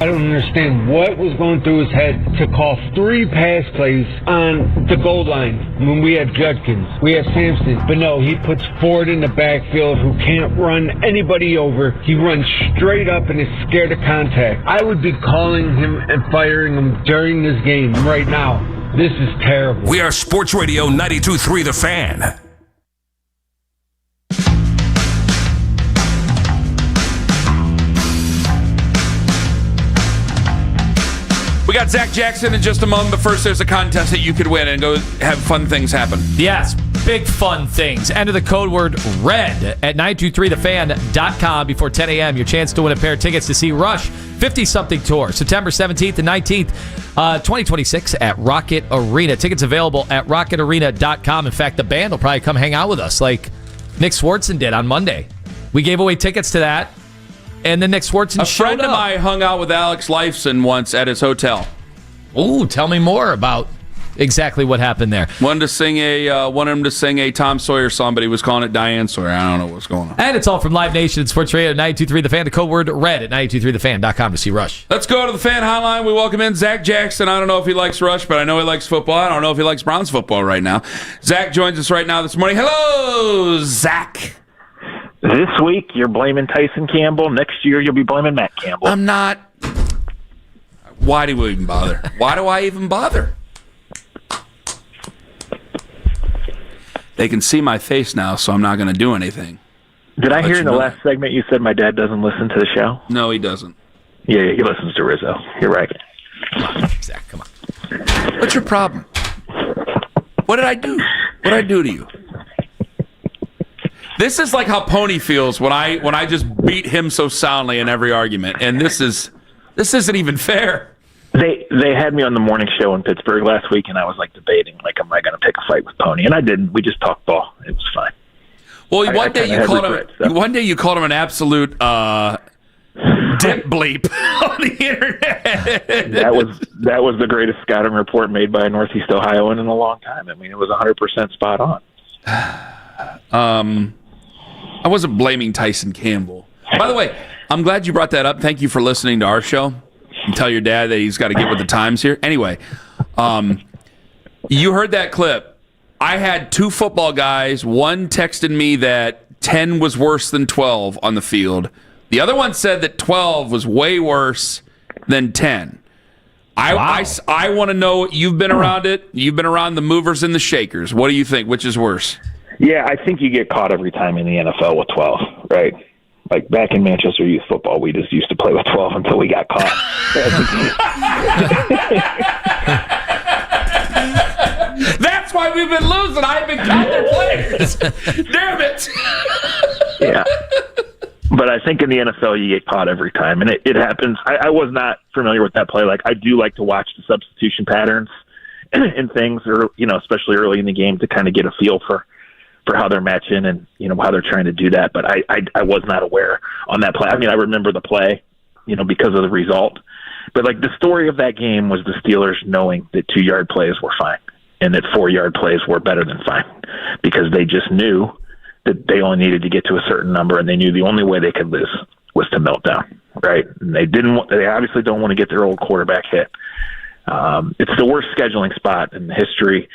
I: I don't understand what was going through his head to call 3 pass plays on the goal line when we have Judkins, we have Sampson. But no, he puts Ford in the backfield who can't run anybody over. He runs straight up and is scared of contact. I would be calling him and firing him during this game right now. This is terrible.
C: We are Sports Radio 92.3 The Fan.
F: We got Zack Jackson in just a moment, but first there's a contest that you could win and go have fun things happen.
V: Yes, big fun things. Enter the code word RED at 923thefan.com before 10 a.m. Your chance to win a pair of tickets to see Rush 50-something tour, September 17th and 19th, 2026 at Rocket Arena. Tickets available at rocketarena.com. In fact, the band will probably come hang out with us like Nick Swartzen did on Monday. We gave away tickets to that. And then Nick Swartzen showed up.
F: A friend of mine hung out with Alex Lifeson once at his hotel.
V: Ooh, tell me more about exactly what happened there.
F: Wanted him to sing a Tom Sawyer song, but he was calling it Diane Sawyer. I don't know what's going on.
V: And it's all from Live Nation Sports Radio 92.3 The Fan. The code word RED at 923thefan.com to see Rush.
F: Let's go to the fan hotline. We welcome in Zack Jackson. I don't know if he likes Rush, but I know he likes football. I don't know if he likes Browns football right now. Zack joins us right now this morning. Hello, Zack.
J: This week, you're blaming Tyson Campbell. Next year, you'll be blaming Matt Campbell.
F: I'm not. Why do we even bother? Why do I even bother? They can see my face now, so I'm not going to do anything.
J: Did I hear in the last segment you said my dad doesn't listen to the show?
F: No, he doesn't.
J: Yeah, he listens to Rizzo. You're right.
F: Come on, Zach, come on. What's your problem? What did I do? What did I do to you? This is like how Pony feels when I just beat him so soundly in every argument, and this isn't even fair.
J: They had me on the morning show in Pittsburgh last week, and I was like debating, like, am I going to pick a fight with Pony? And I didn't. We just talked ball. It was fine.
F: Well, one day you called him an absolute dip bleep on the internet.
J: That was the greatest scouting report made by a Northeast Ohioan in a long time. I mean, it was 100% spot
F: on. I wasn't blaming Tyson Campbell. By the way, I'm glad you brought that up. Thank you for listening to our show. And tell your dad that he's got to get with the times here. Anyway, you heard that clip. I had 2 football guys. One texted me that 10 was worse than 12 on the field. The other one said that 12 was way worse than 10. I want to know, you've been around it. You've been around the movers and the shakers. What do you think? Which is worse?
J: Yeah, I think you get caught every time in the NFL with 12, right? Like back in Manchester youth football, we just used to play with 12 until we got caught.
F: That's why we've been losing. I've been counting players. Damn it.
J: Yeah. But I think in the NFL you get caught every time, and it happens. I was not familiar with that play. Like, I do like to watch the substitution patterns and things, or especially early in the game, to kind of get a feel for how they're matching and how they're trying to do that. But I was not aware on that play. I mean, I remember the play, because of the result. But like, the story of that game was the Steelers knowing that 2-yard plays were fine and that 4-yard plays were better than fine, because they just knew that they only needed to get to a certain number, and they knew the only way they could lose was to melt down, right? And they obviously don't want to get their old quarterback hit. It's the worst scheduling spot in history.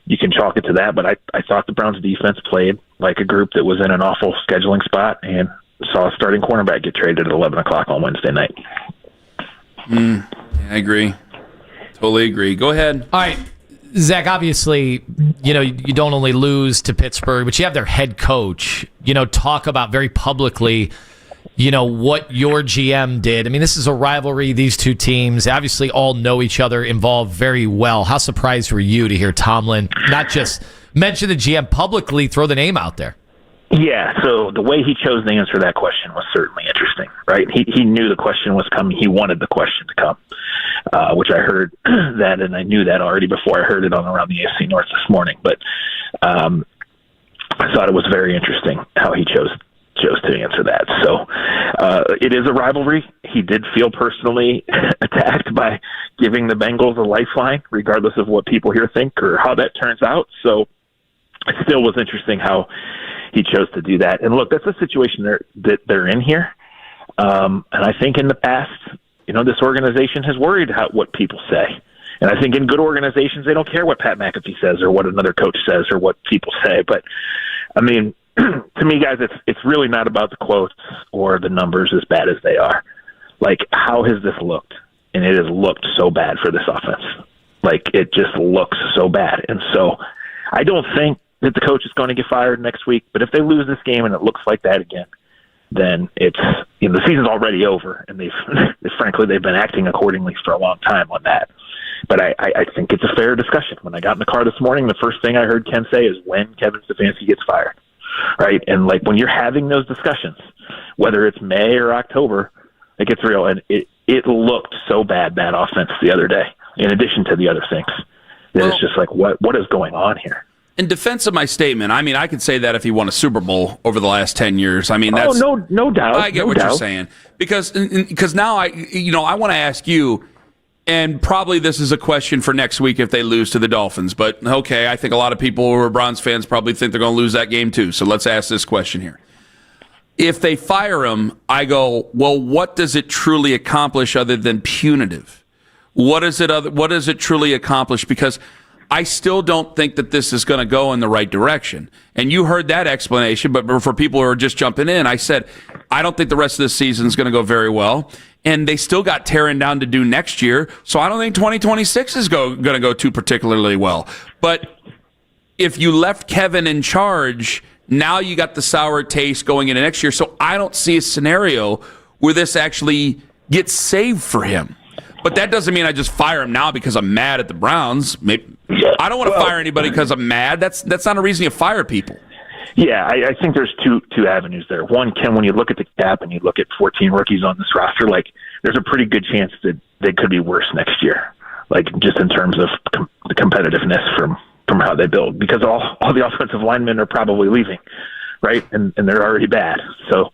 J: You can chalk it to that, but I thought the Browns defense played like a group that was in an awful scheduling spot and saw a starting cornerback get traded at 11 o'clock on Wednesday night.
F: Yeah, I agree. Totally agree. Go ahead.
V: All right, Zach, obviously, you don't only lose to Pittsburgh, but you have their head coach, talk about very publicly, what your GM did. I mean, this is a rivalry. These two teams obviously all know each other, involved very well. How surprised were you to hear Tomlin not just mention the GM publicly, throw the name out there?
J: Yeah, so the way he chose to answer that question was certainly interesting, right? He knew the question was coming. He wanted the question to come, which I heard that, and I knew that already before I heard it on around the AFC North this morning. But I thought it was very interesting how he chose to answer that. So it is a rivalry. He did feel personally attacked by giving the Bengals a lifeline, regardless of what people here think or how that turns out. So it still was interesting how he chose to do that. And look, that's a situation that they're in here. And I think in the past, this organization has worried what people say. And I think in good organizations, they don't care what Pat McAfee says or what another coach says or what people say. But, I mean, to me, guys, it's really not about the quotes or the numbers as bad as they are. Like, how has this looked? And it has looked so bad for this offense. Like, it just looks so bad. And so I don't think that the coach is going to get fired next week. But if they lose this game and it looks like that again, then it's, the season's already over. And frankly, they've been acting accordingly for a long time on that. But I think it's a fair discussion. When I got in the car this morning, the first thing I heard Ken say is when Kevin Stefanski gets fired, right? And, like, when you're having those discussions, whether it's May or October, it gets real. And it looked so bad, that offense, the other day, in addition to the other things. That it's just like, what is going on here?
F: In defense of my statement, I mean, I could say that if he won a Super Bowl over the last 10 years. I mean, that's
J: no doubt.
F: I get what you're saying. Because now I want to ask you, and probably this is a question for next week if they lose to the Dolphins. But, okay, I think a lot of people who are Browns fans probably think they're going to lose that game too. So let's ask this question here. If they fire him, I go, well, what does it truly accomplish other than punitive? What does it truly accomplish? Because I still don't think that this is going to go in the right direction. And you heard that explanation, but for people who are just jumping in, I said, I don't think the rest of this season is going to go very well. And they still got tearing down to do next year. So I don't think 2026 is going to go too particularly well. But if you left Kevin in charge, now you got the sour taste going into next year. So I don't see a scenario where this actually gets saved for him. But that doesn't mean I just fire him now because I'm mad at the Browns. I don't want to fire anybody because I'm mad. That's not a reason you fire people.
J: Yeah, I think there's two avenues there. One, Ken, when you look at the cap and you look at 14 rookies on this roster, like, there's a pretty good chance that they could be worse next year, like, just in terms of the competitiveness from how they build, because all the offensive linemen are probably leaving, right? And they're already bad. So,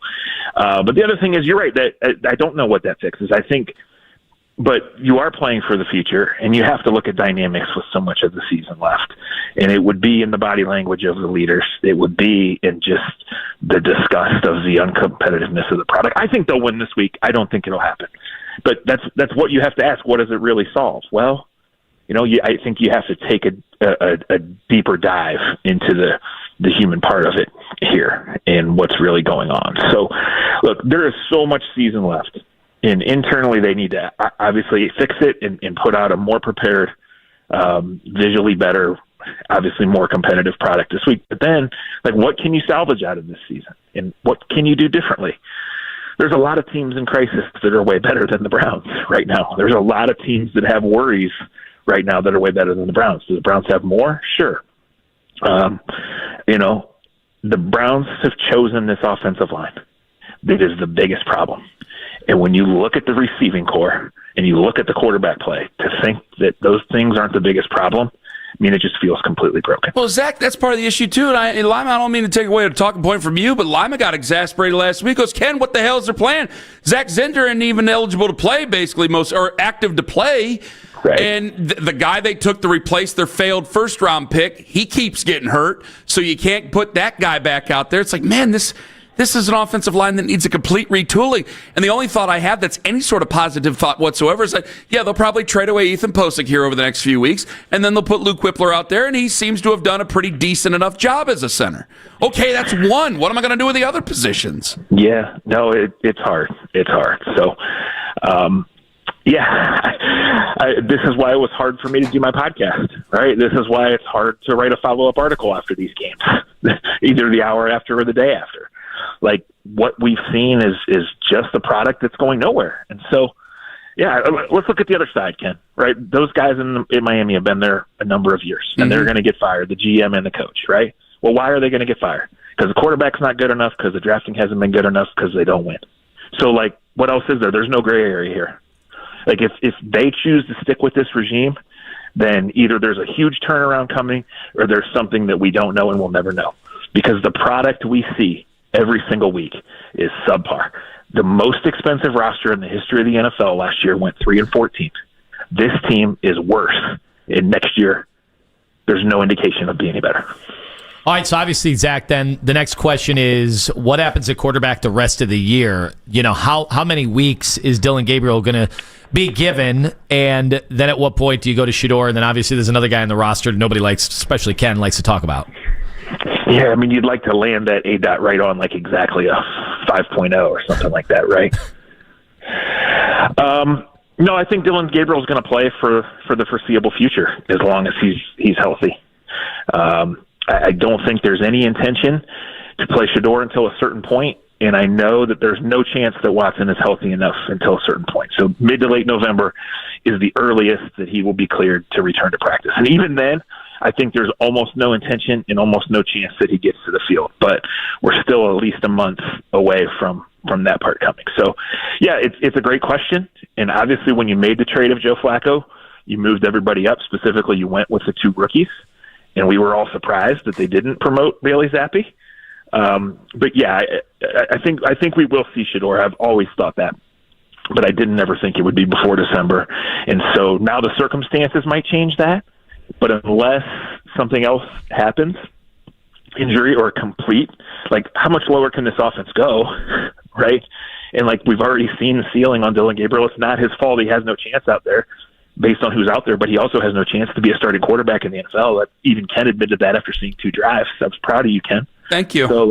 J: but the other thing is, you're right, that I don't know what that fixes. I think, but you are playing for the future, and you have to look at dynamics with so much of the season left. And it would be in the body language of the leaders. It would be in just the disgust of the uncompetitiveness of the product. I think they'll win this week. I don't think it'll happen. But that's what you have to ask. What does it really solve? Well, I think you have to take a deeper dive into the human part of it here and what's really going on. So, look, there is so much season left. And internally, they need to obviously fix it and put out a more prepared, visually better, obviously more competitive product this week. But then, like, what can you salvage out of this season? And what can you do differently? There's a lot of teams in crisis that are way better than the Browns right now. There's a lot of teams that have worries right now that are way better than the Browns. Do the Browns have more? Sure. The Browns have chosen this offensive line. That is the biggest problem. And when you look at the receiving core and you look at the quarterback play, to think that those things aren't the biggest problem, I mean, it just feels completely broken.
F: Well, Zach, that's part of the issue, too. And Lima, I don't mean to take away a talking point from you, but Lima got exasperated last week. He goes, Ken, what the hell is their plan? Zach Zender isn't even eligible to play, basically, or active to play. Right. And the guy they took to replace their failed first-round pick, he keeps getting hurt, so you can't put that guy back out there. It's like, man, this is an offensive line that needs a complete retooling. And the only thought I have that's any sort of positive thought whatsoever is that, yeah, they'll probably trade away Ethan Posick here over the next few weeks, and then they'll put Luke Whippler out there, and he seems to have done a pretty decent enough job as a center. Okay, that's one. What am I going to do with the other positions?
J: Yeah, no, it's hard. It's hard. So, this is why it was hard for me to do my podcast, right? This is why it's hard to write a follow-up article after these games, either the hour after or the day after. Like, what we've seen is just a product that's going nowhere. And so, yeah, let's look at the other side, Ken, right? Those guys in Miami have been there a number of years, and they're going to get fired, the GM and the coach, right? Well, why are they going to get fired? Because the quarterback's not good enough, because the drafting hasn't been good enough, because they don't win. So, like, what else is there? There's no gray area here. Like, if they choose to stick with this regime, then either there's a huge turnaround coming or there's something that we don't know and we'll never know. Because the product we see every single week is subpar. The most expensive roster in the history of the NFL last year went 3-14. This team is worse. And next year, there's no indication of being any better.
V: All right, so obviously, Zach, then the next question is, what happens at quarterback the rest of the year? You know, how many weeks is Dylan Gabriel going to be given? And then at what point do you go to Shedeur? And then obviously there's another guy on the roster that nobody likes, especially Ken, likes to talk about.
J: Yeah, I mean, you'd like to land that A-dot right on like exactly a 5.0 or something like that, right? No, I think Dylan Gabriel's going to play for the foreseeable future as long as he's healthy. I don't think there's any intention to play Shedeur until a certain point, and I know that there's no chance that Watson is healthy enough until a certain point. So mid to late November is the earliest that he will be cleared to return to practice. And even then, I think there's almost no intention and almost no chance that he gets to the field. But we're still at least a month away from that part coming. So, yeah, it's a great question. And obviously when you made the trade of Joe Flacco, you moved everybody up. Specifically, you went with the two rookies. And we were all surprised that they didn't promote Bailey Zappi. But yeah, I think we will see Shedeur. I've always thought that, but I didn't ever think it would be before December. And so now the circumstances might change that. But unless something else happens, injury or complete, like how much lower can this offense go, right? And like we've already seen the ceiling on Dylan Gabriel. It's not his fault. He has no chance out there based on who's out there, but he also has no chance to be a starting quarterback in the NFL. Even Ken admitted that after seeing 2 drives. I was proud of you, Ken.
F: Thank you.
J: So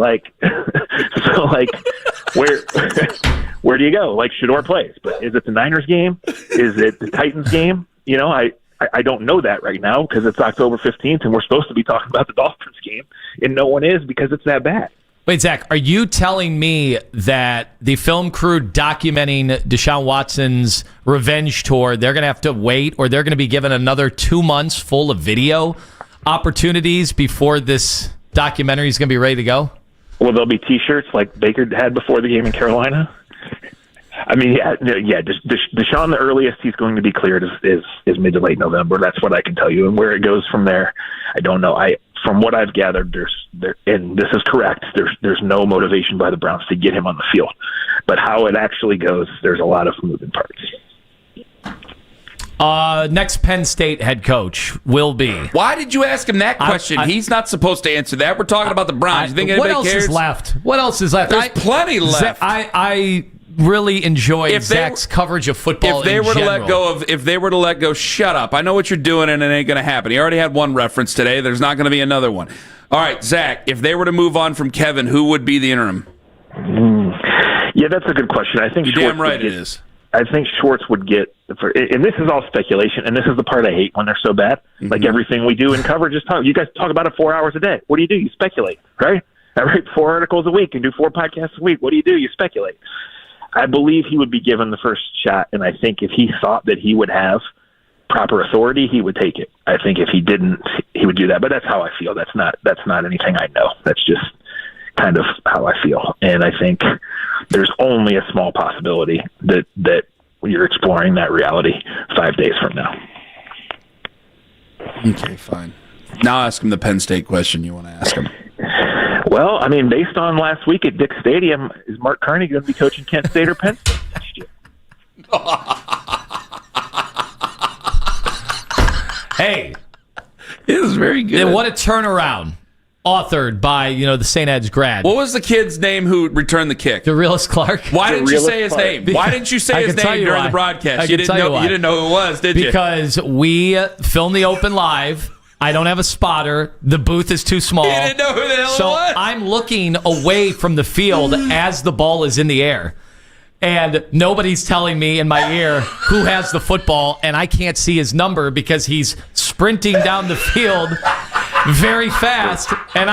J: where do you go? Like Shedeur plays, but is it the Niners game? Is it the Titans game? You know, I don't know that right now because it's October 15th and we're supposed to be talking about the Dolphins game, and no one is because it's that bad.
V: Wait, Zach, are you telling me that the film crew documenting Deshaun Watson's revenge tour, they're going to have to wait, or they're going to be given another 2 months full of video opportunities before this documentary is going to be ready to go?
J: Well, there'll be T-shirts like Baker had before the game in Carolina. I mean, yeah. Deshaun, the earliest he's going to be cleared is mid to late November. That's what I can tell you. And where it goes from there, I don't know. From what I've gathered, and this is correct, there's no motivation by the Browns to get him on the field. But how it actually goes, there's a lot of moving parts.
V: Next Penn State head coach will be.
F: Why did you ask him that question? He's not supposed to answer that. We're talking about the Browns. You think anybody
V: what else
F: cares?
V: is left? What else is left?
F: There's plenty left.
V: I really enjoyed Zach's coverage of football.
F: If they were to let go, shut up. I know what you're doing, and it ain't going to happen. He already had one reference today. There's not going to be another one. All right, Zach. If they were to move on from Kevin, who would be the interim?
J: Yeah, that's a good question. I think
F: you're damn right it is.
J: I think Schwartz would get, and this is all speculation, and this is the part I hate when they're so bad. Mm-hmm. Like everything we do in coverage is talk. You guys talk about it 4 hours a day. What do? You speculate, right? I write 4 articles a week and do 4 podcasts a week. What do? You speculate. I believe he would be given the first shot, and I think if he thought that he would have proper authority, he would take it. I think if he didn't, he would do that. But that's how I feel. That's not anything I know. That's just kind of how I feel. And I think there's only a small possibility that you're exploring that reality 5 days from now.
F: Okay, fine. Now ask him the Penn State question you want to ask him.
J: Well, I mean, based on last week at Dick Stadium, is Mark Carney going to be coaching Kent State or Penn State next year?
V: Hey,
F: it was very good.
V: And what a turnaround. Authored by, the St. Ed's grad.
F: What was the kid's name who returned the kick?
V: DeRealis Clark.
F: Why didn't you say his name? Why didn't you say his name during the broadcast? You didn't know who it was, did you?
V: Because we filmed the Open live. I don't have a spotter. The booth is too small.
F: You didn't know who the hell it was.
V: So I'm looking away from the field as the ball is in the air. And nobody's telling me in my ear who has the football, and I can't see his number because he's sprinting down the field very fast, and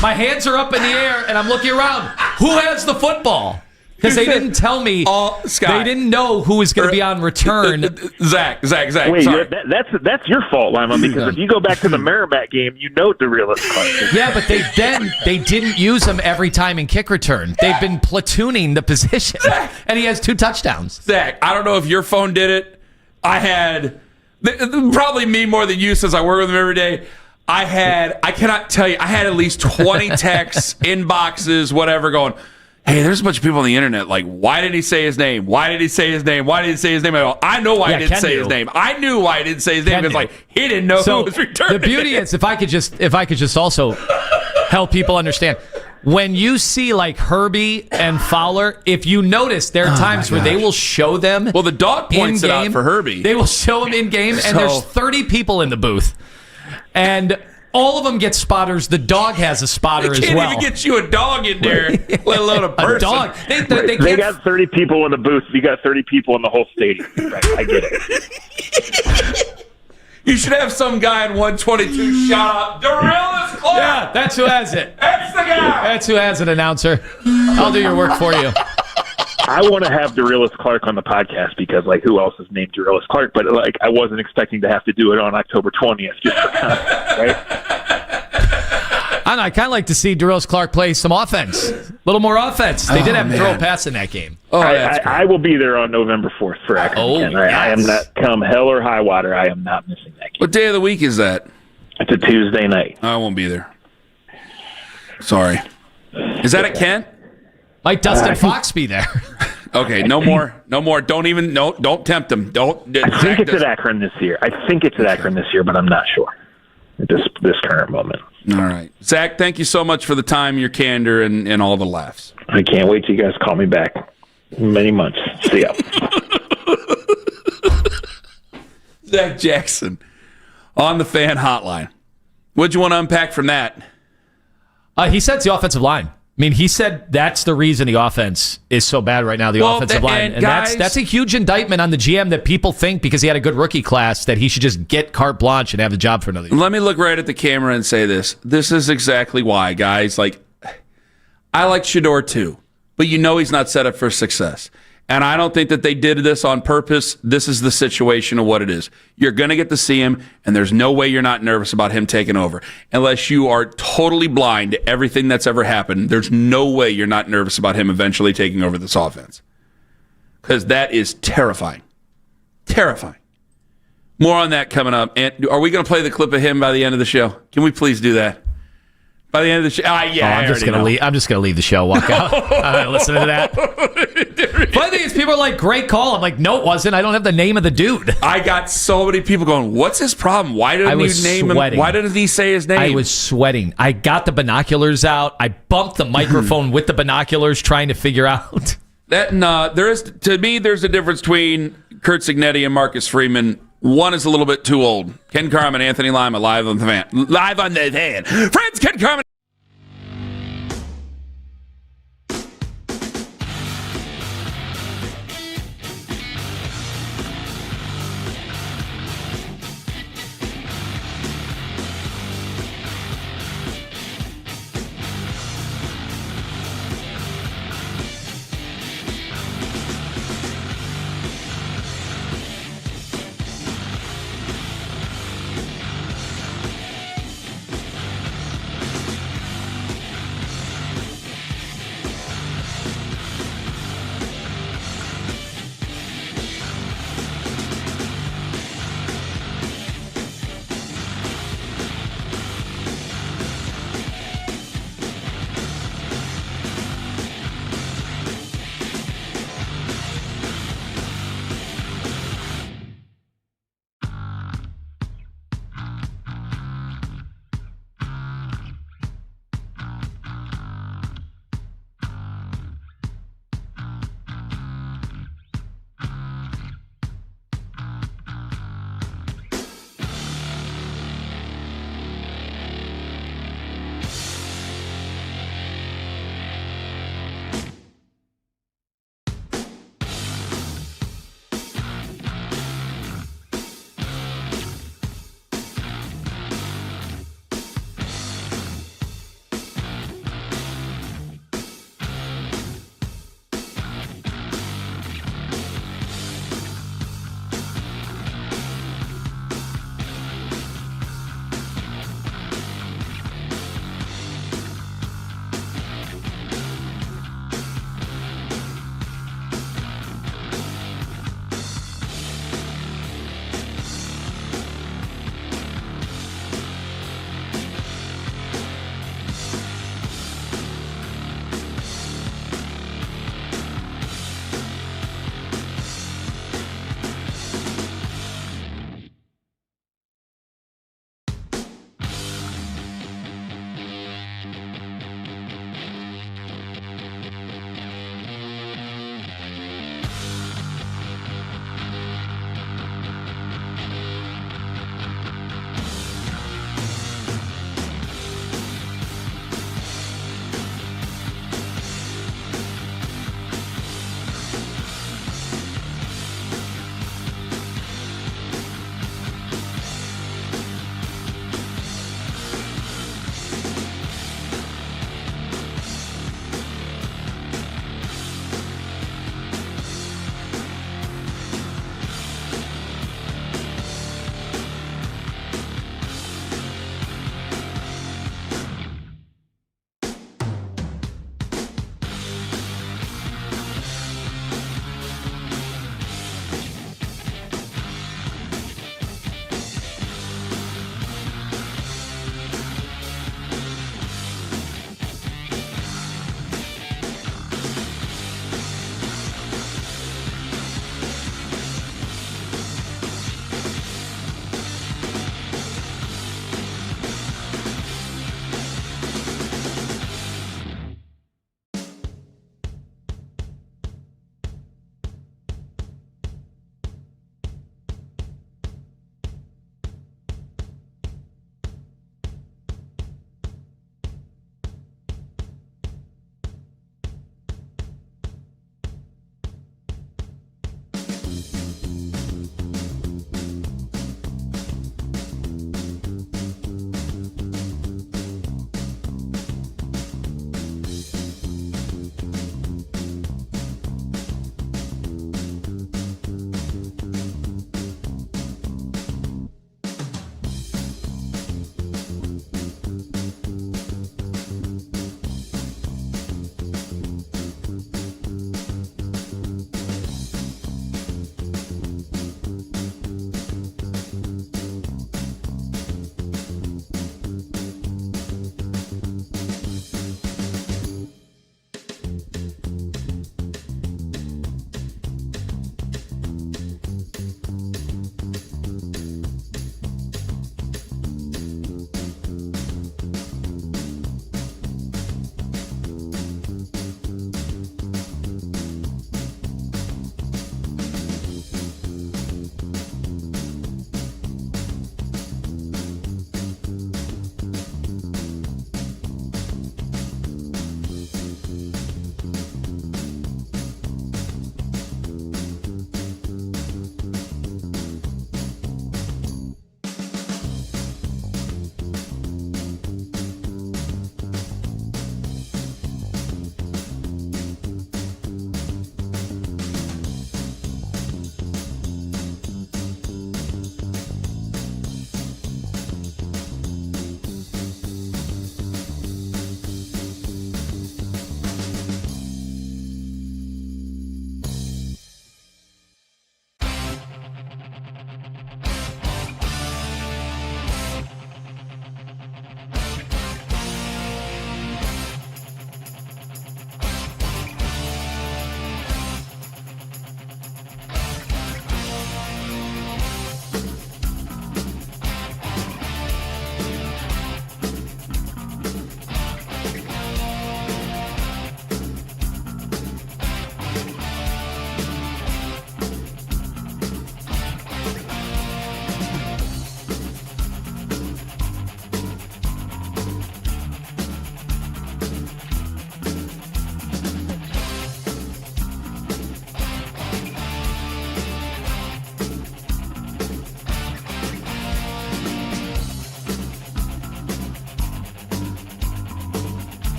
V: my hands are up in the air, and I'm looking around. Who has the football? Because they didn't tell me.
F: Scott,
V: they didn't know who was going to be on return.
F: Zach.
J: Wait, that's your fault, Lima. Because if you go back to the Merrimack game, DeRealis Clark.
V: Yeah, but they didn't use him every time in kick return. They've been platooning the position, and he has 2 touchdowns.
F: Zach, I don't know if your phone did it. I had probably me more than you since I work with him every day. I cannot tell you, I had at least 20 texts, inboxes, whatever going, Hey, there's a bunch of people on the internet like, why did he say his name? Why did he say his name? Why did he say his name? I know why he didn't say his name. I knew why he didn't say his name. Because like he didn't know who was returning.
V: The beauty is, if I could just also help people understand, when you see like Herbie and Fowler, if you notice, there are times where they will show them.
F: Well, the dog points it out for Herbie.
V: They will show him in game, and there's 30 people in the booth, and all of them get spotters. The dog has a spotter as well.
F: They can't even get you a dog in there, let alone a person.
V: A dog.
J: They got 30 people in the booth. You got 30 people in the whole stadium. Right, I get it.
F: You should have some guy in 122 shout out, Darilis Clark.
V: Yeah, that's who has it.
F: That's the guy.
V: That's who has it, announcer. I'll do your work for you.
J: I want to have Darilis Clark on the podcast because, like, who else is named Darilis Clark? But, like, I wasn't expecting to have to do it on October 20th. Just for context, right?
V: I kind of like to see Darilis Clark play some offense. A little more offense. They did have him throw a pass in that game.
J: I will be there on November 4th for Akron.
V: Yes.
J: I am not, come hell or high water, I am not missing that game.
F: What day of the week is that?
J: It's a Tuesday night.
F: I won't be there. Sorry. Is that at Kent?
V: Might Dustin Fox be there?
F: Okay, no more. Don't tempt him.
J: I think it's at Akron this year. But I'm not sure at this current moment.
F: All right. Zach, thank you so much for the time, your candor, and all the laughs.
J: I can't wait till you guys call me back. Many months. See ya.
F: Zack Jackson on the Fan Hotline. What'd you want to unpack from that?
V: He said it's the offensive line. I mean, he said that's the reason the offense is so bad right now, the offensive line. And
F: guys,
V: that's a huge indictment on the GM that people think because he had a good rookie class that he should just get carte blanche and have the job for another year.
F: Let me look right at the camera and say this. This is exactly why, guys. Like, I like Shedeur too, but you know he's not set up for success. And I don't think that they did this on purpose. This is the situation of what it is. You're going to get to see him, and there's no way you're not nervous about him taking over. Unless you are totally blind to everything that's ever happened, there's no way you're not nervous about him eventually taking over this offense. Because that is terrifying. Terrifying. More on that coming up. And are we going to play the clip of him by the end of the show? Can we please do that? By the end of the show?
V: I'm just going to leave. I'm just going to leave the show, walk out. Listen to that. Funny thing is, people are like, great call. I'm like, no, it wasn't. I don't have the name of the dude.
F: I got so many people going, what's his problem? Why didn't he name him? Why didn't he say his name?
V: I was sweating. I got the binoculars out. I bumped the microphone with the binoculars trying to figure out.
F: To me, there's a difference between Kurt Cignetti and Marcus Freeman. One is a little bit too old. Ken Carman, Anthony Lima, live on the fan. Friends, Ken Carman.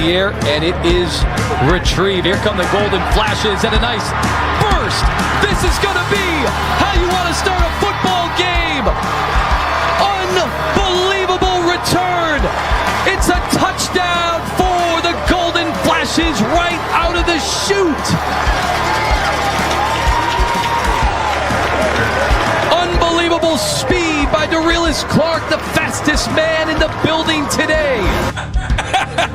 V: the air, and it is retrieved. Here come the golden flashes and a nice burst. This is going to be how you want to start a football game. Unbelievable return. It's a touchdown for the golden flashes right out of the chute. Unbelievable speed by DeRelis Clark, the fastest man in the building today.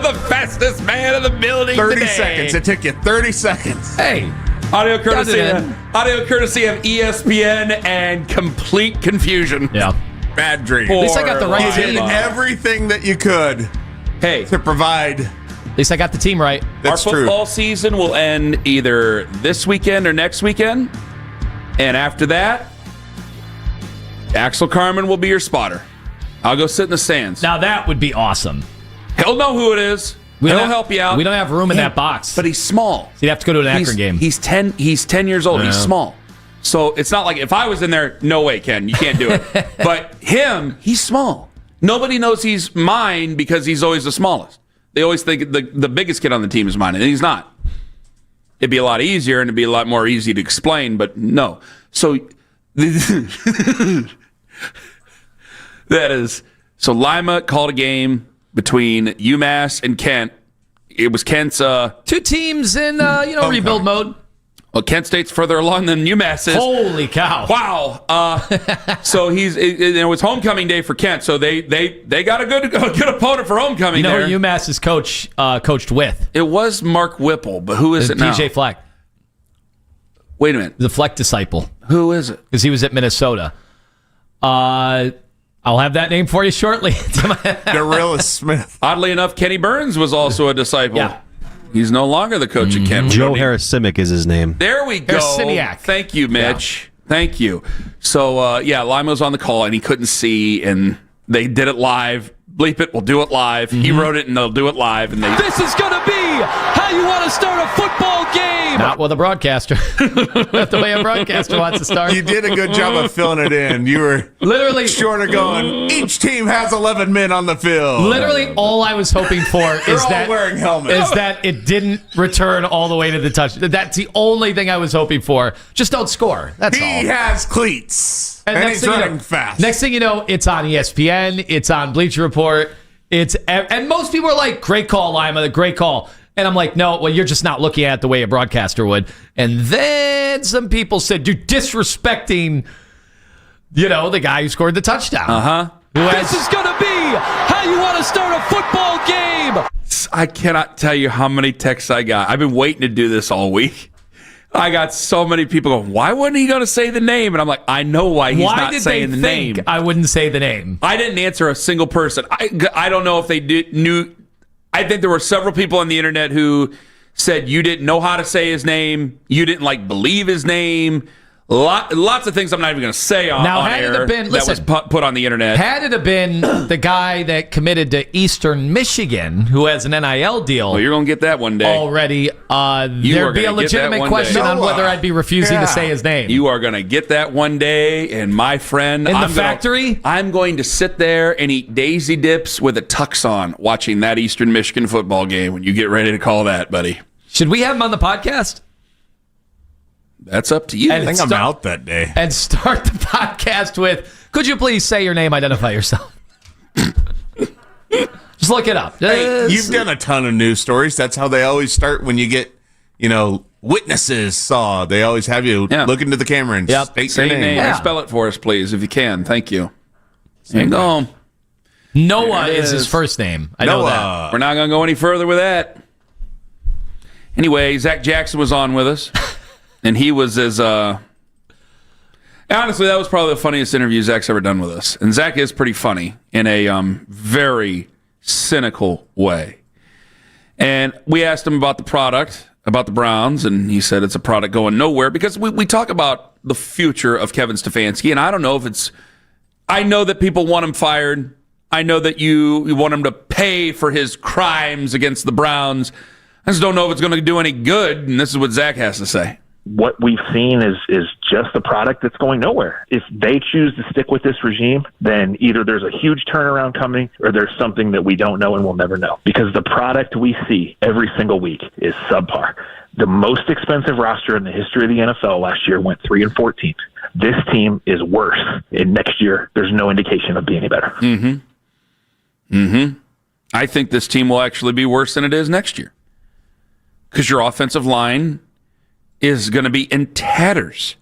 F: The fastest man in the building
H: 30
F: today.
H: seconds. It took you 30 seconds.
V: Hey.
F: Audio courtesy of ESPN and complete confusion.
V: Yeah.
H: Bad dream.
V: At least I got the right
H: You did
V: team.
H: everything that you could to provide.
V: At least I got the team right.
H: That's
F: Our
H: true.
F: football season will end either this weekend or next weekend. And after that, Axel Carman will be your spotter. I'll go sit in the stands.
V: Now that would be awesome.
F: He'll know who it is. He'll help you out.
V: We don't have room in that box.
F: But he's small.
V: So you'd have to go to an Akron game.
F: He's 10 years old. He's small. So it's not like if I was in there, no way, Ken, you can't do it. But him, he's small. Nobody knows he's mine because he's always the smallest. They always think the biggest kid on the team is mine, and he's not. It'd be a lot easier, and it'd be a lot more easy to explain, but no. So that is so Lima called a game between UMass and Kent. It was Kent's
V: two teams in rebuild mode.
F: Well, Kent State's further along than UMass is.
V: Holy cow!
F: Wow. So it was homecoming day for Kent. So they got a good opponent for homecoming.
V: You know
F: there.
V: who UMass's coach coached with?
F: It was Mark Whipple, but who is it now?
V: PJ Fleck.
F: Wait a minute.
V: The Fleck disciple.
F: Who is it?
V: Because he was at Minnesota. I'll have that name for you shortly.
H: DeRelis Smith.
F: Oddly enough, Kenny Burns was also a disciple.
V: Yeah.
F: He's no longer the coach at Kent.
L: Joe Harris-Simic is his name.
F: There we go.
V: Harris-Simiak.
F: Thank you, Mitch. Yeah. Thank you. So, Lima was on the call, and he couldn't see, and they did it live. Bleep it, we'll do it live. He wrote it, and they'll do it live. And
V: This is going to be how you want to start a football game. Not with a broadcaster. That's the way a broadcaster wants to start.
H: You did a good job of filling it in. You were
V: literally
H: short of going, each team has 11 men on the field.
V: Literally all I was hoping for is
H: all wearing helmets.
V: Is that it didn't return all the way to the touchdown. That's the only thing I was hoping for. Just don't score. That's all.
H: He has cleats. And he's running fast.
V: Next thing you know, it's on ESPN. It's on Bleacher Report. And most people are like, great call, Lima, great call. And I'm like, no, well, you're just not looking at it the way a broadcaster would. And then some people said, you're disrespecting, the guy who scored the touchdown.
F: Uh-huh.
V: This is going to be how you want to start a football game.
F: I cannot tell you how many texts I got. I've been waiting to do this all week. I got so many people going, why wasn't he going to say the name? And I'm like, I know why he's not saying the name.
V: I wouldn't say the name.
F: I didn't answer a single person. I don't know if they knew. I think there were several people on the internet who said you didn't know how to say his name. You didn't believe his name. Lots of things I'm not even going to say on air that was put on the internet.
V: Had it have been the guy that committed to Eastern Michigan, who has an NIL deal,
F: well, you're going to get that one day
V: already. There'd be a legitimate question on whether I'd be refusing to say his name.
F: You are going to get that one day, and my friend,
V: in the factory,
F: I'm going to sit there and eat Daisy Dips with a tux on, watching that Eastern Michigan football game. When you get ready to call that, buddy,
V: should we have him on the podcast?
F: That's up to you.
H: I think I'm out that day.
V: And start the podcast with, could you please say your name, identify yourself? Just look it up.
H: Hey, you've done a ton of news stories. That's how they always start when you get, witnesses saw. They always have you look into the camera and state your name.
F: Yeah. Spell it for us, please, if you can. Thank you. Hang on.
V: Noah is his first name. I know that.
F: We're not going to go any further with that. Anyway, Zack Jackson was on with us. And he was honestly, that was probably the funniest interview Zach's ever done with us. And Zach is pretty funny in a very cynical way. And we asked him about the product, about the Browns, and he said it's a product going nowhere because we talk about the future of Kevin Stefanski, and I don't know if it's... I know that people want him fired. I know that you want him to pay for his crimes against the Browns. I just don't know if it's going to do any good, and this is what Zach has to say.
J: what we've seen is just a product that's going nowhere. If they choose to stick with this regime, then either there's a huge turnaround coming or there's something that we don't know and we'll never know. Because the product we see every single week is subpar. The most expensive roster in the history of the NFL last year went 3-14. This team is worse. And next year, there's no indication of being any better.
F: I think this team will actually be worse than it is next year. Because your offensive line is going to be in tatters.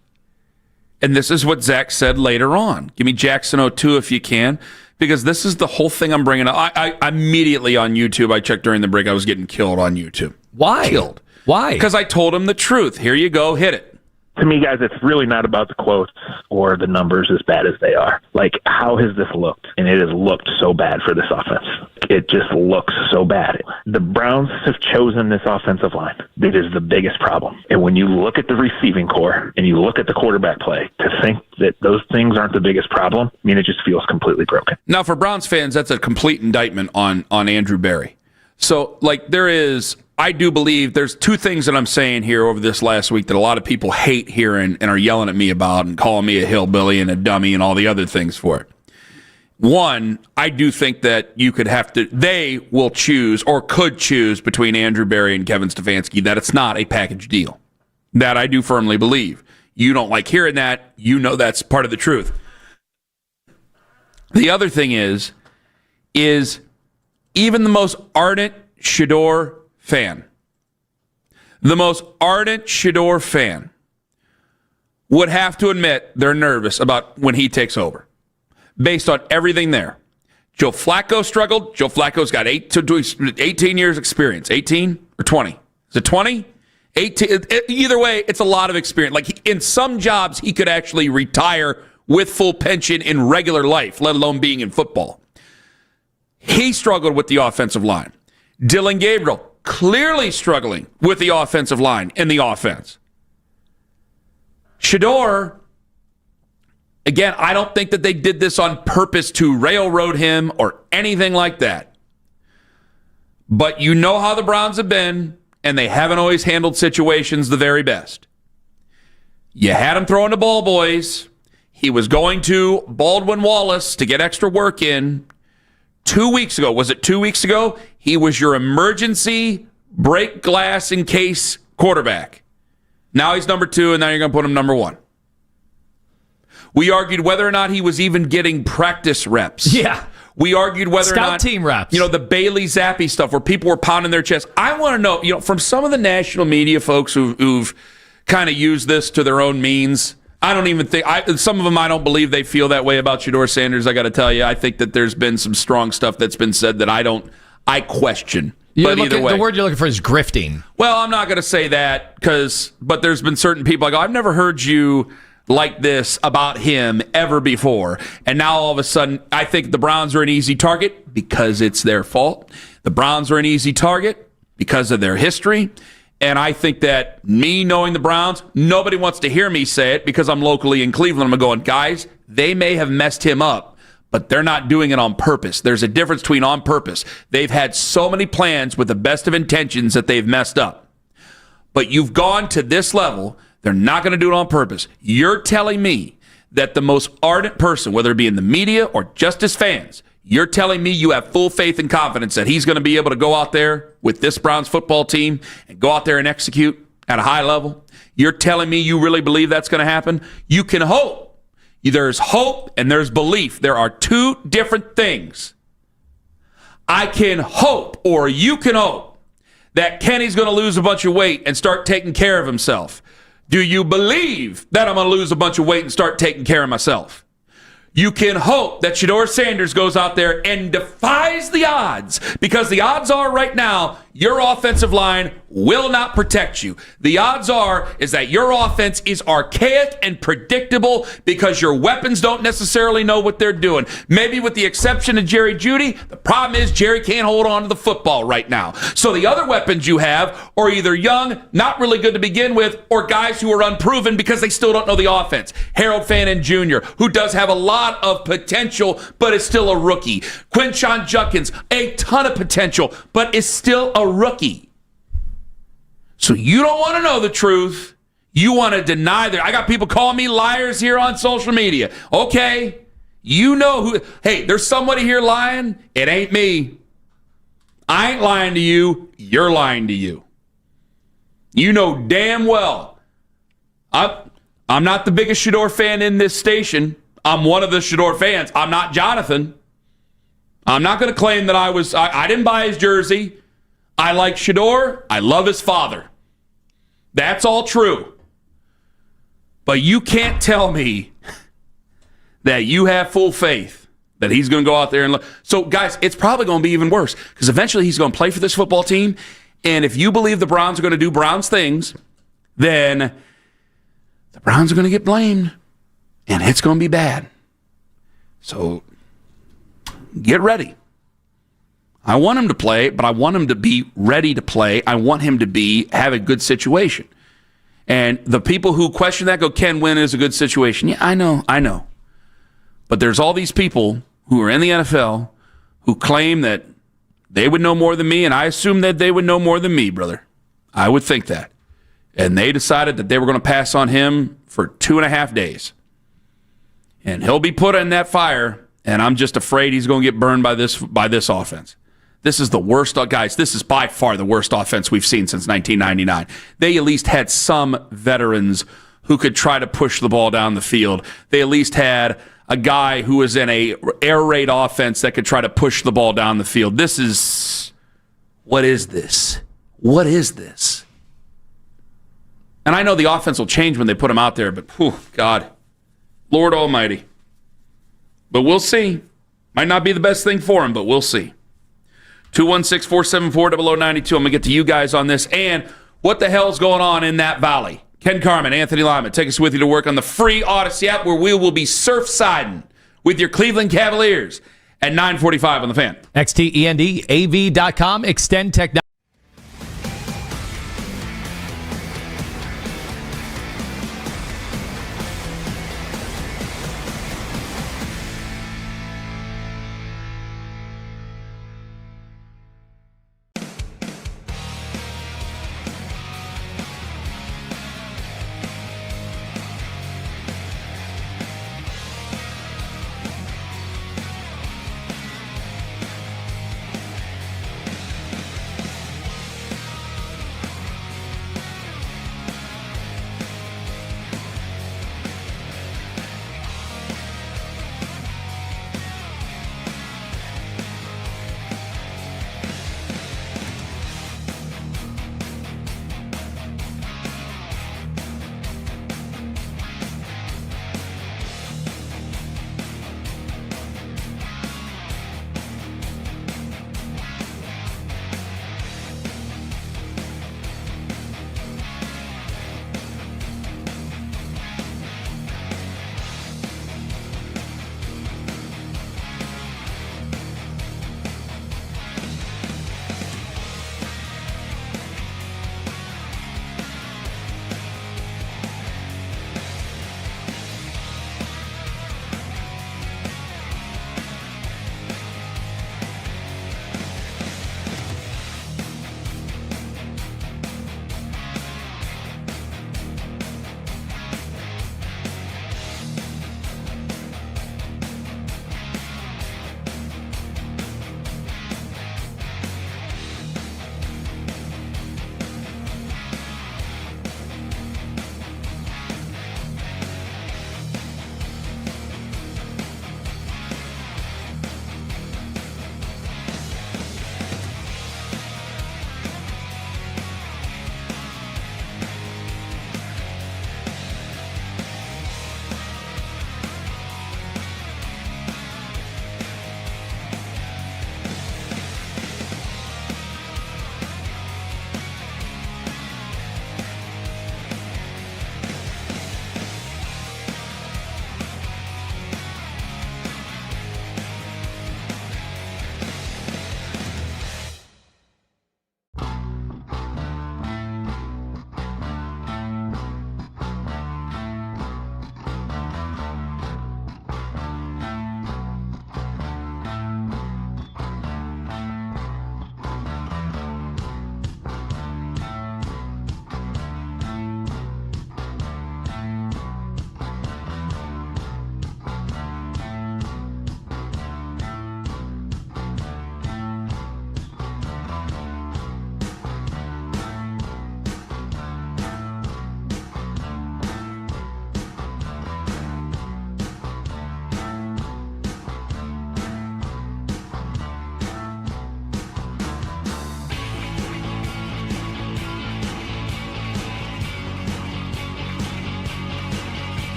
F: And this is what Zach said later on. Give me Jackson 02 if you can, because this is the whole thing I'm bringing up. I immediately on YouTube, I checked during the break, I was getting killed on YouTube.
V: Why?
F: Killed.
V: Why?
F: Because I told him the truth. Here you go, hit it.
J: To me, guys, it's really not about the quotes or the numbers as bad as they are. Like, how has this looked? And it has looked so bad for this offense. It just looks so bad. The Browns have chosen this offensive line. It is the biggest problem. And when you look at the receiving core and you look at the quarterback play, to think that those things aren't the biggest problem, I mean, it just feels completely broken.
F: Now, for Browns fans, that's a complete indictment on Andrew Berry. So, like, I do believe there's two things that I'm saying here over this last week that a lot of people hate hearing and are yelling at me about and calling me a hillbilly and a dummy and all the other things for it. One, I do think that they will choose or could choose between Andrew Berry and Kevin Stefanski, that it's not a package deal. That I do firmly believe. You don't like hearing that. You know that's part of the truth. The other thing is even the most ardent Shador fan, would have to admit they're nervous about when he takes over based on everything there. Joe Flacco struggled. Joe Flacco's got 18 years experience. 18 or 20? Is it 20? 18. Either way, it's a lot of experience. Like, in some jobs, he could actually retire with full pension in regular life, let alone being in football. He struggled with the offensive line. Dylan Gabriel, clearly struggling with the offensive line and the offense. Shador, again, I don't think that they did this on purpose to railroad him or anything like that. But you know how the Browns have been, and they haven't always handled situations the very best. You had him throwing the ball boys. He was going to Baldwin Wallace to get extra work in. 2 weeks ago, was it 2 weeks ago? He was your emergency break glass in case quarterback. Now he's number 2, and now you're going to put him number 1. We argued whether or not he was even getting practice reps.
V: Yeah.
F: We argued whether or not
V: scout team reps.
F: The Bailey Zappi stuff where people were pounding their chest. I want to know, from some of the national media folks who've kind of used this to their own means. I don't even think some of them. I don't believe they feel that way about Shador Sanders. I got to tell you, I think that there's been some strong stuff that's been said that I question. But either way,
V: the word you're looking for is grifting.
F: Well, I'm not going to say that but there's been certain people like, I've never heard you like this about him ever before. And now all of a sudden, I think the Browns are an easy target because it's their fault. The Browns are an easy target because of their history. And I think that me knowing the Browns, nobody wants to hear me say it because I'm locally in Cleveland. I'm going, guys, they may have messed him up, but they're not doing it on purpose. There's a difference between on purpose. They've had so many plans with the best of intentions that they've messed up. But you've gone to this level. They're not going to do it on purpose. You're telling me that the most ardent person, whether it be in the media or just as fans, you're telling me you have full faith and confidence that he's going to be able to go out there with this Browns football team and go out there and execute at a high level? You're telling me you really believe that's going to happen? You can hope. There's hope and there's belief. There are two different things. I can hope, or you can hope, that Kenny's going to lose a bunch of weight and start taking care of himself. Do you believe that I'm going to lose a bunch of weight and start taking care of myself? You can hope that Shador Sanders goes out there and defies the odds, because the odds are right now your offensive line will not protect you. The odds is that your offense is archaic and predictable because your weapons don't necessarily know what they're doing. Maybe with the exception of Jerry Jeudy, the problem is Jerry can't hold on to the football right now. So the other weapons you have are either young, not really good to begin with, or guys who are unproven because they still don't know the offense. Harold Fannin Jr., who does have a lot of potential, but is still a rookie. Quinshon Judkins, a ton of potential, but is still a rookie. So you don't want to know the truth. You want to deny that. I got people calling me liars here on social media. Okay, you know who. Hey, there's somebody here lying. It ain't me. I ain't lying to you. You're lying to you. You know damn well. I'm not the biggest Shedeur fan in this station. I'm one of the Shedeur fans. I'm not Jonathan. I'm not going to claim that I didn't buy his jersey. I like Shedeur. I love his father. That's all true. But you can't tell me that you have full faith that he's going to go out there and look. So, guys, it's probably going to be even worse because eventually he's going to play for this football team. And if you believe the Browns are going to do Browns things, then the Browns are going to get blamed. And it's going to be bad. So, get ready. I want him to play, but I want him to be ready to play. I want him to have a good situation. And the people who question that go, Ken Wynn is a good situation. Yeah, I know. But there's all these people who are in the NFL who claim that they would know more than me, and I assume that they would know more than me, brother. I would think that. And they decided that they were going to pass on him for 2.5 days. And he'll be put in that fire, and I'm just afraid he's going to get burned by this offense. This is the worst, guys. This is by far the worst offense we've seen since 1999. They at least had some veterans who could try to push the ball down the field. They at least had a guy who was in a air raid offense that could try to push the ball down the field. What is this? What is this? And I know the offense will change when they put him out there, but God, Lord Almighty. But we'll see. Might not be the best thing for him, but we'll see. 216-474-0092. I'm going to get to you guys on this. And what the hell's going on in that valley? Ken Carman, Anthony Lima, take us with you to work on the free Odyssey app where we will be surf-siding with your Cleveland Cavaliers at 9:45 on the Fan.
V: XTENDAV.com. Extend technology.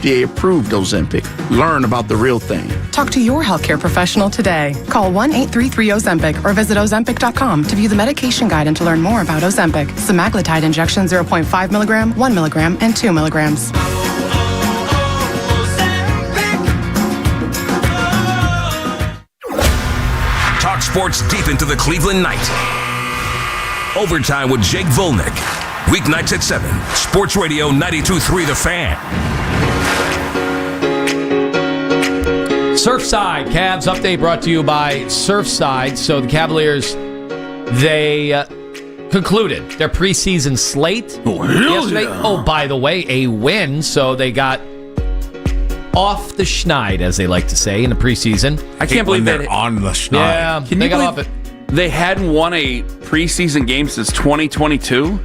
L: FDA-approved Ozempic. Learn about the real thing.
P: Talk to your healthcare professional today. Call 1-833-OZEMPIC or visit Ozempic.com to view the medication guide and to learn more about Ozempic. Semaglutide injection 0.5 milligram, 1 milligram, and 2 milligrams.
C: Talk sports deep into the Cleveland night. Overtime with Jake Volnick. Weeknights at 7. Sports Radio 92.3 The Fan.
V: Surfside Cavs update brought to you by Surfside. So the Cavaliers, they concluded their preseason slate yesterday.
C: Yeah.
V: Oh, by the way, a win. So they got off the schneid, as they like to say, in the preseason.
F: I can't believe
H: they're on the schneid.
V: Yeah,
F: Can
V: they
F: you
V: got
F: believe
V: off it.
F: they hadn't won a preseason game since 2022?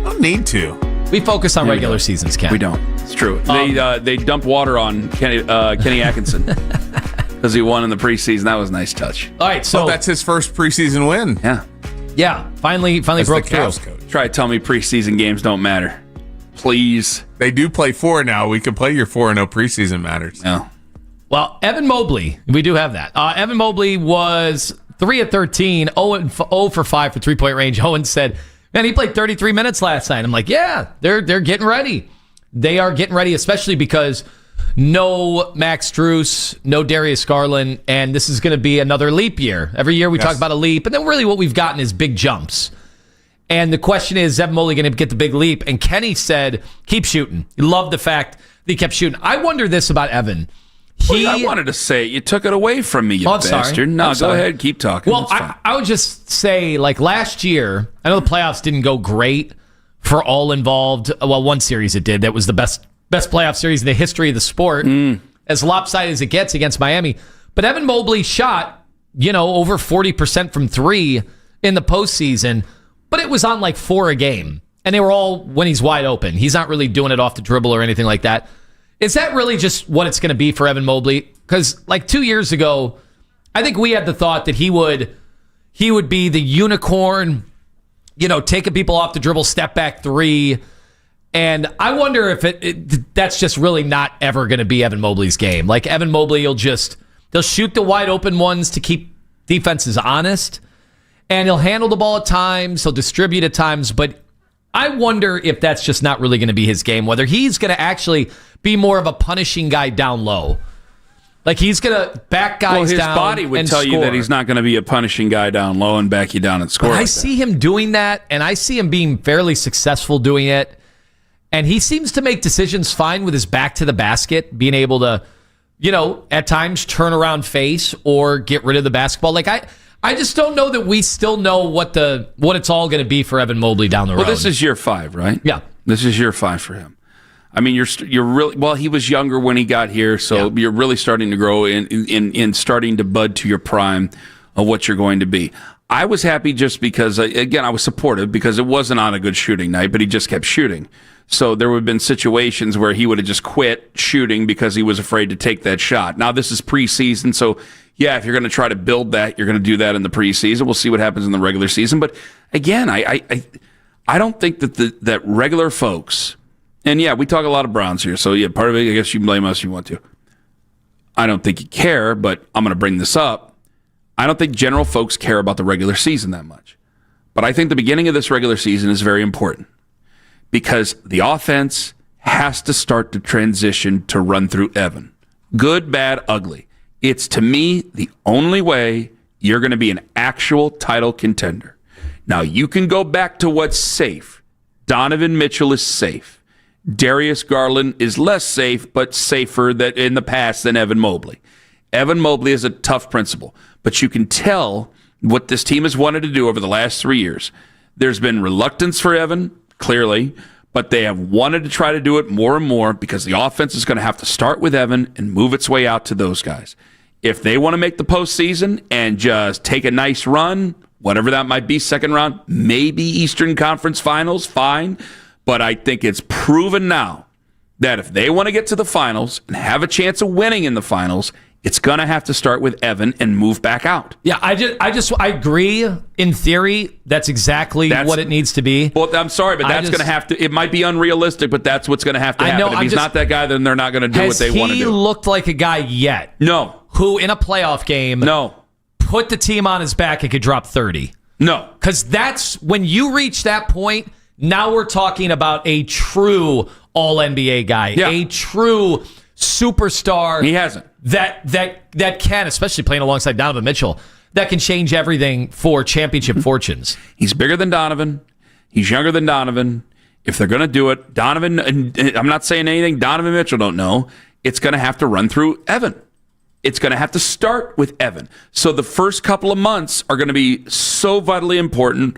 H: Don't need to.
V: We focus on regular seasons, Ken.
F: We don't. It's true. They dumped water on Kenny Atkinson because he won in the preseason. That was a nice touch.
V: All right, so
H: that's his first preseason win.
V: Yeah, finally broke through.
H: Coach.
F: Try to tell me preseason games don't matter. Please.
H: They do play 4 now. We can play your 4-0 preseason matters.
F: No.
V: Well, Evan Mobley, we do have that. Evan Mobley was 3 of 13, 0 for 5 for 3-point range. Owen said, man, he played 33 minutes last night. I'm like, yeah, they're getting ready. They are getting ready, especially because no Max Strus, no Darius Garland, and this is going to be another leap year. Every year we talk about a leap, and then really what we've gotten is big jumps. And the question is Evan Mobley going to get the big leap? And Kenny said, keep shooting. He loved the fact that he kept shooting. I wonder this about Evan.
F: I wanted to say it. You took it away from me, you bastard.
V: Sorry.
F: No, go ahead. Keep talking.
V: Well, I would just say, like last year, I know the playoffs didn't go great for all involved. Well, one series it did. That was the best playoff series in the history of the sport. As lopsided as it gets against Miami. But Evan Mobley shot, over 40% from 3 in the postseason. But it was on like 4 a game. And they were all when he's wide open. He's not really doing it off the dribble or anything like that. Is that really just what it's going to be for Evan Mobley? Because like 2 years ago, I think we had the thought that he would be the unicorn, taking people off the dribble, step back 3. And I wonder if that's just really not ever going to be Evan Mobley's game. Like Evan Mobley, they'll shoot the wide open ones to keep defenses honest. And he'll handle the ball at times. He'll distribute at times. But I wonder if that's just not really going to be his game. Whether he's going to actually be more of a punishing guy down low. Like he's going to back guys down.
F: His body would tell you that he's not going to be a punishing guy down low and back you down and score.
V: But I see him doing that, and I see him being fairly successful doing it. And he seems to make decisions fine with his back to the basket, being able to, at times turn around face or get rid of the basketball. Like I just don't know that we still know what it's all going to be for Evan Mobley down the road.
F: Well, this is year 5, right?
V: Yeah.
F: This is year 5 for him. I mean, you're really, well, he was younger when he got here, so you're really starting to grow in starting to bud to your prime of what you're going to be. I was happy just because, again, I was supportive because it wasn't on a good shooting night, but he just kept shooting. So there would have been situations where he would have just quit shooting because he was afraid to take that shot. Now this is preseason, so yeah, if you're going to try to build that, you're going to do that in the preseason. We'll see what happens in the regular season. But again, I don't think that regular folks, and yeah, we talk a lot of Browns here, so yeah, part of it, I guess you can blame us if you want to. I don't think you care, but I'm going to bring this up. I don't think general folks care about the regular season that much. But I think the beginning of this regular season is very important because the offense has to start to transition to run through Evan. Good, bad, ugly. It's, to me, the only way you're going to be an actual title contender. Now, you can go back to what's safe. Donovan Mitchell is safe. Darius Garland is less safe, but safer in the past than Evan Mobley. Evan Mobley is a tough principal, but you can tell what this team has wanted to do over the last 3 years. There's been reluctance for Evan, clearly, but they have wanted to try to do it more and more because the offense is going to have to start with Evan and move its way out to those guys. If they want to make the postseason and just take a nice run, whatever that might be, second round, maybe Eastern Conference Finals, fine. But I think it's proven now that if they want to get to the finals and have a chance of winning in the finals, It's going to have to start with Evan and move back out.
G: Yeah, I agree. In theory, that's exactly what it needs to be.
F: Well, I'm sorry, but that's going to have to. It might be unrealistic, but that's what's going to have to happen. If he's not that guy, then they're not going to do what they want to do.
G: Has he looked like a guy yet?
F: No.
G: Who in a playoff game?
F: No.
G: Put the team on his back and could drop 30.
F: No.
G: Because that's when you reach that point. Now we're talking about a true All-NBA guy, a true superstar.
F: He hasn't.
G: That can, especially playing alongside Donovan Mitchell, that can change everything for championship fortunes.
F: He's bigger than Donovan. He's younger than Donovan. If they're going to do it, Donovan, and I'm not saying anything Donovan Mitchell don't know, it's going to have to run through Evan. It's going to have to start with Evan. So the first couple of months are going to be so vitally important.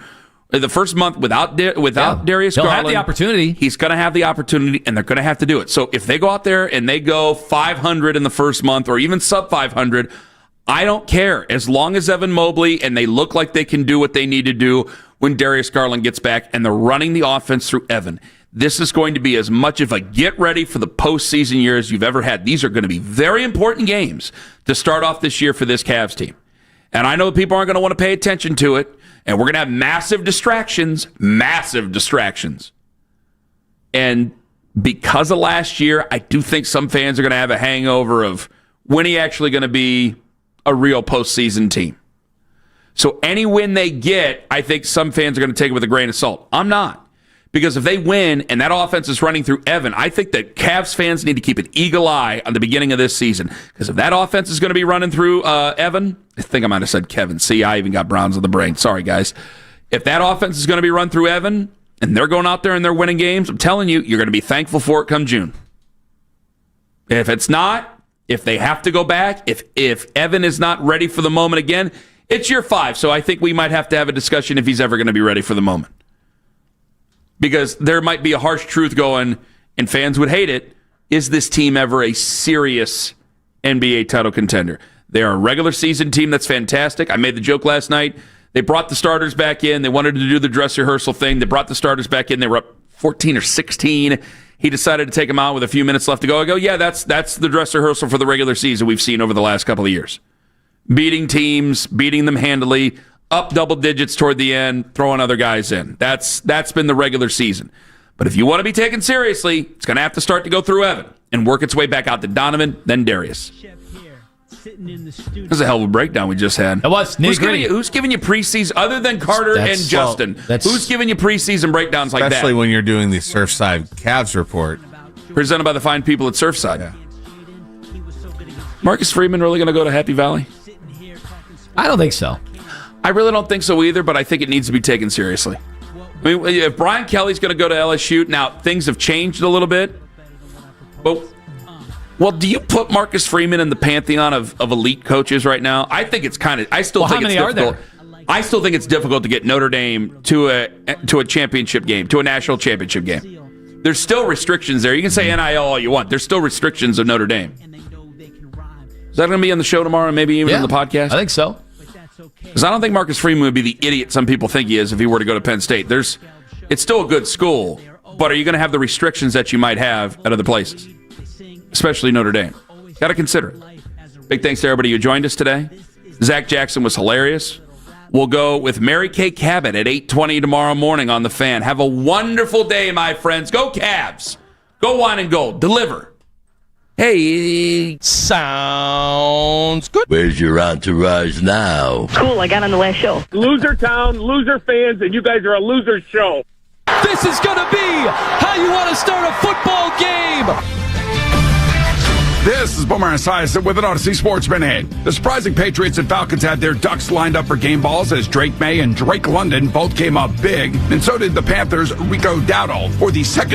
F: The first month without Darius Garland,
G: he'll have the opportunity.
F: He's going to have the opportunity, and they're going to have to do it. So if they go out there and they go 500 in the first month or even sub 500, I don't care. As long as Evan Mobley and they look like they can do what they need to do when Darius Garland gets back and they're running the offense through Evan. This is going to be as much of a get ready for the postseason year as you've ever had. These are going to be very important games to start off this year for this Cavs team. And I know people aren't going to want to pay attention to it. And we're going to have massive distractions. And because of last year, I do think some fans are going to have a hangover of when he actually going to be a real postseason team. So any win they get, I think some fans are going to take it with a grain of salt. I'm not. Because if they win and that offense is running through Evan, I think that Cavs fans need to keep an eagle eye on the beginning of this season. Because if that offense is going to be running through Evan, I think I might have said Kevin. See, I even got Browns on the brain. Sorry, guys. If that offense is going to be run through Evan and they're going out there and they're winning games, I'm telling you, you're going to be thankful for it come June. If it's not, if they have to go back, if Evan is not ready for the moment again, it's year 5. So I think we might have to have a discussion if he's ever going to be ready for the moment. Because there might be a harsh truth going, and fans would hate it, is this team ever a serious NBA title contender? They are a regular season team that's fantastic. I made the joke last night. They brought the starters back in. They wanted to do the dress rehearsal thing. They brought the starters back in. They were up 14 or 16. He decided to take them out with a few minutes left to go. I go, yeah, that's the dress rehearsal for the regular season we've seen over the last couple of years. Beating teams, beating them handily, up double digits toward the end, throwing other guys in. That's been the regular season. But if you want to be taken seriously, it's going to have to start to go through Evan and work its way back out to Donovan, then Darius. That's a hell of a breakdown we just had.
G: It was.
F: Who's giving you preseason, other than Carter and Justin? Who's giving you preseason breakdowns like that?
H: Especially when you're doing the Surfside Cavs report.
F: Presented by the fine people at Surfside. Yeah. Marcus Freeman really going to go to Happy Valley?
G: I don't think so.
F: I really don't think so either, but I think it needs to be taken seriously. I mean, if Brian Kelly's going to go to LSU, now things have changed a little bit, but do you put Marcus Freeman in the pantheon of elite coaches right now? I think it's kind of. I still think it's difficult. I still think it's difficult to get Notre Dame to a championship game, to a national championship game. There's still restrictions there. You can say NIL all you want. There's still restrictions of Notre Dame. Is that going to be on the show tomorrow, and maybe even on the podcast?
G: I think so.
F: Because I don't think Marcus Freeman would be the idiot some people think he is if he were to go to Penn State. It's still a good school, but are you going to have the restrictions that you might have at other places, especially Notre Dame? Got to consider it. Big thanks to everybody who joined us today. Zack Jackson was hilarious. We'll go with Mary Kay Cabot at 8:20 tomorrow morning on The Fan. Have a wonderful day, my friends. Go Cavs. Go Wine and Gold. Deliver. Hey,
O: sounds good. Where's your entourage now?
R: Cool, I got on the last show.
W: Loser town, loser fans, and you guys are a loser show.
X: This is going to be how you want to start a football game.
Y: This is Boomer Esiason with an Odyssey Sports Minute. The surprising Patriots and Falcons had their ducks lined up for game balls as Drake May and Drake London both came up big, and so did the Panthers' Rico Dowdle for the second